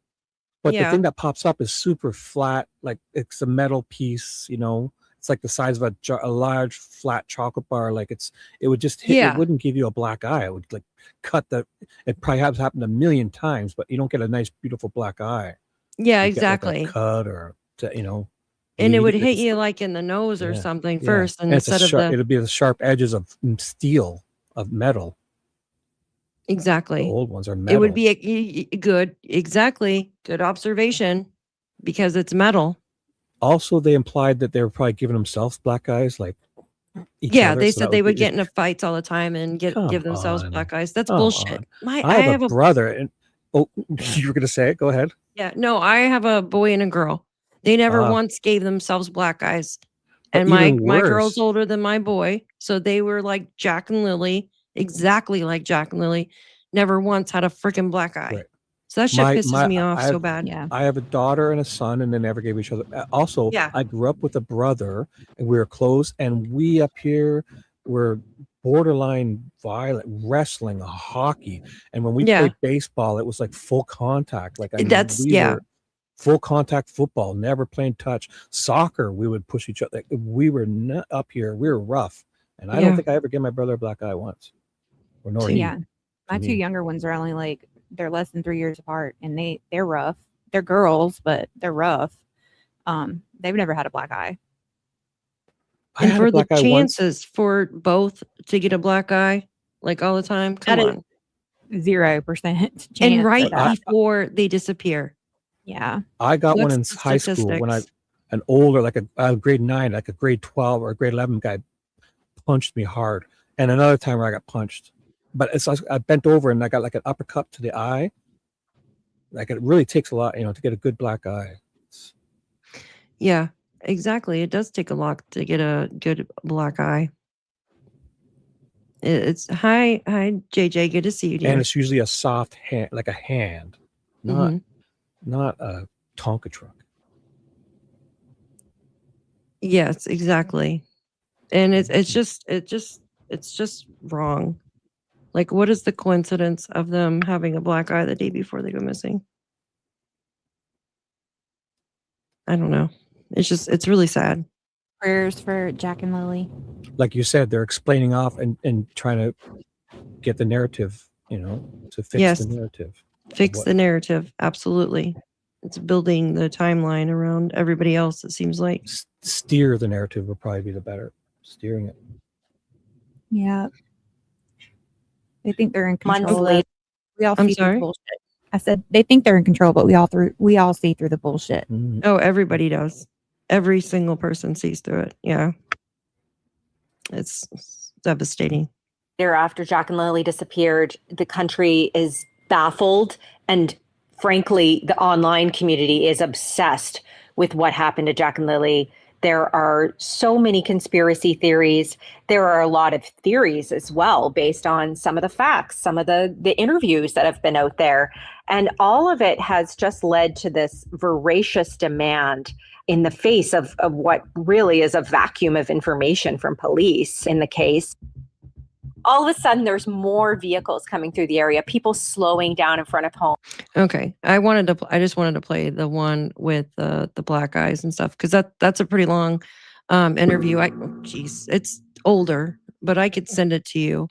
but the Yeah. thing that pops up is super flat, like it's a metal piece, it's like the size of a large flat chocolate bar. Like it would just hit, it Yeah. wouldn't give you a black eye. It would like cut it probably has happened a million times, but you don't get a nice, beautiful black eye. Yeah, You get like a exactly. cut or, And it would bleed. hit you like in the nose or Yeah, something yeah. first And it's instead of the. it'd be the sharp edges of steel, of metal. The Exactly. old ones are It metal. would be a good, exactly, good observation because it's metal. Also, they implied that they were probably giving themselves black eyes, like each Yeah, other. they So that said they would be- get into fights all the time and give Come themselves on. black eyes. That's Come bullshit. on. I have a brother, and you were gonna say it. Go ahead. Yeah, no, I have a boy and a girl. They never Ah. once gave themselves black eyes. But And my even girl's worse- older than my boy, so they were like Jack and Lilly, exactly like Jack and Lilly. Never once had a freaking black eye. Right. So that shit pisses me off so bad. Yeah. I have a daughter and a son, and they never gave each other. Also, Yeah. I grew up with a brother, and we were close. And we up here were borderline violent, wrestling, hockey, and when we Yeah. played baseball, it was like full contact. Like That's- we yeah. were full contact football, never playing touch. Soccer, we would push each other. We were not up here. We were rough, and I Yeah. don't think I ever gave my brother a black eye once. Or nor he. Yeah. My to two me. younger ones are only like, they're less than 3 years apart, and they're rough. They're girls, but they're rough. They've never had a black eye. I And had a for the black eye once. chances for both to get a black eye, like all the time, come That is on. 0% chance. And right of that. before they disappear. Yeah. I got one in What's the high school when statistics? an older, like a grade 9, like a grade 12 or a grade 11 guy punched me hard. And another time where I got punched. But I bent over and I got like an uppercut to the eye. Like it really takes a lot, to get a good black eye. Yeah, exactly. It does take a lot to get a good black eye. It's hi, JJ. Good to see you, dear. And it's usually a soft hand, like a hand, not a Tonka truck. Yes, exactly. And it's just wrong. Like, what is the coincidence of them having a black eye the day before they go missing? I don't know. It's really sad. Prayers for Jack and Lilly. Like you said, they're explaining off and trying to get the narrative, to fix Yes. the narrative. Fix the narrative. Absolutely. It's building the timeline around everybody else, it seems like. Steer the narrative would probably be the better steering it. Yeah. They think they're in Months control. later. We all I'm see through sorry? the bullshit. I said they think they're in control, but we all see through the bullshit. Oh, everybody does. Every single person sees through it. Yeah. It's devastating. After Jack and Lilly disappeared, the country is baffled, and frankly, the online community is obsessed with what happened to Jack and Lilly. There are so many conspiracy theories. There are a lot of theories as well, based on some of the facts, some of the interviews that have been out there. And all of it has just led to this voracious demand in the face of what really is a vacuum of information from police in the case. All of a sudden, there's more vehicles coming through the area, people slowing down in front of home. Okay. I just wanted to play the one with the black eyes and stuff, because that's a pretty long interview. It's older, but I could send it to you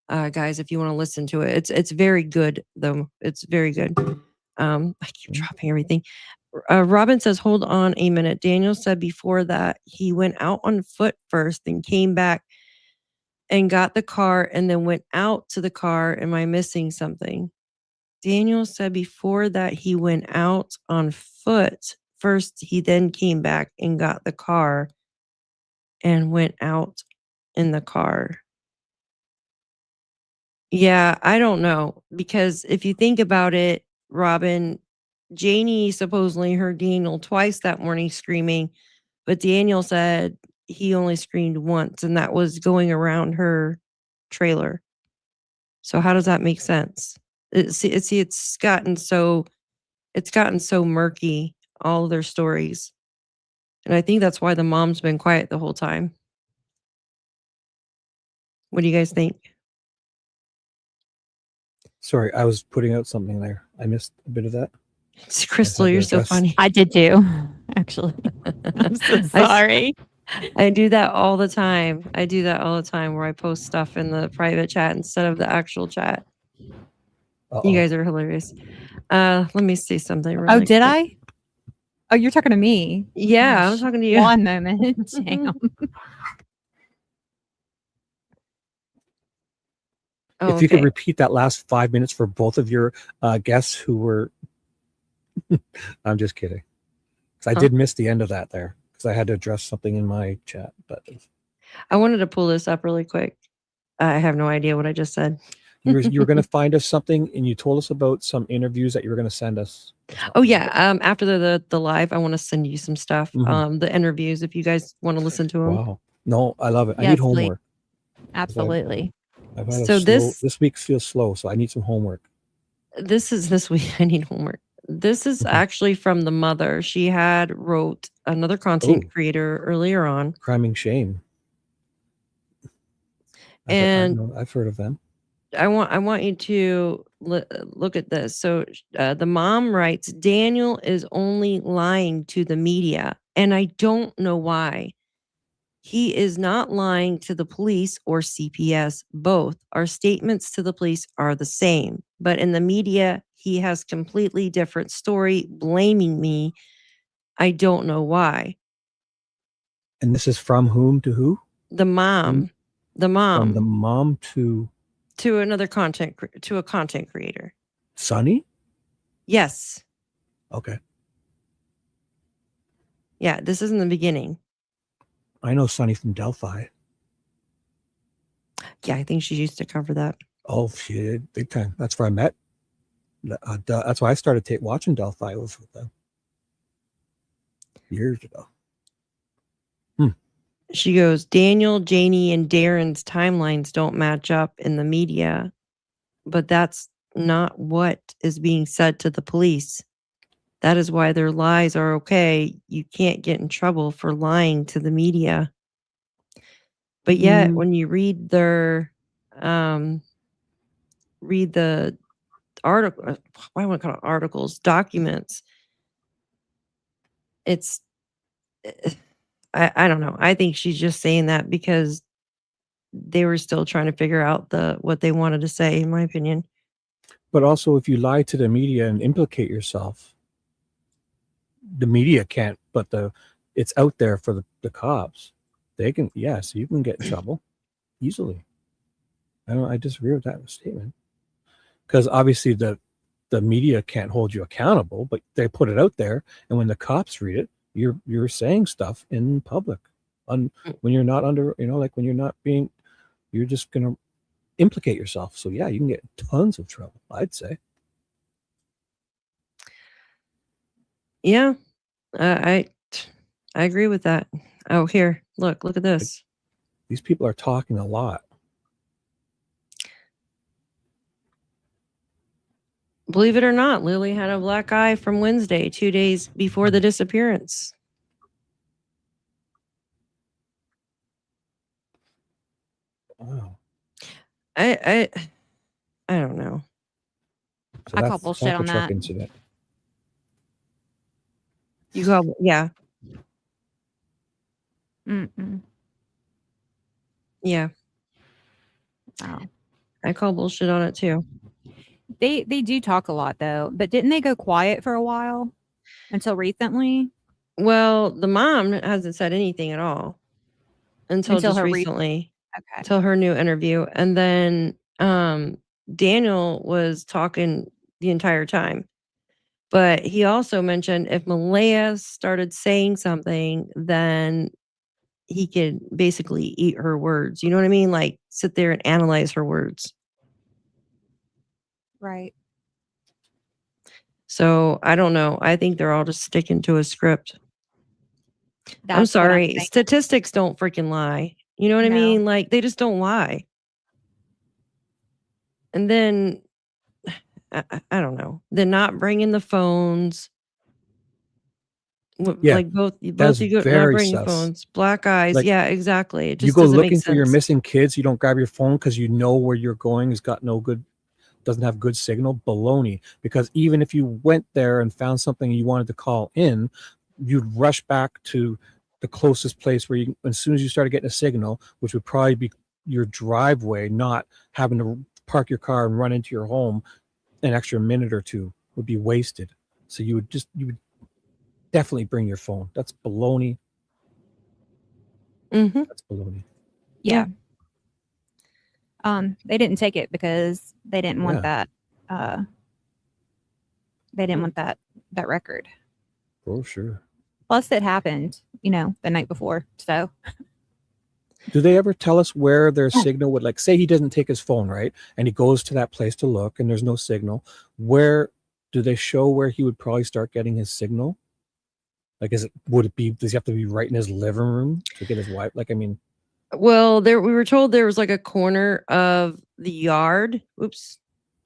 guys if you want to listen to it. It's very good though. It's very good. I keep dropping everything. Robin says, hold on a minute. Daniel said before that he went out on foot first, then came back and got the car and then went out to the car. Am I missing something? Daniel said before that he went out on foot first. He then came back and got the car and went out in the car. Yeah, I don't know. Because if you think about it, Robin, Janie supposedly heard Daniel twice that morning screaming, but Daniel said he only screamed once, and that was going around her trailer. So how does that make sense? It's gotten so murky, all of their stories. And I think that's why the mom's been quiet the whole time. What do you guys think? Sorry, I was putting out something there. I missed a bit of that. It's Crystal, you're so funny. I did too, actually. I'm so sorry. I do that all the time. Where I post stuff in the private chat instead of the actual chat. You guys are hilarious. Let me see something really Oh, did quick. I? Oh, you're talking to me. Yeah, I'm Gosh, talking to you. One moment. Damn. Oh, If you could okay. repeat that last 5 minutes for both of your guests who were, I'm just kidding. 'Cause I Huh? did miss the end of that there because I had to address something in my chat. But I wanted to pull this up really quick. I have no idea what I just said. you were going to find us something, and you told us about some interviews that you were going to send us. Oh yeah. After the live, I want to send you some stuff. Mhm. The interviews, if you guys want to listen to them. Wow. No, I love it. I Yes, need please. homework. Absolutely. I've had So this week feels slow, so I need some homework. this week. I need homework. This is actually from the mother. She had wrote another content creator earlier on. Crime and Shame. And I've heard of them. I want you to look at this. So the mom writes, Daniel is only lying to the media, and I don't know why. He is not lying to the police or CPS. Both. Our statements to the police are the same, but in the media, he has completely different story, blaming me. I don't know why. And this is from whom to who? The mom. The From mom. the mom to To another content creator. Sunny? Yes. Okay. Yeah, this is in the beginning. I know Sunny from Delphi. Yeah, I think she used to cover that. Oh, she did big time. That's where I met. That's why I started watching Delphi. Was with them years ago. She goes, Daniel, Janie, and Darren's timelines don't match up in the media, but that's not what is being said to the police. That is why their lies are okay. You can't get in trouble for lying to the media. But yet, when you read their, read the article, why would I call it articles, documents, it's, I don't know. I think she's just saying that because they were still trying to figure out what they wanted to say, in my opinion. But also, if you lie to the media and implicate yourself, the media can't. But it's out there for the cops. They can, yes, you can get in trouble easily. I disagree with that statement because obviously the media can't hold you accountable, but they put it out there, and when the cops read it, you're saying stuff in public when you're not under, like when you're not being, you're just gonna implicate yourself. So yeah, you can get tons of trouble, I'd say. Yeah, I agree with that. Oh, here, look at this. These people are talking a lot. Believe it or not, Lily had a black eye from Wednesday, 2 days before the disappearance. Wow. I don't know. So I call that's bullshit on truck that. incident. You call, yeah. Yeah. Wow. I call bullshit on it too. They do talk a lot though, but didn't they go quiet for a while until recently? Well, the mom hasn't said anything at all until just her recently. Okay. Till her new interview. And then Daniel was talking the entire time. But he also mentioned if Malaya started saying something, then he could basically eat her words. You know what I mean? Like sit there and analyze her words. Right. So I don't know. I think they're all just sticking to a script. I'm That's what I'm sorry. saying. Statistics don't freaking lie. You know what I No. mean? Like, they just don't lie. And then, I don't know. They're not bringing the phones. Yeah, Like both that's you go not very bringing sus. phones, black eyes. Like, Yeah, exactly. It you just go doesn't make looking for your sense. missing kids, you don't grab your phone because you know where you're going has got no good, doesn't have good signal. Baloney. Because even if you went there and found something you wanted to call in, you'd rush back to the closest place where you, as soon as you started getting a signal, which would probably be your driveway, not having to park your car and run into your home, an extra minute or two would be wasted. So you would definitely bring your phone. That's baloney. Mm-hmm. That's baloney. Yeah. They didn't take it because they didn't want that. They didn't want that record. Oh, sure. Plus, it happened, the night before. So, Do they ever tell us where their signal would, like, say he doesn't take his phone, right? And he goes to that place to look and there's no signal. Where do they show where he would probably start getting his signal? Like, does he have to be right in his living room to get his wife? Like, I mean, Well, we were told there was like a corner of the yard. Oops.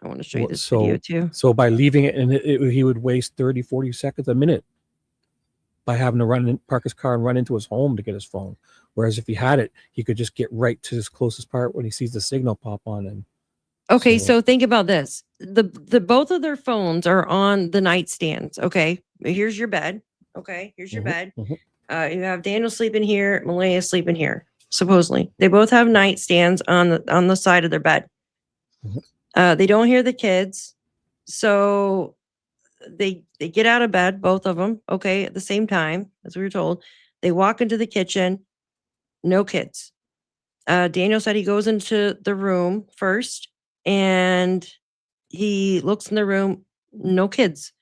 I want to show you this video too. So by leaving it, and he would waste 30, 40 seconds, a minute by having to park his car and run into his home to get his phone. Whereas if he had it, he could just get right to his closest part when he sees the signal pop on. And Okay, so think about this. The both of their phones are on the nightstands. Okay. Here's your bed. Okay. Here's your bed. You have Daniel sleeping here, Malaya sleeping here. Supposedly. They both have nightstands on the side of their bed. They don't hear the kids. So they get out of bed, both of them, okay, at the same time, as we were told. They walk into the kitchen, no kids. Daniel said he goes into the room first and he looks in the room, no kids.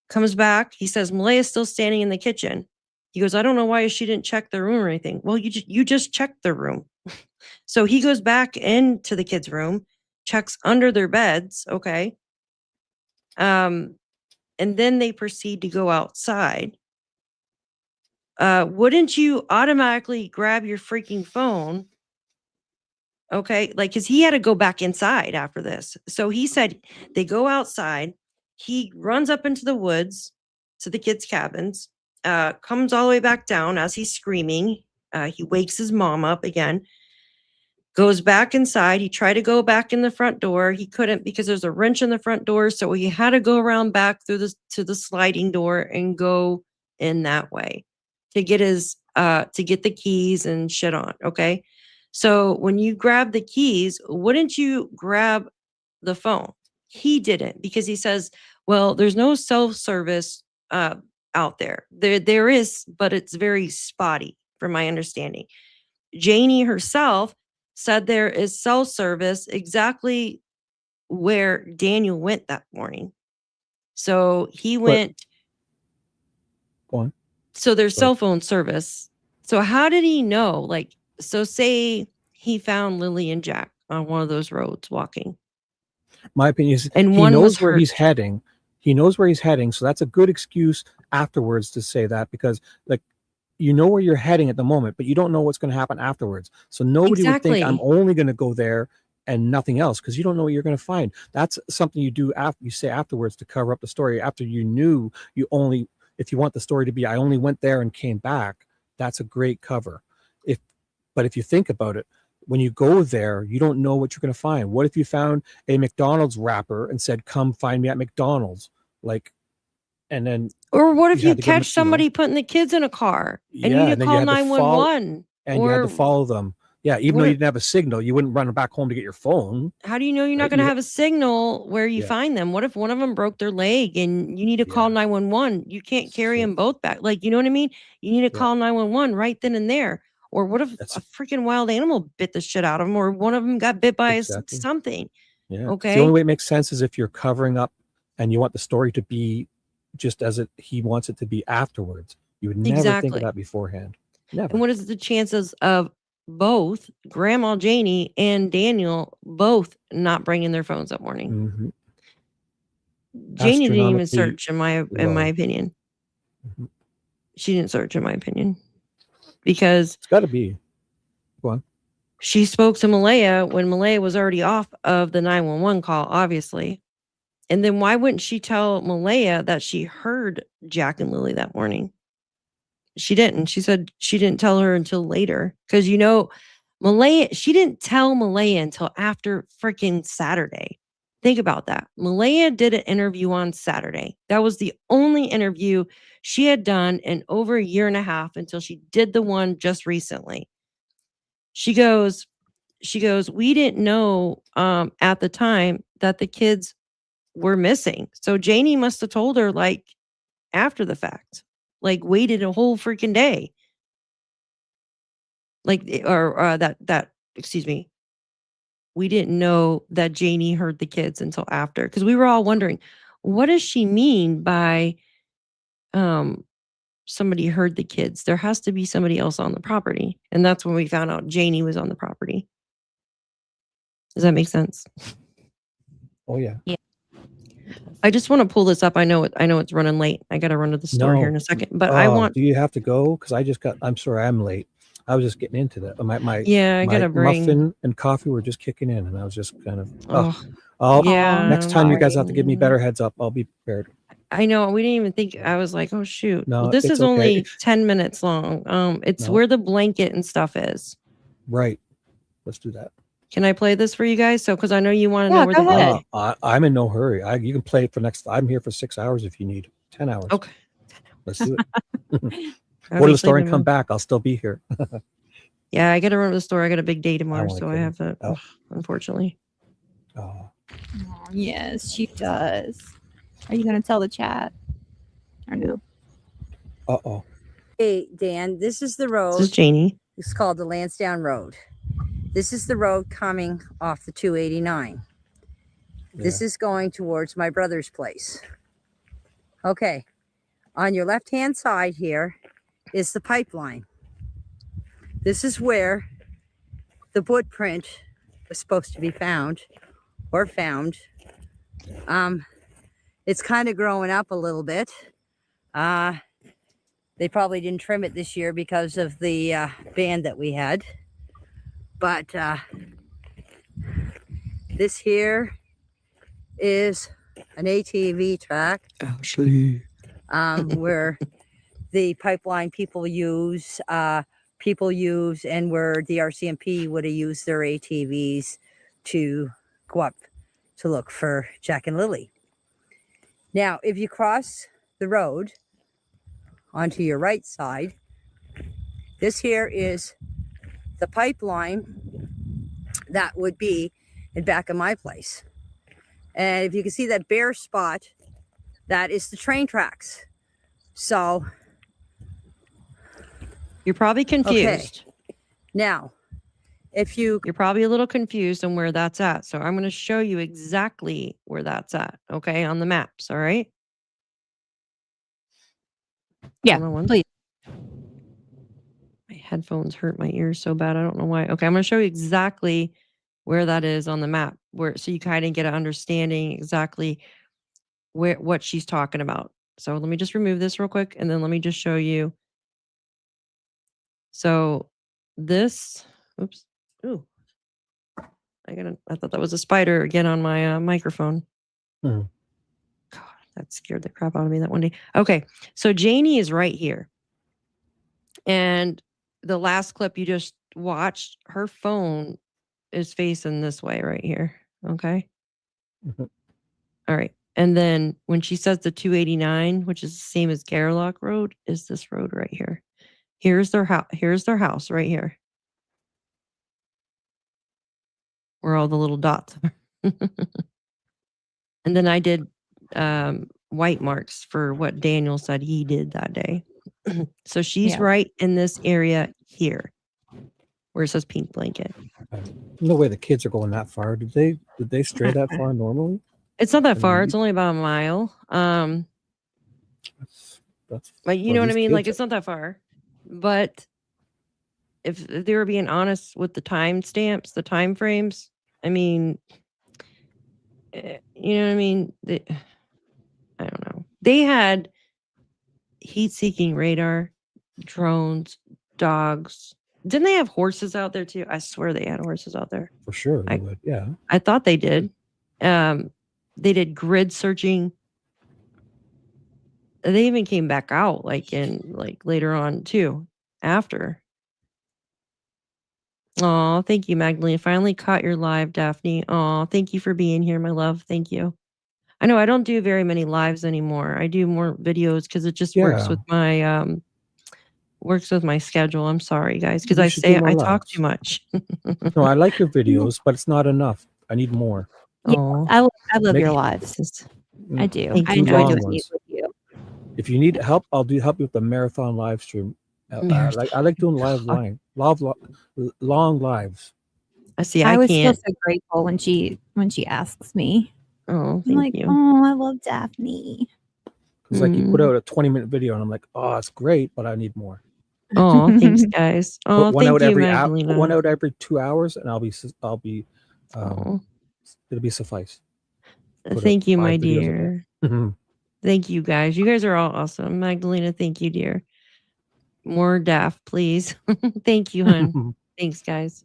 Comes back, he says, Malaya's still standing in the kitchen. He goes, I don't know why she didn't check the room or anything. Well, you just checked the room. So he goes back into the kids' room, checks under their beds, okay? And then they proceed to go outside. Wouldn't you automatically grab your freaking phone? Okay, like, because he had to go back inside after this. So he said they go outside. He runs up into the woods to the kids' cabins, comes all the way back down as he's screaming. He wakes his mom up again, goes back inside. He tried to go back in the front door. He couldn't because there's a wrench in the front door. So he had to go around back to the sliding door and go in that way to get to get the keys and shit on. Okay. So when you grab the keys, wouldn't you grab the phone? He didn't because he says, well, there's no self-service out there. There is, but it's very spotty from my understanding. Janie herself said there is self-service exactly where Daniel went that morning. So he went. Go on. So there's cell phone service. So how did he know? Like, so say he found Lilly and Jack on one of those roads walking. My opinion is and he one knows was where hurt. he's heading. He knows where he's heading. So that's a good excuse afterwards to say that, because like, you know where you're heading at the moment, but you don't know what's going to happen afterwards. So nobody would think I'm only going to go there and nothing else, because you don't know what you're going to find. That's something you do after, you say afterwards to cover up the story. After you knew, if you want the story to be, I only went there and came back, that's a great cover. But if you think about it, when you go there, you don't know what you're going to find. What if you found a McDonald's wrapper and said, come find me at McDonald's? Like, and then. Or what if you catch somebody putting the kids in a car and you need to call 911? And you had to follow them. Yeah, even though you didn't have a signal, you wouldn't run back home to get your phone. How do you know you're not going to have a signal where you find them? What if one of them broke their leg and you need to call 911? You can't carry them both back. Like, you know what I mean? You need to call 911 right then and there. Or what if a freaking wild animal bit the shit out of them, or one of them got bit by something? Yeah. Okay. The only way it makes sense is if you're covering up and you want the story to be just as he wants it to be afterwards. You would never think of that beforehand. Never. And what is the chances of both Grandma Janie and Daniel both not bringing their phones that morning? Janie didn't even search, in my opinion. She didn't search, in my opinion, because it's got to be. Go on. She spoke to Malaya when Malaya was already off of the 911 call, obviously. And then why wouldn't she tell Malaya that she heard Jack and Lilly that morning? She didn't. She said she didn't tell her until later. Because, you know, Malaya, she didn't tell Malaya until after freaking Saturday. Think about that. Malaya did an interview on Saturday. That was the only interview she had done in over a year and a half until she did the one just recently. She goes, we didn't know at the time that the kids were missing. So Janie must have told her like after the fact, like waited a whole freaking day. Like, or excuse me. We didn't know that Janie heard the kids until after, because we were all wondering, what does she mean by somebody heard the kids? There has to be somebody else on the property. And that's when we found out Janie was on the property. Does that make sense? Oh yeah. Yeah. I just want to pull this up. I know it's running late. I got to run to the store here in a second. But I want. Do you have to go? Because I'm sorry, I'm late. I was just getting into that. I gotta bring muffin and coffee were just kicking in, and I was just kind of. Yeah. Next time you guys have to give me better heads up. I'll be prepared. I know. We didn't even think. I was like, oh shoot. No, this it's is only 10 minutes long. It's where the blanket and stuff is. Right. Let's do that. Can I play this for you guys? So, because I know you want to know where the blanket. I'm in no hurry. You can play it for next. I'm here for 6 hours if you need 10 hours. Okay. Let's do it. Go to the store and come back. I'll still be here. Yeah, I got to run to the store. I got a big day tomorrow, so I have to. Unfortunately. Oh, yes, she does. Are you going to tell the chat? Or no? Uh-oh. Hey, Dan, this is the road. This is Janie. It's called the Landsdowne Road. This is the road coming off the 289. Yeah. This is going towards my brother's place. Okay. On your left-hand side here is the pipeline. This is where the footprint was supposed to be found. It's kind of growing up a little bit. They probably didn't trim it this year because of the band that we had. But this here is an ATV track. Ashley. Where the pipeline people use, and where the RCMP would have used their ATVs to go up to look for Jack and Lilly. Now, if you cross the road onto your right side, this here is the pipeline that would be in back of my place. And if you can see that bare spot, that is the train tracks. So you're probably confused. Okay. Now, you're probably a little confused on where that's at. So I'm going to show you exactly where that's at. Okay. On the maps. All right. Yeah, please. My headphones hurt my ears so bad. I don't know why. Okay. I'm going to show you exactly where that is on the map, so you kind of get an understanding exactly what she's talking about. So let me just remove this real quick, and then let me just show you. So this, oops, ooh, I thought that was a spider again on my microphone. God, that scared the crap out of me that one day. Okay, so Janie is right here, and the last clip you just watched, her phone is facing this way right here. Okay. Mm-hmm. All right. And then when she says the 289, which is the same as Gairloch Road, is this road right here. Here's their house right here. Where all the little dots are. And then I did white marks for what Daniel said he did that day. So she's right in this area here, where it says pink blanket. No way the kids are going that far. Did they stray that far normally? It's not that far. It's only about a mile. That's but you know what I mean? Like, it's not that far. But if they were being honest with the time stamps, the time frames, I mean, you know what I mean? I don't know. They had heat-seeking radar, drones, dogs. Didn't they have horses out there too? I swear they had horses out there. For sure, they would. Yeah. I thought they did. They did grid searching. They even came back out later on too, after. Oh, thank you, Magdalene. Finally caught your live, Daphne. Oh, thank you for being here, my love. Thank you. I know I don't do very many lives anymore. I do more videos because it just works with my schedule. I'm sorry, guys, because I talk too much. No, I like your videos, but it's not enough. I need more. Oh, I love your lives. I do. I enjoy doing these with you. If you need help, I'll help you with the marathon live stream. I like doing long lives. I always feel so grateful when she asks me. Oh, I'm like, you. oh, I love Daphne. Because you put out a 20-minute video, and I'm like, oh, it's great, but I need more. Oh, thanks, guys. Oh, one thank out you, every Magdalena. one out every 2 hours, and it'll be suffice. Thank you, my dear. Thank you, guys. You guys are all awesome. Magdalena, thank you, dear. More Daph, please. Thank you, hon. Thanks, guys.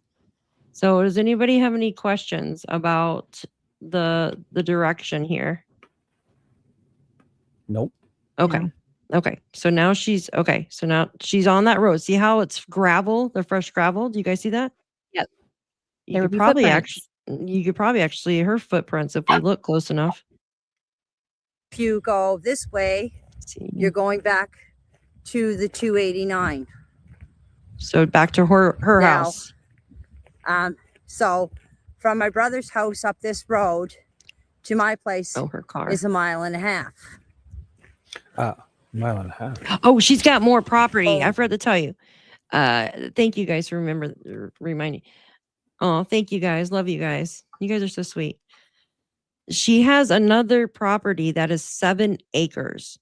So does anybody have any questions about the direction here? Nope. Okay. No. Okay. So now she's on that road. See how it's gravel, the fresh gravel? Do you guys see that? Yep. You could probably actually her footprints if we look close enough. If you go this way, you're going back to the 289. So back to her Now, house. So from my brother's house up this road to my place her car is 1.5 miles. Mile and a half. Oh, she's got more property. I forgot to tell you. Thank you guys for reminding. Oh, thank you guys. Love you guys. You guys are so sweet. She has another property that is 7 acres.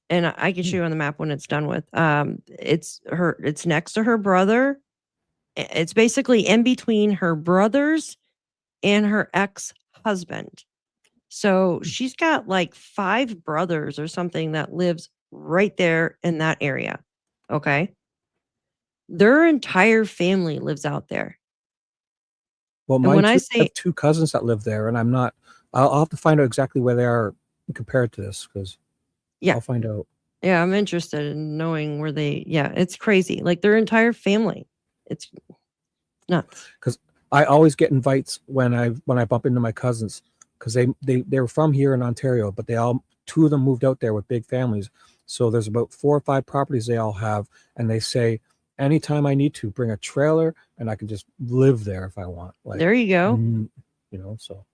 And I can show you on the map when it's done with. It's next to her brother. It's basically in between her brothers and her ex-husband. So she's got like 5 brothers or something that lives right there in that area. Okay. Their entire family lives out there. Well, I have 2 cousins that live there, and I'll have to find out exactly where they are compared to this, because I'll find out. Yeah, I'm interested in knowing where it's crazy. Like their entire family. It's nuts. Because I always get invites when I bump into my cousins, because they were from here in Ontario, but 2 of them moved out there with big families. So there's about 4 or 5 properties they all have, and they say anytime I need to bring a trailer, and I can just live there if I want. Like, there you go. So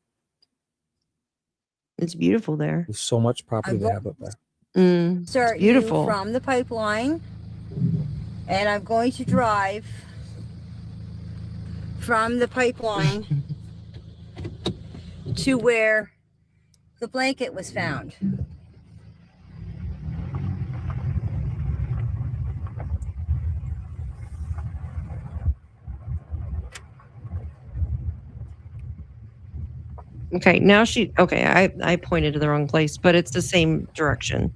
it's beautiful there. There's so much property they have up there. Start beautiful. You from the pipeline, and I'm going to drive from the pipeline to where the blanket was found. Okay, now I pointed to the wrong place, but it's the same direction.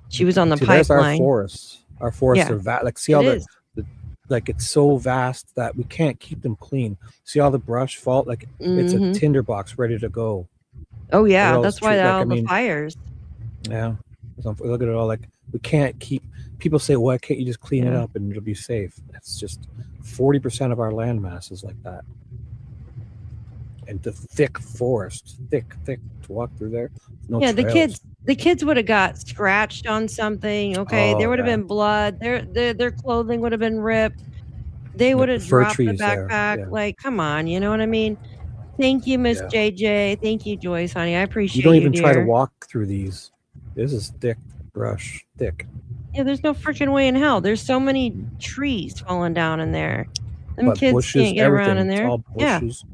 She was on the pipeline. There's our forests. Our forests are vast. Like, see all like it's so vast that we can't keep them clean. See all the brush fall? Like it's a tinderbox ready to go. Oh yeah, that's why the fires. Yeah, look at it all. Like we can't keep. People say, "Why can't you just clean it up and it'll be safe?" It's just 40% of our land mass is like that. And the thick forest, thick to walk through there. No trails. the kids would have got scratched on something. Okay, there would have been blood. Their clothing would have been ripped. They would have dropped the backpack. Like, come on, you know what I mean? Thank you, Miss JJ. Thank you, Joyce, honey. I appreciate you. You don't even try to walk through these. This is thick brush, thick. Yeah, there's no freaking way in hell. There's so many trees falling down in there. Them kids bushes, can't get around in it's there. all bushes.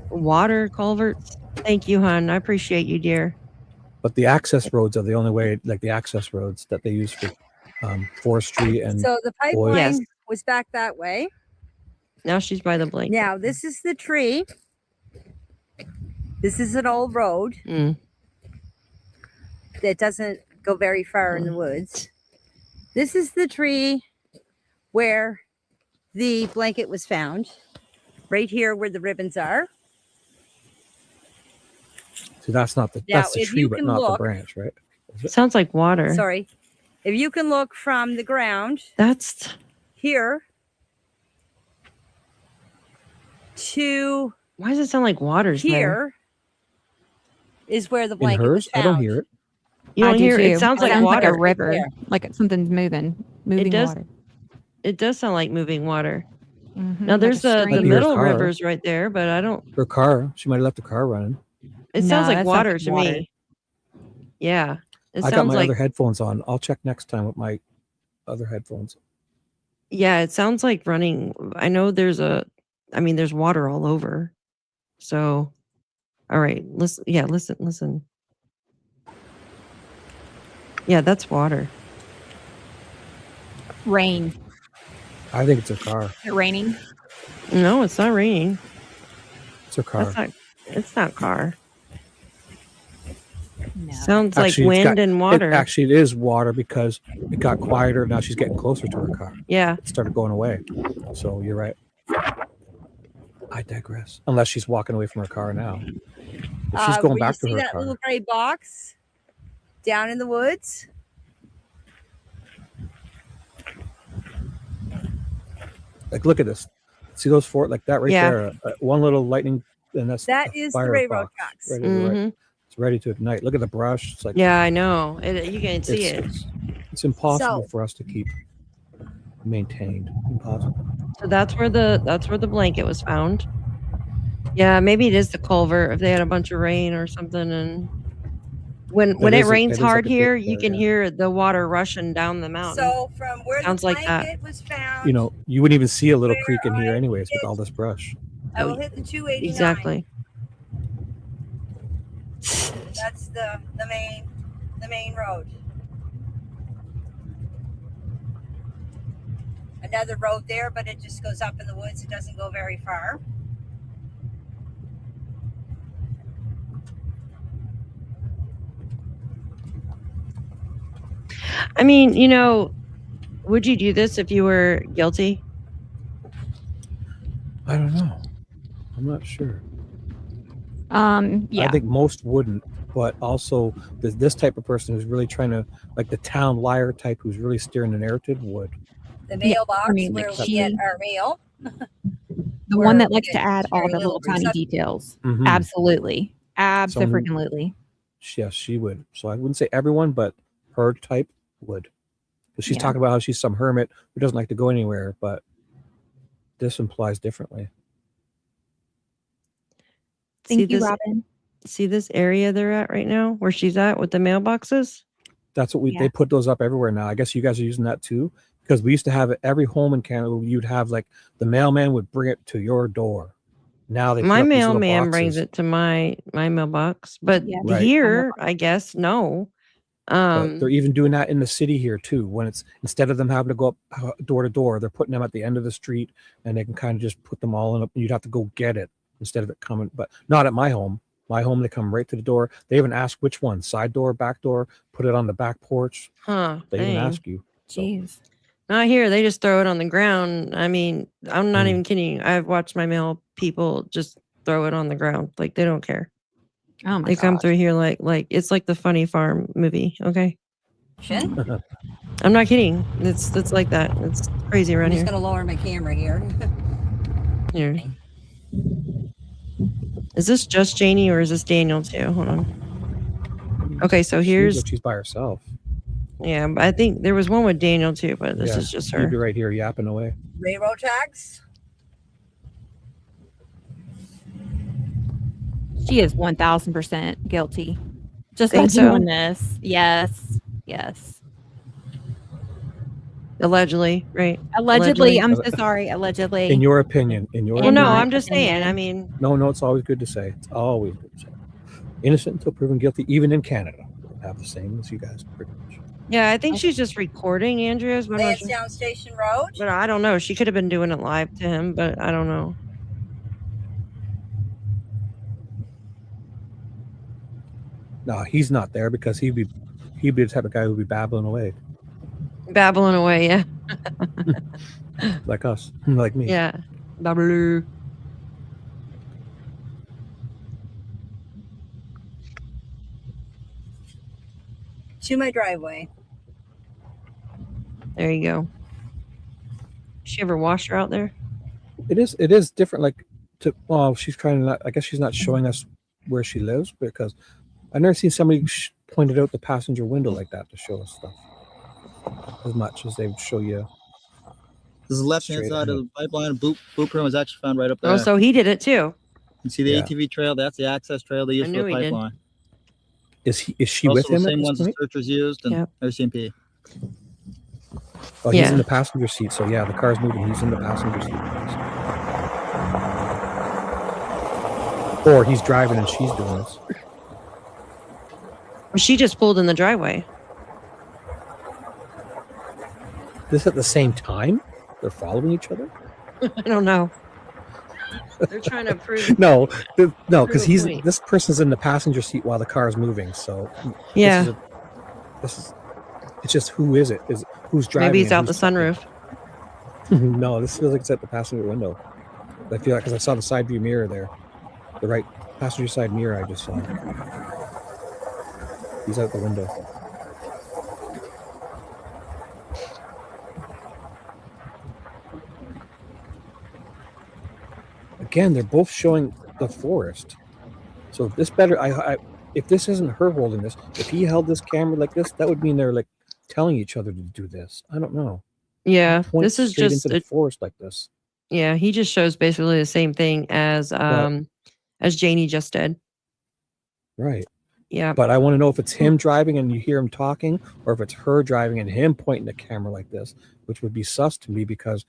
Water culverts. Thank you, hon. I appreciate you, dear. But the access roads are the only way, like the access roads that they use for forestry and so the pipeline was back that way. Now she's by the blanket. Now this is the tree. This is an old road that doesn't go very far in the woods. This is the tree where the blanket was found. Right here where the ribbons are. See, that's not the Now, that's the if tree, you but can not the look- branch, right? Is it? Sounds like water. Sorry. If you can look from the ground That's here to why does it sound like water's there? here is where the In blanket was hers, found. I don't hear it. You don't I do hear it too. sounds like Sounds water. like a river, there. like something's moving does. water. It does sound like moving water. Mhm, Now like there's a the stream. middle car. rivers right there, but I don't. Her car. She might have left the car running. It No, sounds like that sounds water like to water. me. Yeah, it I got sounds my like other headphones on. I'll check next time with my other headphones. yeah, it sounds like running. I know there's there's water all over. So, all right, listen. Yeah, listen. Yeah, that's water. Rain. I think it's her car. Is it raining? No, it's not raining. It's her car. It's not car. No. Sounds Actually, like it's wind got- and water. Actually, it is water because it got quieter. Now she's getting closer to her car. Yeah. It started going away. So you're right. I digress. Unless she's walking away from her car now. If she's going where back you to see her that car. little gray box down in the woods. Like, look at this. See those four? Like that right Yeah. there. One little lightning, and that's That the is the fire railroad box. tracks. Ready to, Mhm. It's ready to ignite. Look at the brush. It's like Yeah, I know. You can see it. It's impossible So- for us to keep maintained. Impossible. So that's where the blanket was found. Yeah, maybe it is the culvert if they had a bunch of rain or something. And when That it is rains like hard a here, dip you there, can yeah. hear the water rushing down the mountain. So from where Sounds the like that. blanket was found, You know, you wouldn't even see a little creek in here, anyways, with all this brush. I will hit the 289. Exactly. That's the main road. Another road there, but it just goes up in the woods. It doesn't go very far. I mean, would you do this if you were guilty? I don't know. I'm not sure. Yeah. I think most wouldn't, but also this type of person who's really trying to, like the town liar type who's really steering the narrative would. The mailbox mean, where like we she- get our mail. The Where one that we likes to get add all very the little tiny reception. details. Mhm. Absolutely. Someone- Absolutely. Yes, she would. So I wouldn't say everyone, but her type would. Because she's Yeah. talking about how she's some hermit who doesn't like to go anywhere, but this implies differently. Thank you, this, Robin. See this area they're at right now, where she's at with the mailboxes? That's what Yeah. they put those up everywhere now. I guess you guys are using that too, because we used to have it every home in Canada. You'd have like the mailman would bring it to your door. Now they My put up these little mailman brings boxes. it to my mailbox, but Yeah. Right. here, I guess no. But they're even doing that in the city here too. When it's instead of them having to go up door to door, they're putting them at the end of the street, and they can kind of just put them all in. You'd have to go get it instead of it coming. But not at my home. My home, they come right to the door. They even ask which one, side door, back door. Put it on the back porch. Huh? They even dang. ask you. So, Jeez. Not here. They just throw it on the ground. I mean, I'm not Mm. even kidding. I've watched my mail people just throw it on the ground. Like they don't care. Oh my They come gosh. through here like it's like the Funny Farm movie. Okay, I'm I'm not kidding. It's like that. It's crazy around just here. going to lower my camera here. Here. Is this just Janie or is this Daniel too? Hold on. Okay, so here's she's by herself. yeah. But I think there was one with Daniel too, but this Yeah, is just She'd her. be right here yapping away. Railroad tracks. She is 1000% guilty. Just by Think so? doing this. Yes. Yes. Allegedly, right? Allegedly. I'm so sorry. Allegedly. In your opinion, in your Well, In no, my I'm just saying. opinion. I mean, No, it's always good to say. It's always good to say. Innocent until proven guilty, even in Canada. Have the same as you guys, pretty much. yeah, I think she's just recording Andrea's. But I'm not sure. Lansdowne Station Road. But I don't know. She could have been doing it live to him, but I don't know. No, he's not there because he'd He'd be the type of guy who'd be babbling away, Babbling away, yeah. like us, like me. Yeah. Babbloo. To my driveway. There you go. She ever washed her out there? It is different. Like, she's trying to not. I guess she's not showing us where she lives because I've never seen somebody pointed out the passenger window like that to show us stuff as much as they would show you. This is the left-hand side of the pipeline. Boop room was actually found right up there. Oh, so he did it too. You see the ATV trail? That's the access trail they use for the pipeline. Is she also with him? the at same this ones the point? searchers used and RCMP. Oh, he's Yeah. in the passenger seat. So yeah, the car's moving. He's in the passenger seat. Or he's driving and she's doing this. She just pulled in the driveway. This at the same time? They're following each other? I don't know. They're trying to prove. No, because Prove a point. this person's in the passenger seat while the car is moving. So Yeah. It's just who is it? Who's driving? Maybe he's and out the who's sunroof. No, this feels like it's at the passenger window. I feel like because I saw the side view mirror there, the right passenger side mirror. I just saw. He's out the window. Again, they're both showing the forest. So this better. If this isn't her holding this, if he held this camera like this, that would mean they're like telling each other to do this. I don't know. Yeah, Point this is straight just into the forest like this. Yeah, he just shows basically the same thing as Janie just did. Right. Yeah. But I want to know if it's him driving and you hear him talking, or if it's her driving and him pointing the camera like this, which would be sus to me because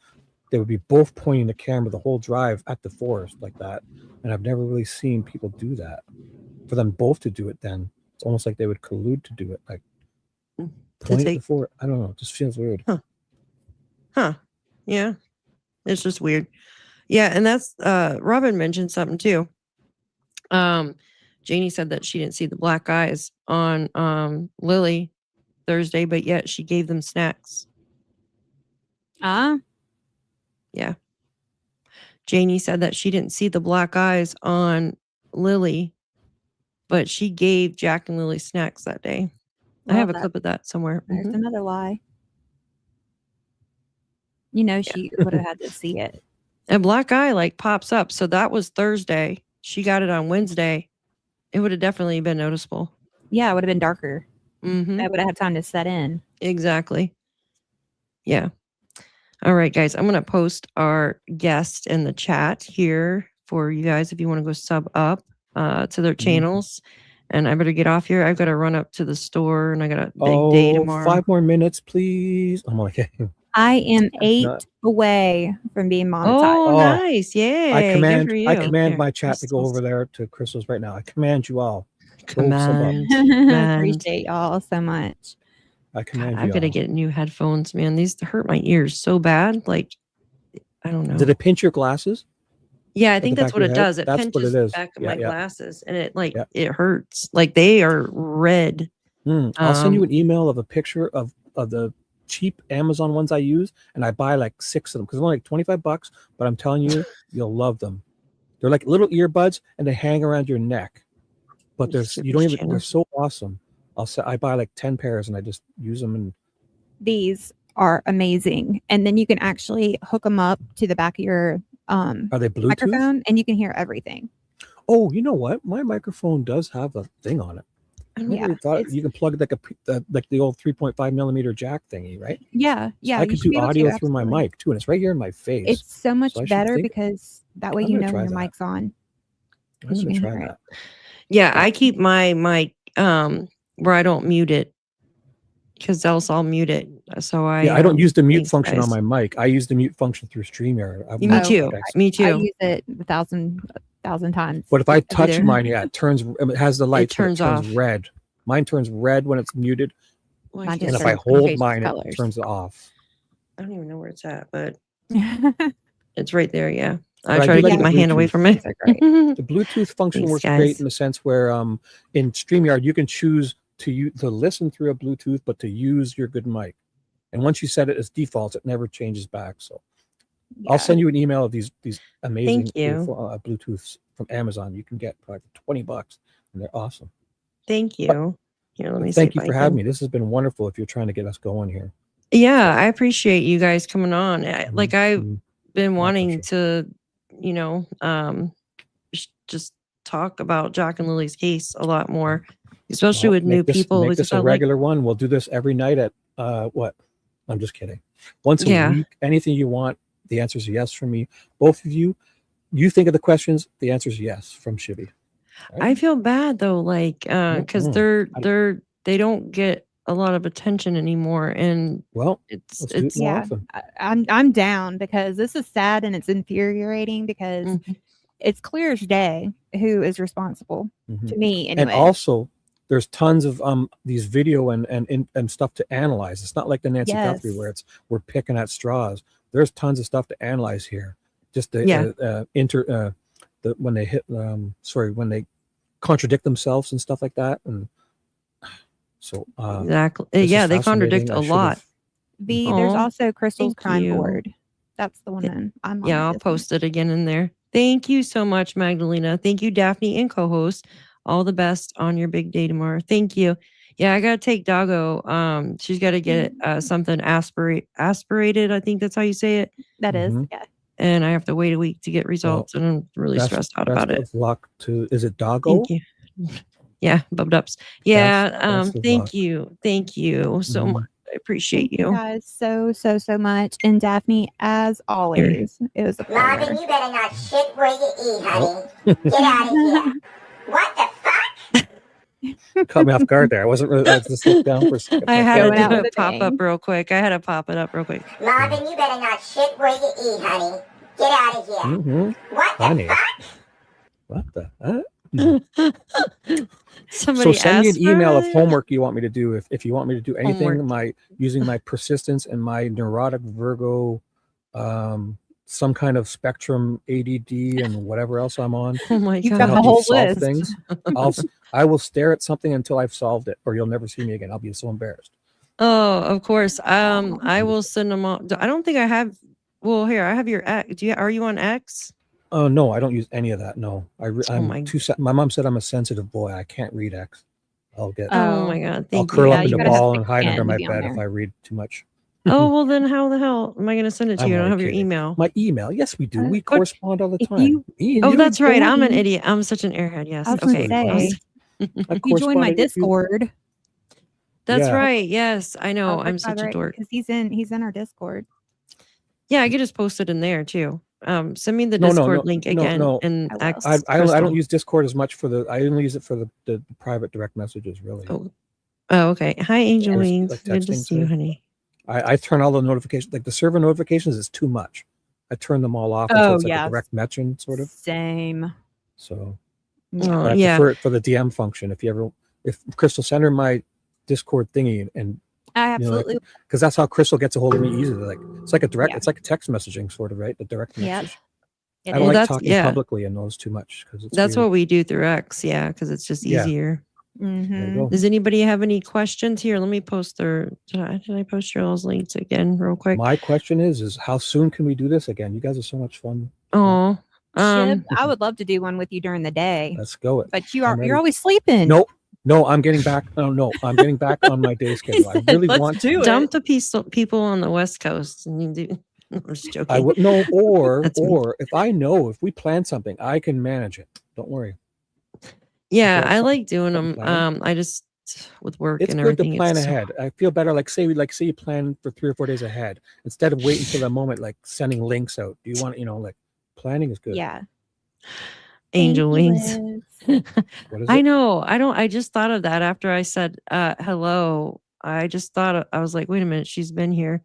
they would be both pointing the camera the whole drive at the forest like that. And I've never really seen people do that. For them both to do it, then it's almost like they would collude to do it, like point at the forest. I don't know. It just feels weird. Huh. Yeah. It's just weird. Yeah, and that's Robin mentioned something too. Janie said that she didn't see the black eyes on Lilly Thursday, but yet she gave them snacks. Yeah. Janie said that she didn't see the black eyes on Lilly, but she gave Jack and Lilly snacks that day. I Well, have a clip of that somewhere. There's Mhm. another lie. You know, she would have had to see it. A black eye like pops up. So that was Thursday. She got it on Wednesday. It would have definitely been noticeable. Yeah, it would have been darker. Mm-hmm. I would have had time to set in. Exactly. Yeah. All right, guys. I'm going to post our guest in the chat here for you guys if you want to go sub up to their channels. And I better get off here. I've got to run up to the store and I got a big day tomorrow. 5 more minutes, please. I'm like, I am 8 not- away from being monetized. Oh, nice. Yay. I Good command for you. my Here, chat to go over there to Crystal's right now. I command you all. Go sub up. Command. Appreciate y'all so much. I command I've you got to all. get new headphones, man. These hurt my ears so bad. Like, I don't know. Did it pinch your glasses? Yeah, I At think the that's back what of it your head? does. It That's what pinches it is. the back of Yeah, my yeah. glasses and it like Yeah. it hurts. Like they are red. I'll send you an email of a picture of the cheap Amazon ones I use, and I buy like 6 of them because they're only like $25. But I'm telling you, you'll love them. They're like little earbuds, and they hang around your neck. But there's you don't even. They're so awesome. I buy like 10 pairs, and I just use them. And These are amazing. And then you can actually hook them up to the back of your are they Bluetooth? microphone and you can hear everything. Oh, you know what? My microphone does have a thing on it. I never really thought you can plug like like the old 3.5 millimeter jack thingy, right? Yeah. Yeah. I you could should be do able to, audio through my absolutely. mic too, and it's right here in my face. It's so much So I should better think- because that way I'm you gonna know try when your that. mic's on. I'm and you gonna can try hear that. Yeah, I keep my mic where I don't mute it because else I'll mute it. So I I don't use the mute thanks, function guys. on my mic. I use the mute function through StreamYard. Me too. Me I too. use it a thousand times. But if I touch Either. mine, it turns. It has the lights. but turns off. red. Mine turns red when it's muted, Well, I and can't if I see. hold changes mine, colors. it turns it off. I don't even know where it's at, but it's right there. Yeah. But I try do to like keep the my hand away Bluetooth. from it. The Bluetooth function Thanks, works guys. great in the sense where in StreamYard you can choose to listen through a Bluetooth, but to use your good mic. And once you set it as default, it never changes back. So I'll send you an email of these amazing beautiful, Bluetooths from Amazon. You can get probably for $20, and they're awesome. Thank you. Here, let me Thank you for having me. This has been wonderful. If you're trying to get us going here. Yeah, I appreciate you guys coming on. Like I've been wanting to, you know, just talk about Jack and Lily's case a lot more, especially with new people. Make this a regular one. We'll do this every night at what? I'm just kidding. Once a week, anything you want. The answer is yes from me. Both of you, you think of the questions. The answer is yes from Shibby. Right? I feel bad though, like because they don't get a lot of attention anymore, and it's I'm down because this is sad and it's infuriating because it's clear as day who is responsible to me anyway. And also there's tons of these video and stuff to analyze. It's not like the Nancy Guthrie where we're picking at straws. There's tons of stuff to analyze here. Just the when they hit when they contradict themselves and stuff like that. And so exactly, they contradict a lot. There's also Crystal's crime board. That's the one I'm on. I'll post it again in there. Thank you so much, Magdalena. Thank you, Daphne and co-host. All the best on your big day tomorrow. Thank you. Yeah, I gotta take Doggo. She's got to get something aspirated. I think that's how you say it. That is, yeah. And I have to wait a week to get results, and I'm really stressed out about it. Luck to is it Doggo? Thank you. Yeah, bubbed ups. Yeah, thank you so much. I appreciate you guys so much. And Daphne, as always, it was a pleasure. Marvin, you better not shit where you eat, honey. Get out of here. What the fuck? Caught me off guard there. I wasn't really. I was just looked down for a second. I had to do it pop up real quick. Marvin, you better not shit where you eat, honey. Get out of here. What the fuck? What the? Somebody send me an email of homework you want me to do. If you want me to do anything, using my persistence and my neurotic Virgo, some kind of spectrum ADD and whatever else I'm on. Oh my God! You've got the whole list. Things. I will stare at something until I've solved it, or you'll never see me again. I'll be so embarrassed. Oh, of course. I will send them all. I don't think I have. Well, here I have your X. Are you on X? Oh no, I don't use any of that. No, I'm too. My mom said I'm a sensitive boy. I can't read X. I'll get. Oh my God! I'll curl up in a ball and hide under my bed if I read too much. Oh well, then how the hell am I going to send it to you? I don't have your email. My email? Yes, we do. We correspond all the time. That's right. I'm an idiot. I'm such an airhead. Yes. Okay. You joined my Discord. That's right. Yes, I know. I'm such a dork. Because he's in our Discord. Yeah, I could just post it in there too. Send me the Discord link again. And I don't use Discord as much I only use it for the private direct messages, really. Oh, okay. Hi, Angel Wings. Good to see you, honey. I turn all the notifications, like the server notifications is too much. I turn them all off. Until it's like a direct messaging sort of. Same. So I prefer it for the DM function. If Crystal send her my Discord thingy and I absolutely because that's how Crystal gets a hold of me easily. Like it's like a direct, it's like a text messaging sort of, right? The direct message. I don't like talking publicly in those too much because that's weird. What we do through X, because it's just easier. Does anybody have any questions here? Let me post did I post your all's links again real quick? My question is how soon can we do this again? You guys are so much fun. Oh, I would love to do one with you during the day. Let's go. But you're always sleeping. No, I'm getting back. No, I'm getting back on my day schedule. I really want to dump the people on the West Coast, and you do. I'm just joking. I would no, or if we plan something, I can manage it. Don't worry. Yeah, I like doing them. I just with work and everything. It's good to plan ahead. I feel better. Like say you plan for 3 or 4 days ahead instead of waiting till the moment, like sending links out. Do you want like planning is good. Yeah. Angel Wings. I know. I just thought of that after I said hello. I just thought I was like, wait a minute, she's been here.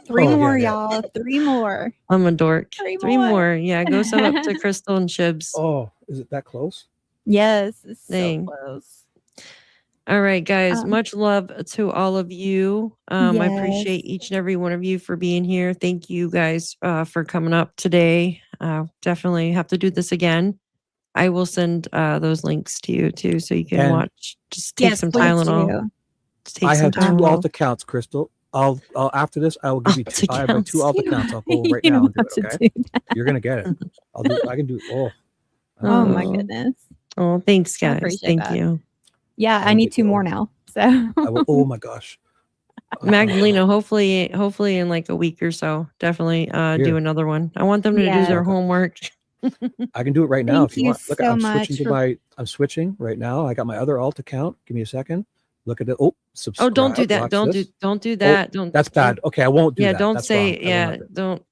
3 more, y'all. 3 more. I'm a dork. 3 more. Yeah, go sub up to Crystal and Shibs. Oh, is it that close? Yes, it's so close. All right, guys. Much love to all of you. I appreciate each and every one of you for being here. Thank you guys for coming up today. Definitely have to do this again. I will send those links to you too, so you can And- watch. Just take some please Tylenol. do. Just take I some have 2 Tylenol. alt accounts, Crystal. I'll after this I will give you Alt I have my 2 alt accounts. accounts. I'll go right You now don't and do have it. to Okay, do that. you're gonna get it. I can do. Oh, Oh my goodness. Oh, thanks, I guys. appreciate Thank that. you. Yeah, I need 2 more now. So I will, oh my gosh. Magdalena, hopefully in like a week or so, definitely do Here. another one. I want them to do Yes. their homework. I can do it right now Thank if you you want. Look, so I'm much switching to for- I'm switching right now. I got my other alt account. Give me a second. Look at it. Oh, subscribe. Oh, don't do that. Watch Don't this. do that. Oh, Don't. that's bad. Okay, I won't do Yeah, that. don't That's say. wrong. I will Yeah, never. don't.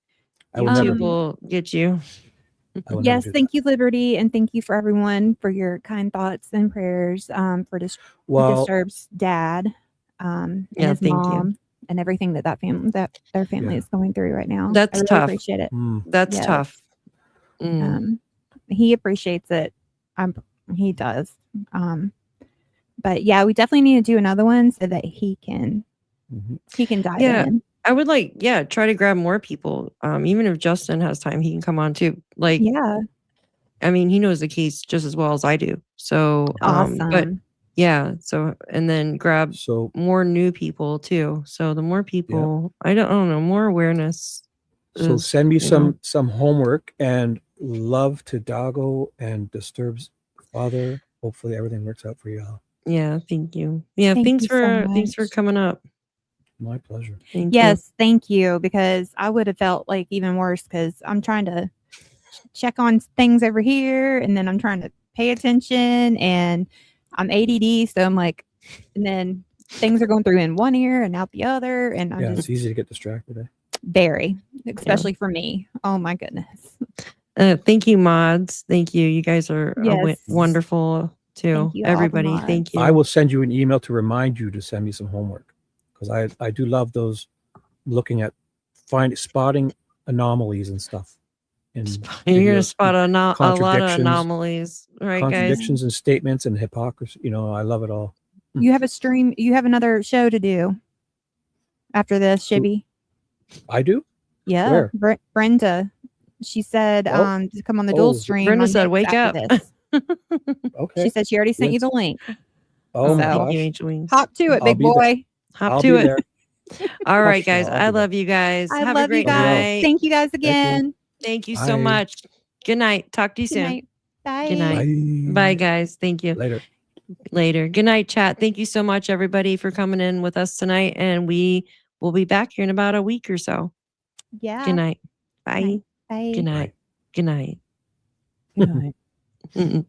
I will never YouTube do will get you. I will never yes, do thank you, Liberty, and thank you for everyone for your kind thoughts and prayers for Well- Disturbed's dad and Yeah, his thank you. mom and everything that their family is going through right now. That's I really tough. appreciate it. That's Yes. tough. Mm. He appreciates it. He does. But yeah, we definitely need to do another one so that he can dive Yeah, in. I would try to grab more people. Even if Justin has time, he can come on too. Like, Yeah. I mean, he knows the case just as well as I do. So, but Awesome. yeah. So, and then grab more new people too. So the more people, I don't know, more awareness. So is, send me you know. some homework and love to Dago and Disturbed's father. Hopefully everything works out for y'all. Yeah, thank you. Yeah, Thank thanks you so thanks for much. coming up. My pleasure. Thank Yes, thank you, because I would have felt like even worse because I'm trying to check on things over here and then I'm trying to pay attention and I'm ADD. So I'm like, and then things are going through in one ear and out the other. And I'm Yeah, just it's easy to get distracted. very, especially for me. Oh my goodness. Thank you, mods. Thank you. You guys are Yes. wonderful too. Thank you, all the Everybody, mods. thank you. I will send you an email to remind you to send me some homework because I do love those looking at spotting anomalies and stuff. And You're gonna videos, spot a lot of contradictions, anomalies, right, guys? contradictions in statements and hypocrisy. You know, I love it all. You have a stream, you have another show to do after this, Shibby. I do. Yeah. Where? Brenda. She said to come on the dual stream. Brenda said, Mondays "Wake after up." this. Okay. She said she already sent you the link. Oh my So, gosh. Angel Wings. hop to it, I'll big be there. boy. Hop I'll to be it. there. All right, Gosh, guys. I'll be I there. love you guys. I Have love a great you guys. night. Thank you guys again. Thank you so Bye. much. Good night. Talk to you Good soon. night. Bye. Good night. Bye, guys. Thank you. Later. Good night, chat. Thank you so much, everybody, for coming in with us tonight. And we will be back here in about a week or so. Yeah. Good night. Bye. Bye. Good night. Good night. Good night.